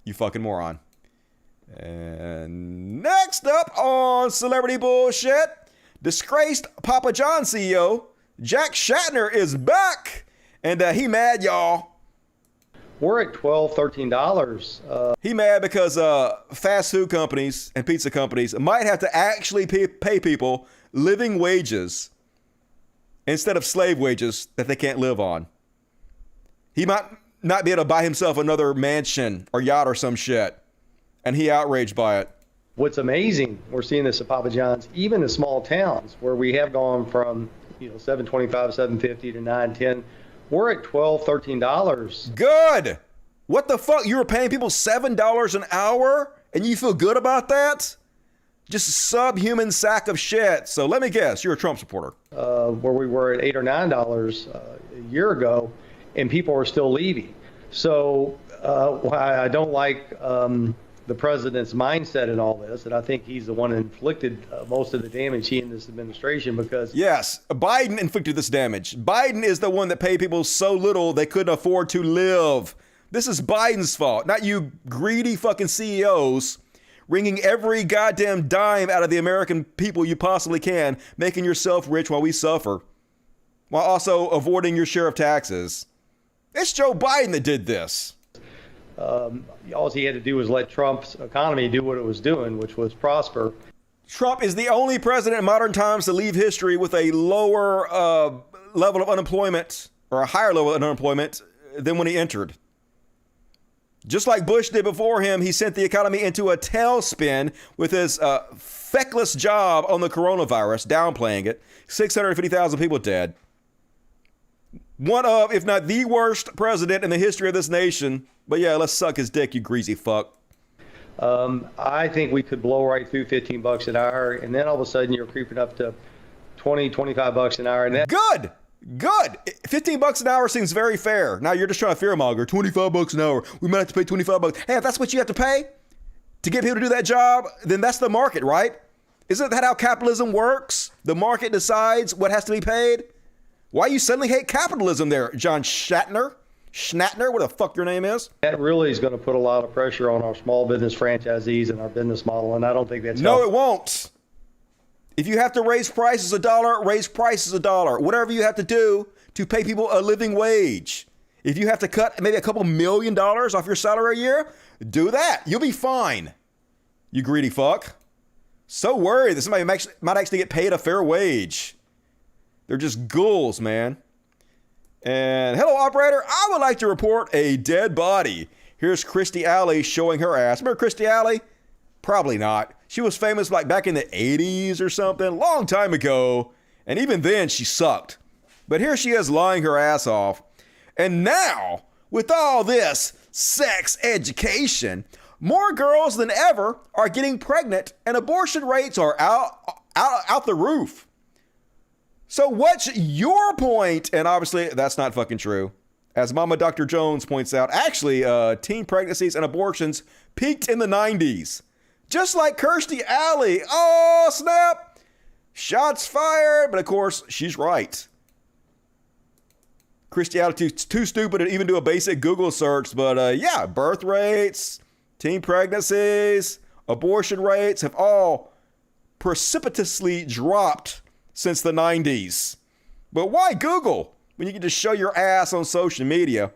You fucking moron. And next up on celebrity bullshit, disgraced Papa John CEO Jack Shatner is back, and he mad, y'all. We're at $12, $13. He mad because fast food companies and pizza companies might have to actually pay people living wages instead of slave wages that they can't live on. He might not be able to buy himself another mansion or yacht or some shit, and he outraged by it. What's amazing, we're seeing this at Papa John's, even in small towns where we have gone from $7.25, $7.50 to $9.10. We're at $12, $13. Good. What the fuck? You were paying people $7 an hour and you feel good about that? Just a subhuman sack of shit. So let me guess, you're a Trump supporter. Where we were at $8 or $9 a year ago, and people are still leaving. So I don't like the president's mindset in all this, and I think he's the one that inflicted most of the damage, he and this administration, because... Yes, Biden inflicted this damage. Biden is the one that paid people so little they couldn't afford to live. This is Biden's fault, not you greedy fucking CEOs wringing every goddamn dime out of the American people you possibly can, making yourself rich while we suffer, while also avoiding your share of taxes. It's Joe Biden that did this. All he had to do was let Trump's economy do what it was doing, which was prosper. Trump is the only president in modern times to leave history with a lower level of unemployment, or a higher level of unemployment, than when he entered. Just like Bush did before him, he sent the economy into a tailspin with his feckless job on the coronavirus, downplaying it. 650,000 people dead. One of, if not the worst president in the history of this nation. But yeah, let's suck his dick, you greasy fuck. I think we could blow right through $15 an hour, and then all of a sudden you're creeping up to $20, $25 an hour. And that- Good. $15 an hour seems very fair. Now you're just trying to fearmonger. $25 an hour. We might have to pay $25. Hey, if that's what you have to pay to get people to do that job, then that's the market, right? Isn't that how capitalism works? The market decides what has to be paid. Why you suddenly hate capitalism there, John Shatner? Schnatner, what the fuck your name is? That really is going to put a lot of pressure on our small business franchisees and our business model, and I don't think that's... No, it won't. If you have to raise prices $1, raise prices $1. Whatever you have to do to pay people a living wage. If you have to cut maybe a couple $1 million off your salary a year, do that. You'll be fine, you greedy fuck. So worried that somebody might actually get paid a fair wage. They're just ghouls, man. And hello, operator. I would like to report a dead body. Here's Christy Alley showing her ass. Remember Christy Alley? Probably not. She was famous like back in the 80s or something, long time ago. And even then, she sucked. But here she is lying her ass off. And now, with all this sex education, more girls than ever are getting pregnant and abortion rates are out the roof. So what's your point? And obviously, that's not fucking true. As Mama Dr. Jones points out, actually, teen pregnancies and abortions peaked in the 90s. Just like Kirstie Alley. Oh, snap. Shots fired. But of course, she's right. Kirstie Alley too stupid to even do a basic Google search. But yeah, birth rates, teen pregnancies, abortion rates have all precipitously dropped since the 90s. But why Google when you can just show your ass on social media?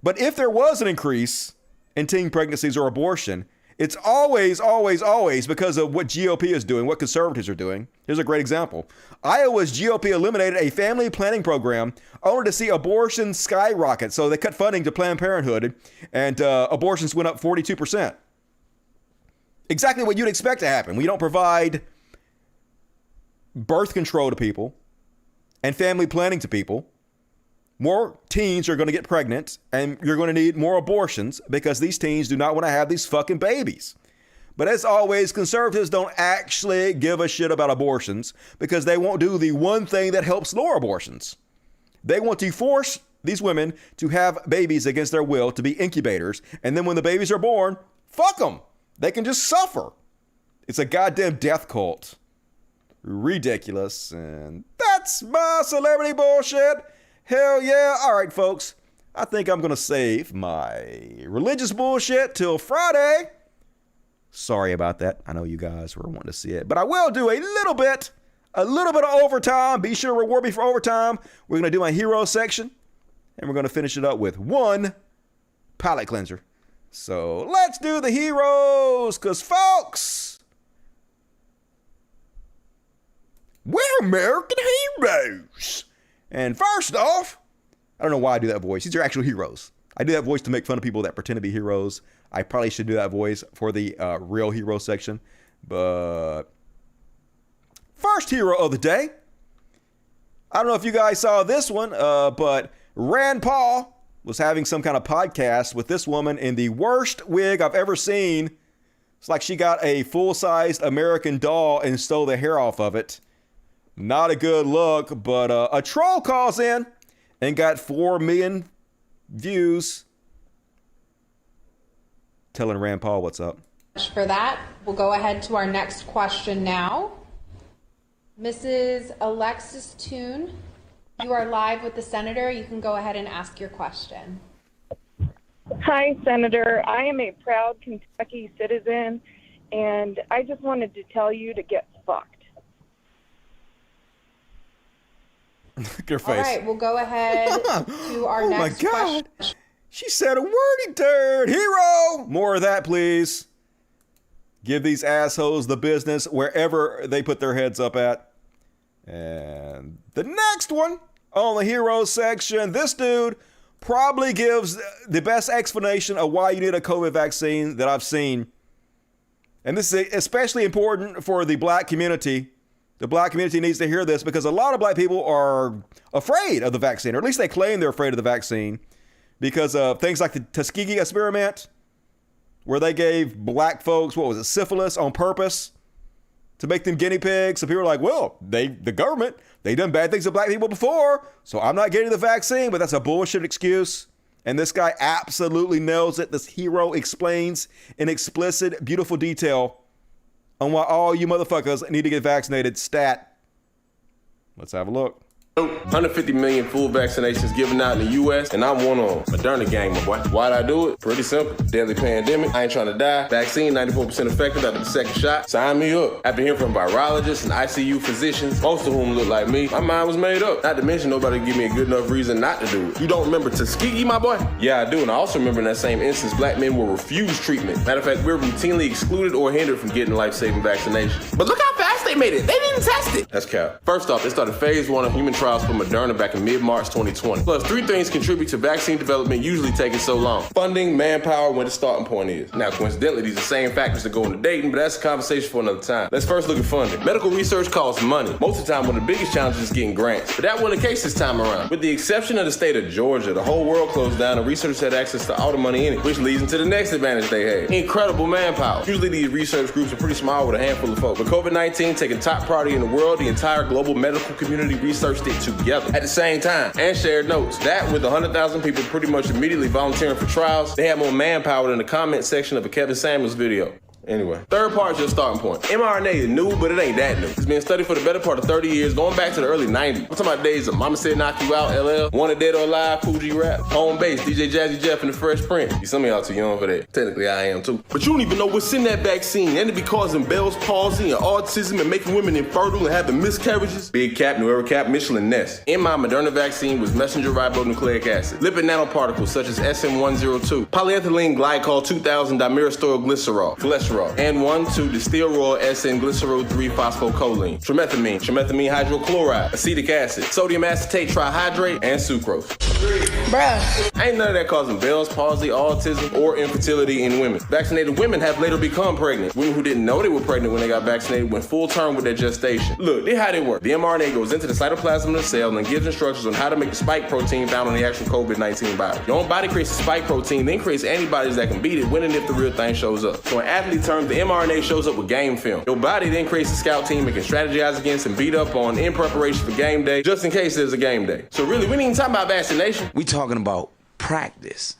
But if there was an increase in teen pregnancies or abortion, it's always because of what GOP is doing, what conservatives are doing. Here's a great example. Iowa's GOP eliminated a family planning program only to see abortion skyrocket. So they cut funding to Planned Parenthood and abortions went up 42%. Exactly what you'd expect to happen when you don't provide birth control to people and family planning to people. More teens are going to get pregnant and you're going to need more abortions because these teens do not want to have these fucking babies. But as always, conservatives don't actually give a shit about abortions because they won't do the one thing that helps lower abortions. They want to force these women to have babies against their will, to be incubators. And then when the babies are born, fuck them. They can just suffer. It's a goddamn death cult. Ridiculous. And That's my celebrity bullshit. Hell yeah. All right, folks. I think I'm going to save my religious bullshit till Friday. Sorry about that. I know you guys were wanting to see it, but I will do a little bit of overtime. Be sure to reward me for overtime. We're going to do my hero section, and we're going to finish it up with one palate cleanser. So let's do the heroes, because folks, we're American heroes. And first off, I don't know why I do that voice. These are actual heroes. I do that voice to make fun of people that pretend to be heroes. I probably should do that voice for the real hero section. But first hero of the day. I don't know if you guys saw this one, but Rand Paul was having some kind of podcast with this woman in the worst wig I've ever seen. It's like she got a full-sized American doll and stole the hair off of it. Not a good look, but a troll calls in and got 4 million views telling Rand Paul what's up. For that, we'll go ahead to our next question now. Mrs. Alexis Toon, you are live with the Senator. You can go ahead and ask your question. Hi, Senator. I am a proud Kentucky citizen, and I just wanted to tell you to get fucked. Your face. All right, we'll go ahead to our next question. She said a wordy turd. Hero! More of that, please. Give these assholes the business wherever they put their heads up at. And the next one on the heroes section, this dude probably gives the best explanation of why you need a COVID vaccine that I've seen. And this is especially important for the black community. The black community needs to hear this because a lot of black people are afraid of the vaccine, or at least they claim they're afraid of the vaccine because of things like the Tuskegee experiment, where they gave black folks, syphilis on purpose to make them guinea pigs. So people are like, well, the government, they done bad things to black people before, so I'm not getting the vaccine, but that's a bullshit excuse. And this guy absolutely nails it. This hero explains in explicit, beautiful detail on why all you motherfuckers need to get vaccinated. Stat. Let's have a look. 150 million full vaccinations given out in the U.S., and I'm one on Moderna gang, my boy. Why'd I do it? Pretty simple. Deadly pandemic. I ain't trying to die. Vaccine 94% effective after the second shot. Sign me up. After hearing from virologists and ICU physicians, most of whom look like me, my mind was made up. Not to mention nobody give me a good enough reason not to do it. You don't remember Tuskegee, my boy? Yeah, I do, and I also remember in that same instance, black men were refused treatment. Matter of fact, we're routinely excluded or hindered from getting life-saving vaccinations. But look how fast they made it. They didn't test it. That's cap. First off, they started phase 1 of human trials for Moderna back in mid-March 2020. Plus, 3 things contribute to vaccine development usually taking so long. Funding, manpower, where the starting point is. Now, coincidentally, these are the same factors that go into dating, but that's a conversation for another time. Let's first look at funding. Medical research costs money. Most of the time, one of the biggest challenges is getting grants. But that wasn't the case this time around. With the exception of the state of Georgia, the whole world closed down and researchers had access to all the money in it, which leads into the next advantage they had. Incredible manpower. Usually, these research groups are pretty small with a handful of folks. But COVID-19 taking top priority in the world, the entire global medical community researched it together at the same time and shared notes. That with 100,000 people pretty much immediately volunteering for trials, they had more manpower than the comment section of a Kevin Samuels video. Anyway, third part is your starting point. mRNA is new, but it ain't that new. It's been studied for the better part of 30 years, going back to the early 90s. I'm talking about days of Mama Said Knock You Out, LL, Wanted Dead or Alive, Cool G Rap, Home Base, DJ Jazzy Jeff, and the Fresh Prince. Some of y'all too young for that. Technically, I am too. But you don't even know what's in that vaccine, and it be causing Bell's palsy and autism and making women infertile and having miscarriages. Big Cap, New Era Cap, Michelin Ness. In my Moderna vaccine was messenger ribonucleic acid, lipid nanoparticles such as SM102, polyethylene glycol 2000 dimyristorylglycerol, cholesterol, and 1,2-distill-raw SN-glycerol 3-phosphocholine, trimethamine hydrochloride, acetic acid, sodium acetate trihydrate, and sucrose. Bruh. Ain't none of that causing Bell's palsy, autism, or infertility in women. Vaccinated women have later become pregnant. Women who didn't know they were pregnant when they got vaccinated went full term with their gestation. Look, this how they work. The mRNA goes into the cytoplasm of the cell and gives instructions on how to make the spike protein found on the actual COVID-19 virus. Your own body creates the spike protein, then creates antibodies that can beat it when and if the real thing shows up. So in athlete terms, the mRNA shows up with game film. Your body then creates a scout team it can strategize against and beat up on in preparation for game day, just in case there's a game day. So really, we ain't even talking about vaccination. We talking about practice.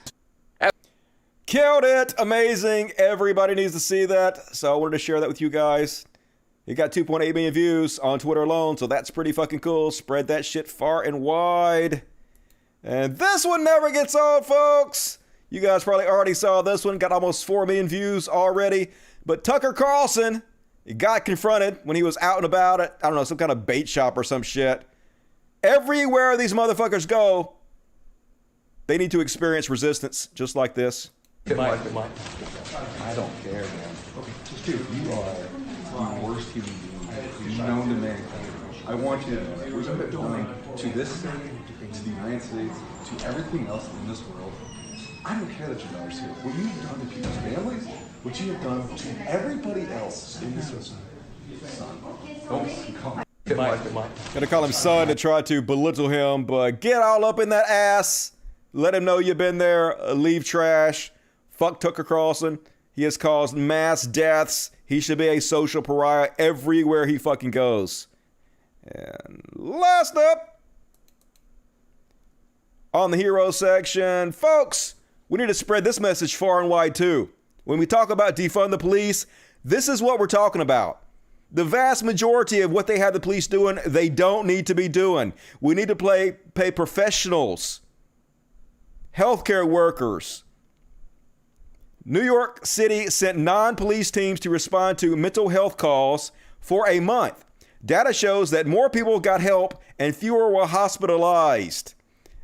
Killed it. Amazing. Everybody needs to see that. So I wanted to share that with you guys. He got 2.8 million views on Twitter alone, so that's pretty fucking cool. Spread that shit far and wide. And this one never gets old, folks. You guys probably already saw this one. Got almost 4 million views already. But Tucker Carlson, he got confronted when he was out and about at, I don't know, some kind of bait shop or some shit. Everywhere these motherfuckers go, they need to experience resistance just like this. I don't care, man. Okay, just dude, you are the worst human being known to mankind. I want you to know that what you have done to this city, to the United States, to everything else in this world. I don't care that you're not here. What you have done to people's families, what you have done to everybody else in this society. Son, don't come. Gonna call him son to try to belittle him, but get all up in that ass. Let him know you've been there. Leave trash. Fuck Tucker Carlson. He has caused mass deaths. He should be a social pariah everywhere he fucking goes. And last up, on the hero section, folks, we need to spread this message far and wide too. When we talk about defund the police, this is what we're talking about. The vast majority of what they have the police doing, they don't need to be doing. We need to pay professionals, healthcare workers. New York City sent non-police teams to respond to mental health calls for a month. Data shows that more people got help and fewer were hospitalized.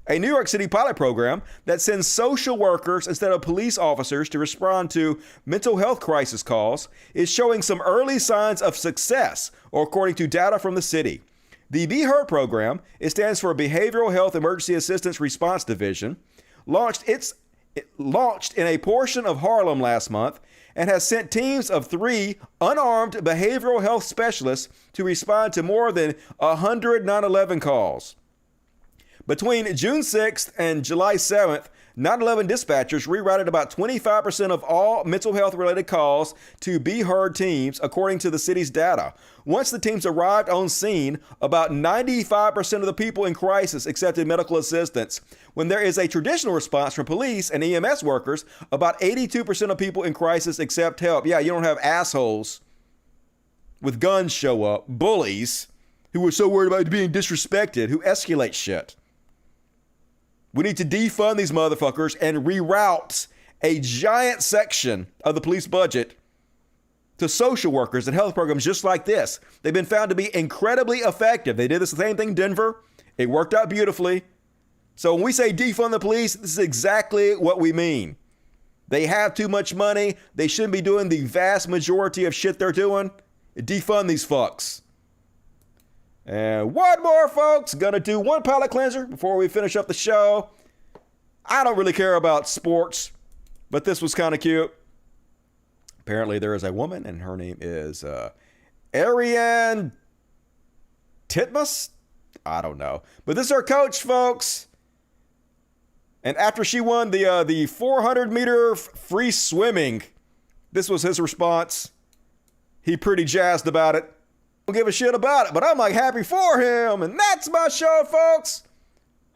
A New York City pilot program that sends social workers instead of police officers to respond to mental health crisis calls is showing some early signs of success, according to data from the city. The Be Heard program, it stands for Behavioral Health Emergency Assistance Response Division, launched in a portion of Harlem last month and has sent teams of 3 unarmed behavioral health specialists to respond to more than 100 911 calls. Between June 6th and July 7th, 911 dispatchers rerouted about 25% of all mental health related calls to Be Heard teams, according to the city's data. Once the teams arrived on scene, about 95% of the people in crisis accepted medical assistance. When there is a traditional response from police and EMS workers, about 82% of people in crisis accept help. Yeah, you don't have assholes with guns show up, bullies who are so worried about being disrespected, who escalate shit. We need to defund these motherfuckers and reroute a giant section of the police budget to social workers and health programs just like this. They've been found to be incredibly effective. They did the same thing in Denver. It worked out beautifully. So when we say defund the police, this is exactly what we mean. They have too much money. They shouldn't be doing the vast majority of shit they're doing. Defund these fucks. And one more, folks. Gonna do one palate cleanser before we finish up the show. I don't really care about sports, but this was kind of cute. Apparently there is a woman and her name is Ariane Titmus. I don't know. But this is her coach, folks. And after she won the 400 meter free swimming, this was his response. He pretty jazzed about it. Don't give a shit about it, but I'm like happy for him. And that's my show, folks.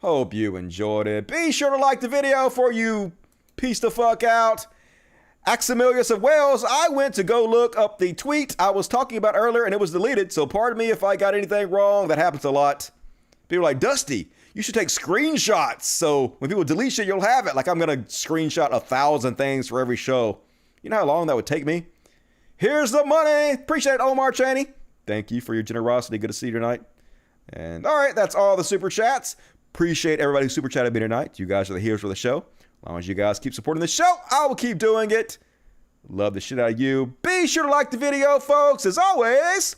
Hope you enjoyed it. Be sure to like the video before you piece the fuck out. Aximilius of Wales, I went to go look up the tweet I was talking about earlier and it was deleted. So pardon me if I got anything wrong. That happens a lot. People are like, Dusty, you should take screenshots. So when people delete shit, you'll have it. Like I'm going to screenshot 1,000 things for every show. You know how long that would take me? Here's the money. Appreciate it, Omar Chaney. Thank you for your generosity. Good to see you tonight. And all right, that's all the super chats. Appreciate everybody who super chatted me tonight. You guys are the heroes for the show. As long as you guys keep supporting the show, I will keep doing it. Love the shit out of you. Be sure to like the video, folks. As always,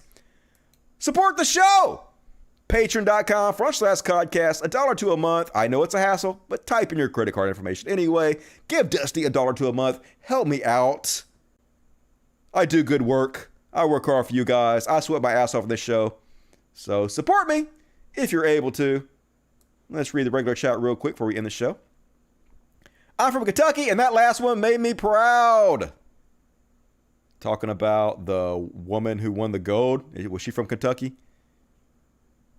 support the show. Patreon.com/Codcast. $1 a month. I know it's a hassle, but type in your credit card information anyway. Give Dusty $1 a month. Help me out. I do good work. I work hard for you guys. I sweat my ass off on this show. So support me if you're able to. Let's read the regular chat real quick before we end the show. I'm from Kentucky, and that last one made me proud. Talking about the woman who won the gold. Was she from Kentucky?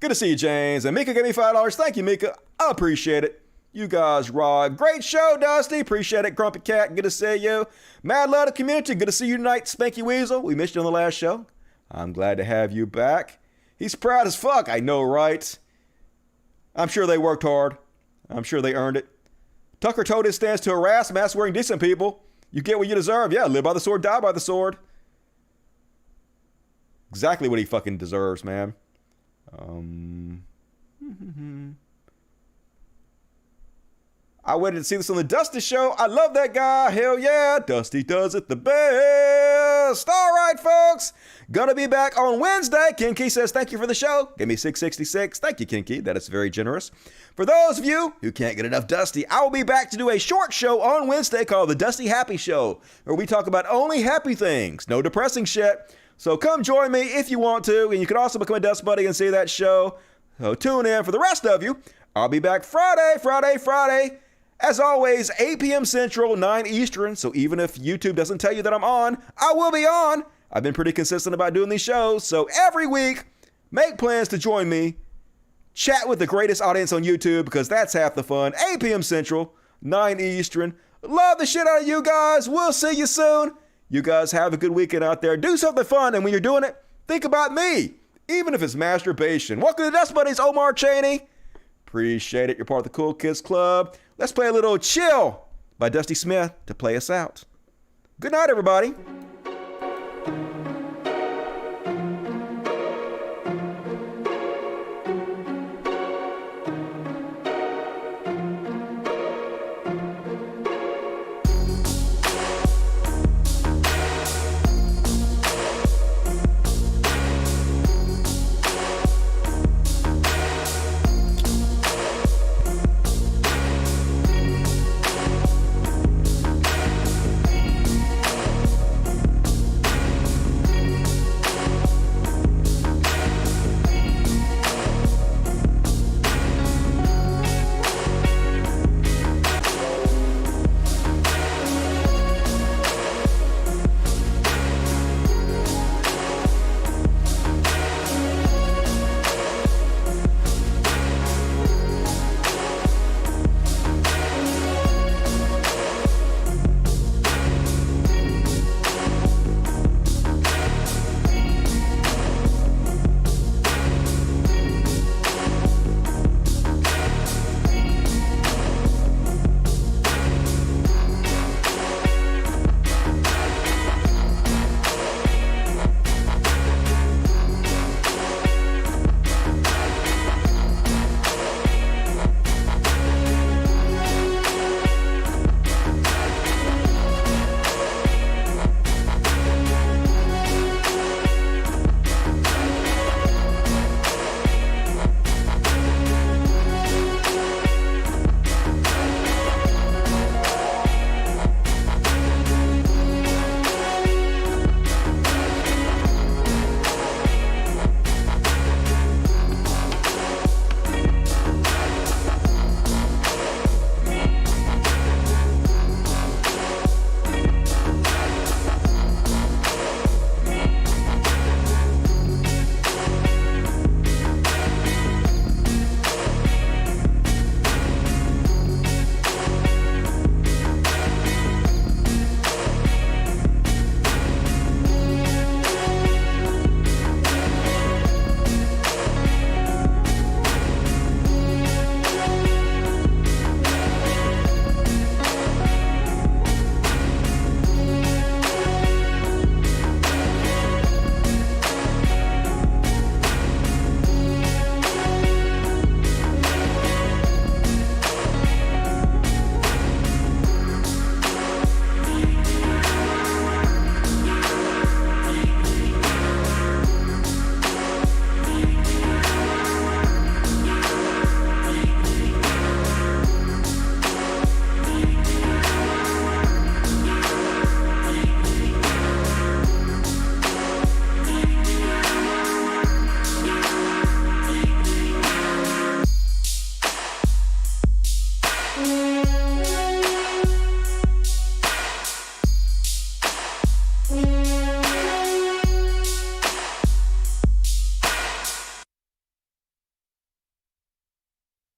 Good to see you, James. And Mika gave me $5. Thank you, Mika. I appreciate it. You guys rock. Great show, Dusty. Appreciate it. Grumpy Cat, good to see you. Mad love the community. Good to see you tonight, Spanky Weasel. We missed you on the last show. I'm glad to have you back. He's proud as fuck. I know, right? I'm sure they worked hard. I'm sure they earned it. Tucker told his stance to harass mask-wearing decent people. You get what you deserve. Yeah, live by the sword, die by the sword. Exactly what he fucking deserves, man. I waited to see this on the Dusty Show. I love that guy. Hell yeah. Dusty does it the best. All right, folks. Gonna be back on Wednesday. Kinky says, thank you for the show. Give me 666. Thank you, Kinky. That is very generous. For those of you who can't get enough Dusty, I will be back to do a short show on Wednesday called The Dusty Happy Show, where we talk about only happy things. No depressing shit. So come join me if you want to. And you can also become a Dust Buddy and see that show. So tune in. For the rest of you, I'll be back Friday. As always, 8 p.m. Central, 9 Eastern. So even if YouTube doesn't tell you that I'm on, I will be on. I've been pretty consistent about doing these shows. So every week, make plans to join me. Chat with the greatest audience on YouTube, because that's half the fun. 8 p.m. Central, 9 Eastern. Love the shit out of you guys. We'll see you soon. You guys have a good weekend out there. Do something fun. And when you're doing it, think about me, even if it's masturbation. Welcome to Dust Buddies, Omar Chaney. Appreciate it. You're part of the Cool Kids Club. Let's play a little Chill by Dusty Smith to play us out. Good night, everybody.